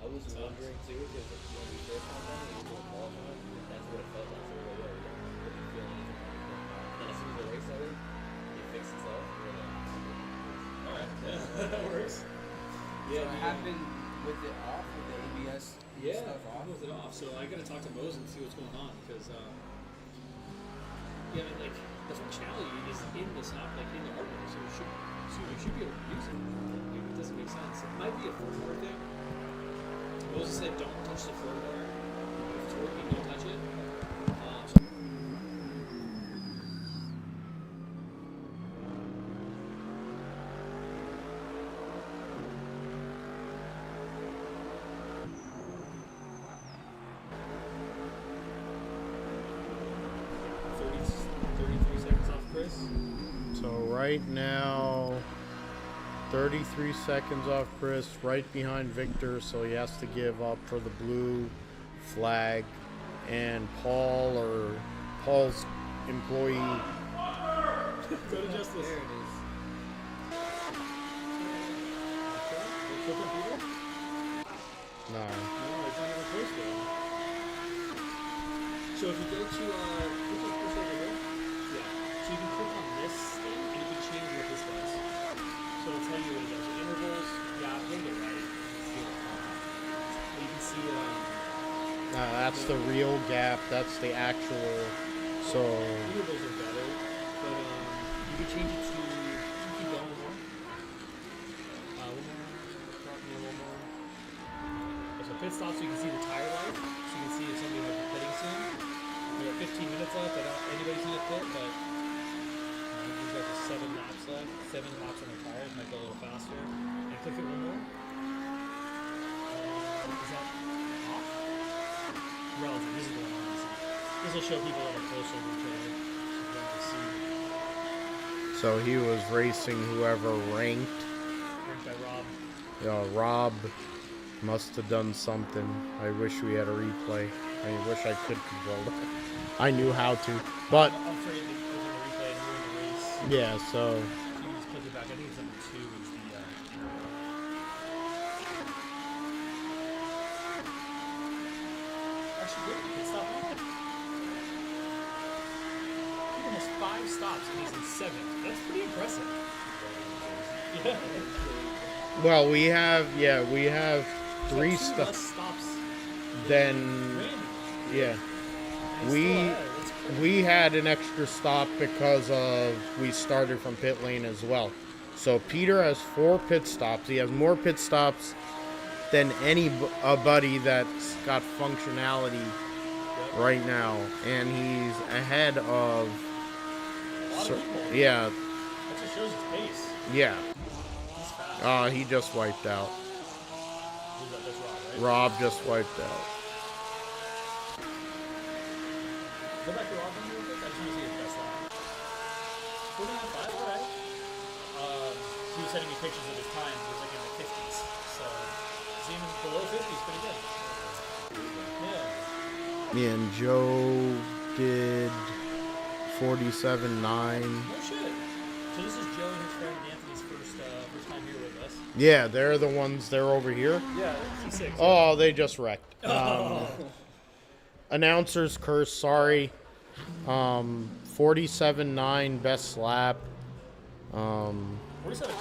I was wondering too, because when we first went on, it was qualifying. That's what it felt like. So we were like, yo, we didn't feel anything. And then as soon as the race started, it fixed itself. We were like, Alright, that works. So it happened with it off, with the ABS stuff I off. moved it off. So I gotta talk to Mose and see what's going on because yeah, I mean, like the functionality is in the like in the hardware, so we should be able to use it. Maybe it doesn't make sense. It might be a firmware thing. Moses said don't touch the firmware. If it's working, don't touch it. So 33 seconds off Chris. So right now, 33 seconds off Chris, right behind Victor, so he has to give up for the blue flag. And Paul's employee. Go to Justice. There it is. Click on Peter? No. No, it's not even close to it. So if you go to this right here, yeah. So you can click on this thing and you can change what this does. So it'll tell you what it does. Intervals, yeah, I think it right. You can see That's the real gap. That's the actual. So intervals are better, but you can change it to keep going one more. One more. So pit stops, so you can see the tire life. So you can see if somebody might be pitting soon. We have 15 minutes left. I don't anybody's gonna pit, but we've got the 7 laps left. 7 laps on the tires. Might go a little faster. And click it one more. Is that off? Relative. This is the one I want to see. This will show people that are closer to each other. So they can see. so he was racing whoever ranked. Ranked by Rob. Rob must have done something. I wish we had a replay. I wish I could control it. I knew how to, but I'm afraid it goes on the replay and ruin the race. yeah. So So you can just click it back. I think it's number 2 is the actually good. You can stop on. He almost 5 stops and he's in 7th. That's pretty impressive. Yeah. well, we have 3 Like 2 stuff. less stops Then Randy. yeah, He's we still ahead. That's crazy. we had an extra stop because of we started from pit lane as well. So Peter has 4 pit stops. He has more pit stops than anybody that's got functionality right now, and he's ahead of. A lot of people. Yeah, That just shows his pace. yeah. He's fast. He just wiped out. Who's that? That's Rob, right? Rob just wiped out. Go back to Rob real quick. I just want to see his best lap. 49.5, alright. He was sending me pictures of his times. He was like in the 50s. So, seeing below 50 is pretty good. Yeah. And Joe did 47.9. No shit. So this is Joe and his friend Anthony's first time here with us. Yeah, they're the ones. They're over here. Yeah, T6. Oh, they just wrecked. Announcer's curse. Sorry. 47.9 best lap. 47.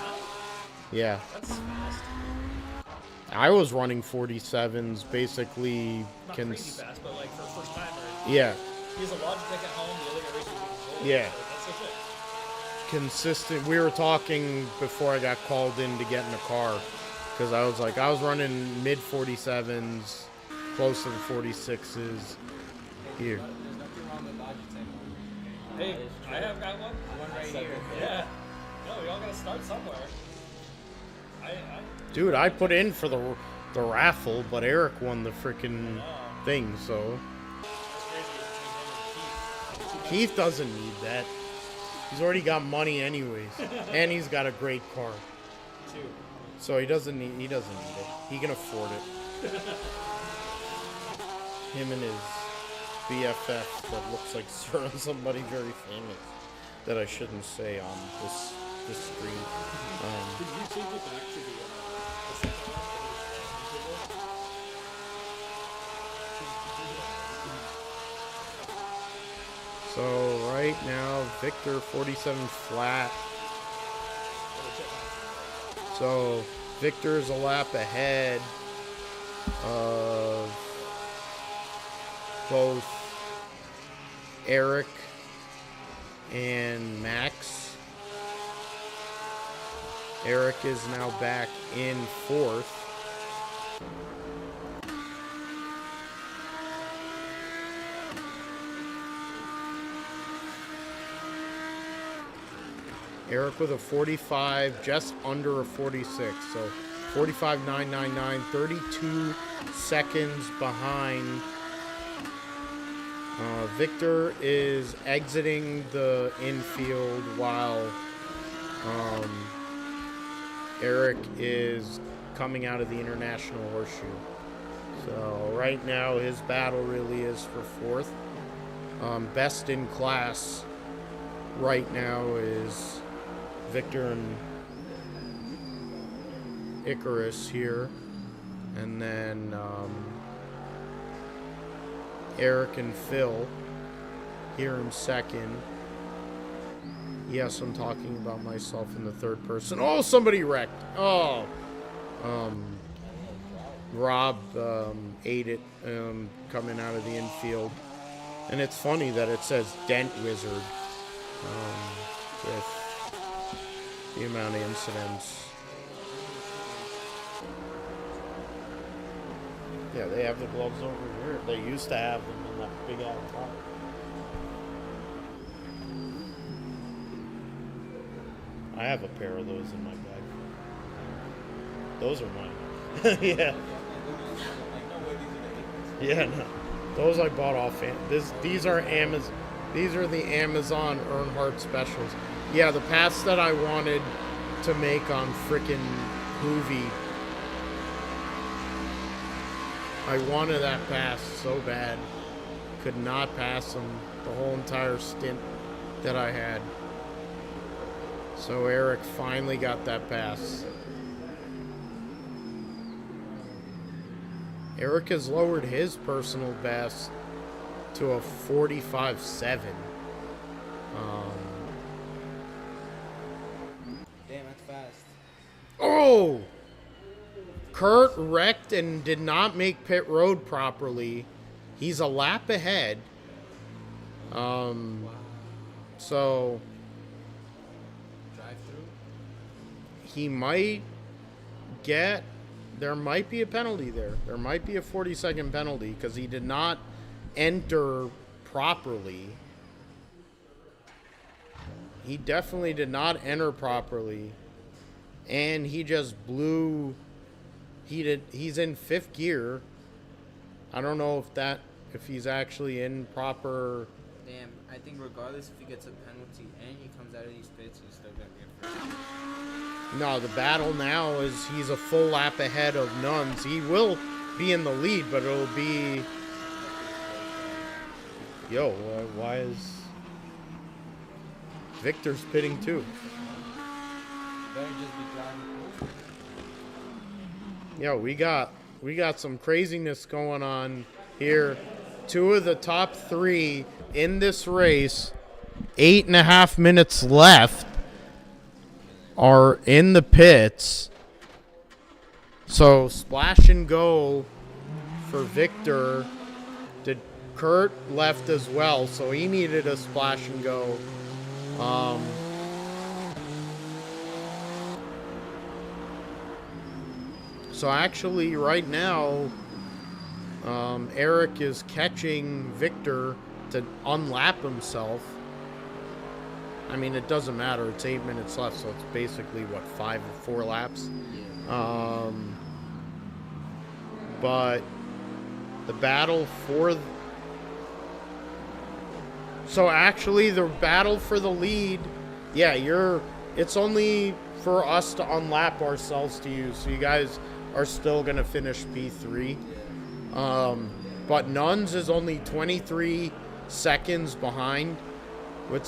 Yeah. That's fast. I was running 47s basically. Not crazy fast, but like for the first time, right? Yeah. He has a Logitech at home. The other guy races with controller. Yeah. So that's so sick. Consistent. We were talking before I got called in to get in the car because I was running mid 47s, close to the 46s here. There's nothing wrong with Logitech. Hey, I have got one. One right here. Yeah. No, we all gotta start somewhere. Dude, I put in for the raffle, but Eric won the freaking thing, so. Keith doesn't need that. He's already got money anyways, and he's got a great car. So he doesn't need it. He can afford it. Him and his BFF that looks like somebody very famous that I shouldn't say on this screen. Could you take it back to the second one? So right now, Victor 47 flat. So Victor's a lap ahead of both Eric and Max. Eric is now back in fourth. Eric with a 45, just under a 46. So 45.999, 32 seconds behind. Victor is exiting the infield while Eric is coming out of the International Horseshoe. So right now his battle really is for fourth. Best in class right now is Victor and Icarus here, and then Eric and Phil here in second. Yes, I'm talking about myself in the third person. Oh, somebody wrecked. Oh, Rob ate it coming out of the infield, and it's funny that it says Dent Wizard with the amount of incidents. Yeah, they have the gloves over here. They used to have them in that big ass car. I have a pair of those in my bag. Those are mine. Yeah. Yeah, no. Those I bought off. These are Amazon. These are the Amazon Earnhardt specials. Yeah, the pass that I wanted to make on frickin' Hoovy. I wanted that pass so bad. Could not pass them the whole entire stint that I had. So Eric finally got that pass. Eric has lowered his personal best to a 45.7. Damn, that's fast. Oh! Kurt wrecked and did not make pit road properly. He's a lap ahead. So Drive through. he might get, there might be a penalty there. There might be a 40-second penalty because he did not enter properly. He definitely did not enter properly. And he just blew. He's in fifth gear. I don't know if he's actually in proper. Damn, I think regardless if he gets a penalty and he comes out of these pits, he's still gonna get first. No, the battle now is he's a full lap ahead of Nuns. He will be in the lead, but it'll be. Yo, why is Victor's pitting too? Better just be driving. Yeah, we got some craziness going on here. Two of the top three in this race, 8.5 minutes left, are in the pits. So splash and go for Victor. Did Kurt left as well, so he needed a splash and go. So actually, right now, Eric is catching Victor to unlap himself. I mean, it doesn't matter. It's 8 minutes left, so it's basically, what, 5 or 4 laps? But the battle for... So actually, the battle for the lead, yeah, it's only for us to unlap ourselves to you, so you guys are still going to finish P3. But Nuns is only 23 seconds behind, which,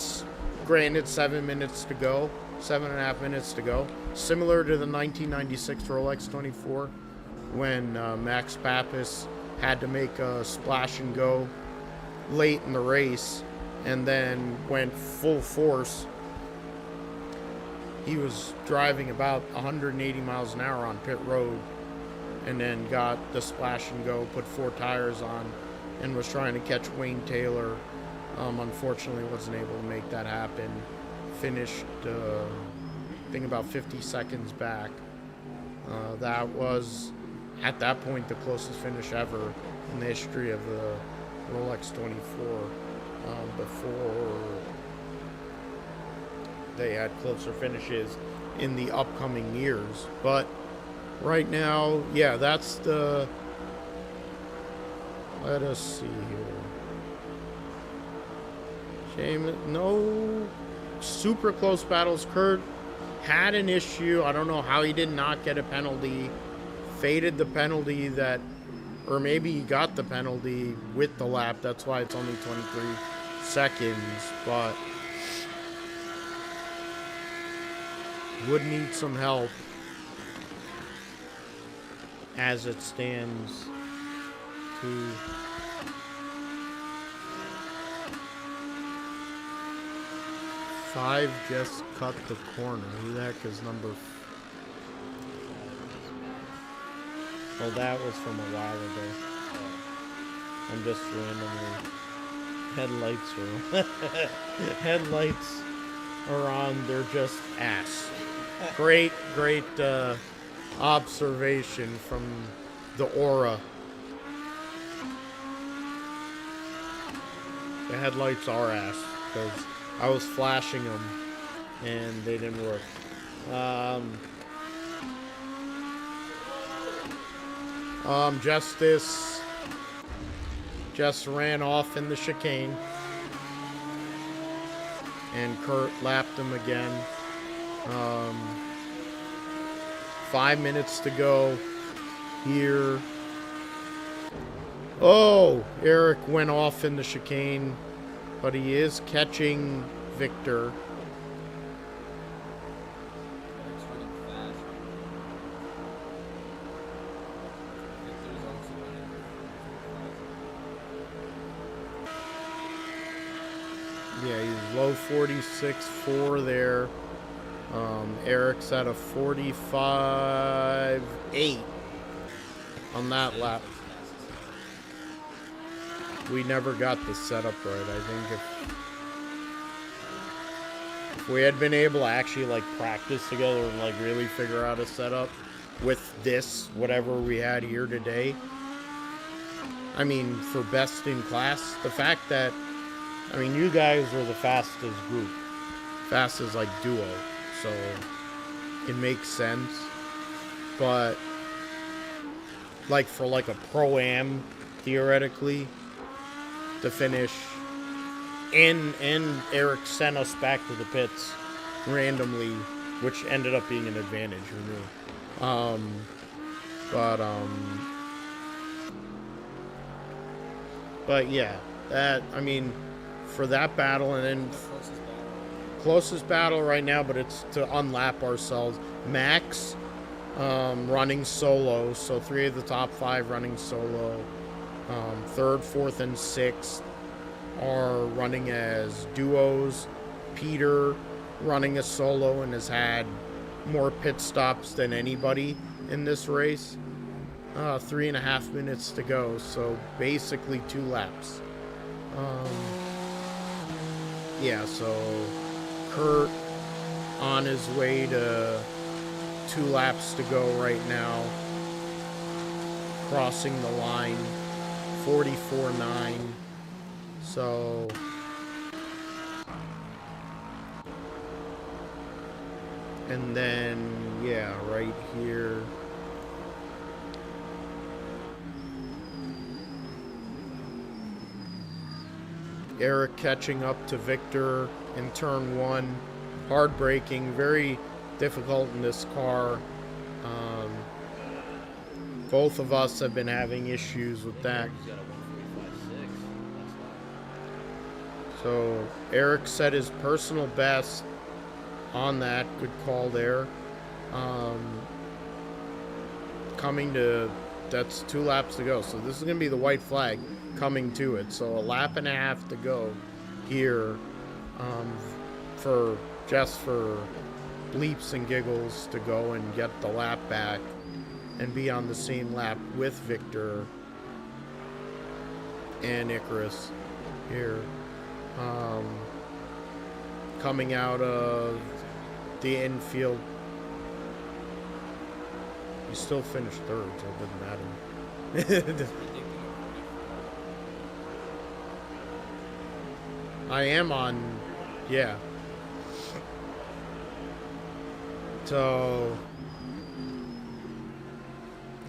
granted, 7 minutes to go, 7.5 minutes to go. Similar to the 1996 Rolex 24, when Max Pappas had to make a splash and go late in the race and then went full force. He was driving about 180 miles an hour on pit road and then got the splash and go, put 4 tires on, and was trying to catch Wayne Taylor. Unfortunately, wasn't able to make that happen. Finished, I think, about 50 seconds back. That was, at that point, the closest finish ever in the history of the Rolex 24. Before they had closer finishes in the upcoming years. But right now, yeah, that's the... Let us see here. Shame, no super close battles. Kurt had an issue. I don't know how he did not get a penalty. Faded the penalty that... Or maybe he got the penalty with the lap. That's why it's only 23 seconds. But would need some help as it stands to... Five just cut the corner. Who the heck is number... Well, that was from a while ago. I'm just randomly... Headlights are on. They're just ass. Great observation from the Aura. The headlights are ass because I was flashing them and they didn't work. Justice just ran off in the chicane and Kurt lapped him again. 5 minutes to go here. Oh, Eric went off in the chicane, but he is catching Victor. Yeah, he's low 46.4 there. Eric's at a 45.8 on that lap. We never got the setup right. I think if we had been able to actually like practice together and like really figure out a setup with this, whatever we had here today. I mean, for best in class, the fact that, I mean, you guys were the fastest group, fastest like duo, so it makes sense. But like for like a pro-am, theoretically, to finish, and Eric sent us back to the pits randomly, which ended up being an advantage. Who knew? But yeah, that, I mean, for that battle, and then closest battle right now, but it's to unlap ourselves. Max running solo. So 3 of the top 5 running solo. 3rd, 4th, and 6th are running as duos. Peter running a solo and has had more pit stops than anybody in this race. 3.5 minutes to go, so basically 2 laps. Yeah, so Kurt on his way to 2 laps to go right now. Crossing the line, 44.9. So and then, yeah, right here. Eric catching up to Victor in turn 1. Hard braking, very difficult in this car. Both of us have been having issues with that. So Eric set his personal best on that. Good call there. Coming to, that's 2 laps to go. So this is going to be the white flag coming to it. So a lap and a half to go here, for bleeps and giggles to go and get the lap back and be on the same lap with Victor and Icarus here. Coming out of the infield, you still finished 3rd, so it doesn't matter. I am on, yeah. So,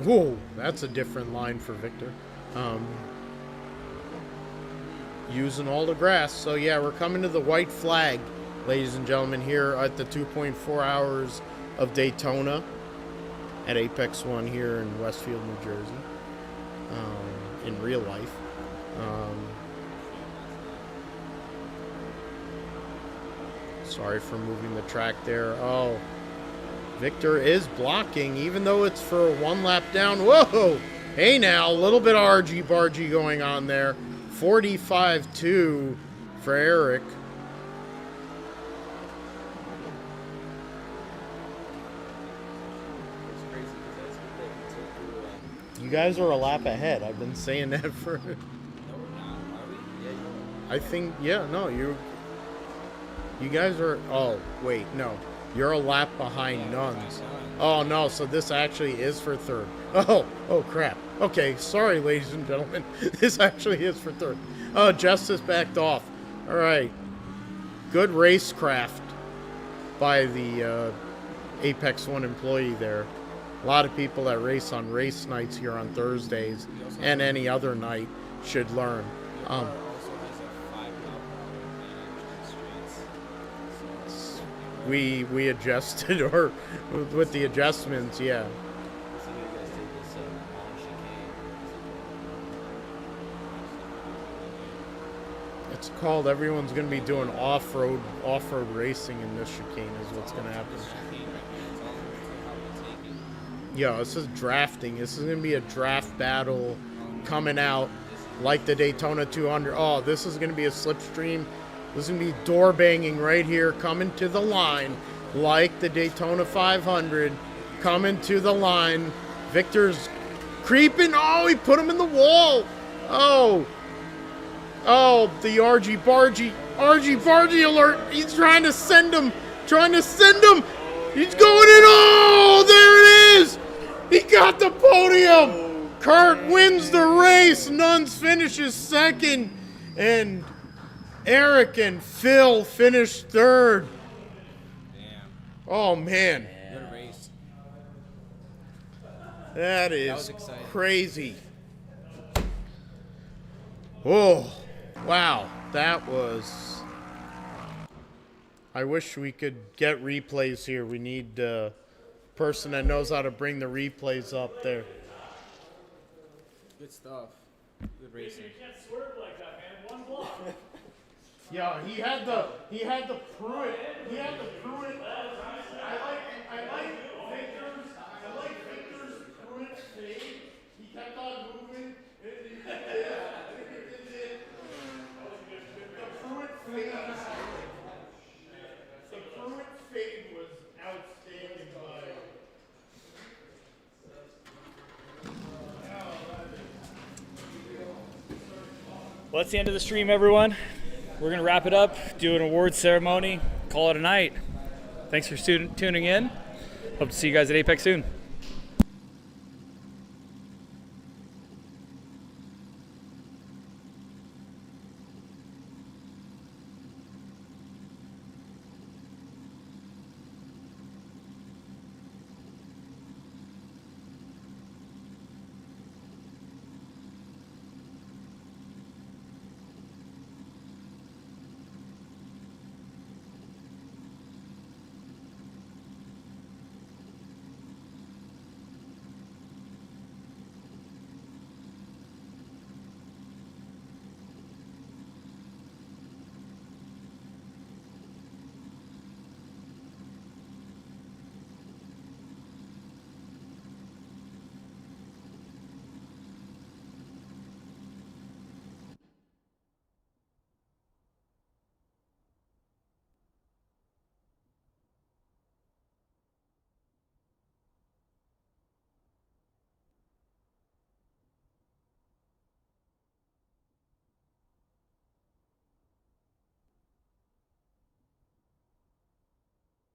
whoa, that's a different line for Victor. Using all the grass. So yeah, we're coming to the white flag, ladies and gentlemen, here at the 2.4 hours of Daytona at Apex 1 here in Westfield, New Jersey, in real life. Sorry for moving the track there. Oh, Victor is blocking, even though it's for 1 lap down. Whoa! Hey now, a little bit of argy-bargy going on there. 45-2 for Eric. You guys are a lap ahead. I've been saying that for... I think, yeah, no, you guys are... Oh, wait, no. You're a lap behind Nuns. Oh, no, so this actually is for 3rd. Oh, crap. Okay, sorry, ladies and gentlemen. This actually is for 3rd. Oh, Justice backed off. All right. Good racecraft by the Apex 1 employee there. A lot of people that race on race nights here on Thursdays and any other night should learn. We adjusted, or with the adjustments, yeah. It's called, everyone's going to be doing off-road racing in this chicane is what's going to happen. Yeah, this is drafting. This is going to be a draft battle coming out like the Daytona 200. Oh, this is going to be a slipstream. This is going to be door banging right here, coming to the line like the Daytona 500, coming to the line. Victor's creeping. Oh, he put him in the wall. Oh, the RG alert. He's trying to send him. He's going in. Oh, there it is. He got the podium. Kurt wins the race. Nuns finishes 2nd. And Eric and Phil finished 3rd. Damn. Oh, man. Good race. That is was exciting. crazy. Oh, wow. That was... I wish we could get replays here. We need a person that knows how to bring the replays up there. Good stuff. Good racing. You can't swerve like that, man. 1 block. Yeah, he had the Pruitt. I like Victor's Well, that's the end of the stream, everyone. We're going to wrap it up, do an awards ceremony, call it a night. Thanks for tuning in. Hope to see you guys at Apex soon.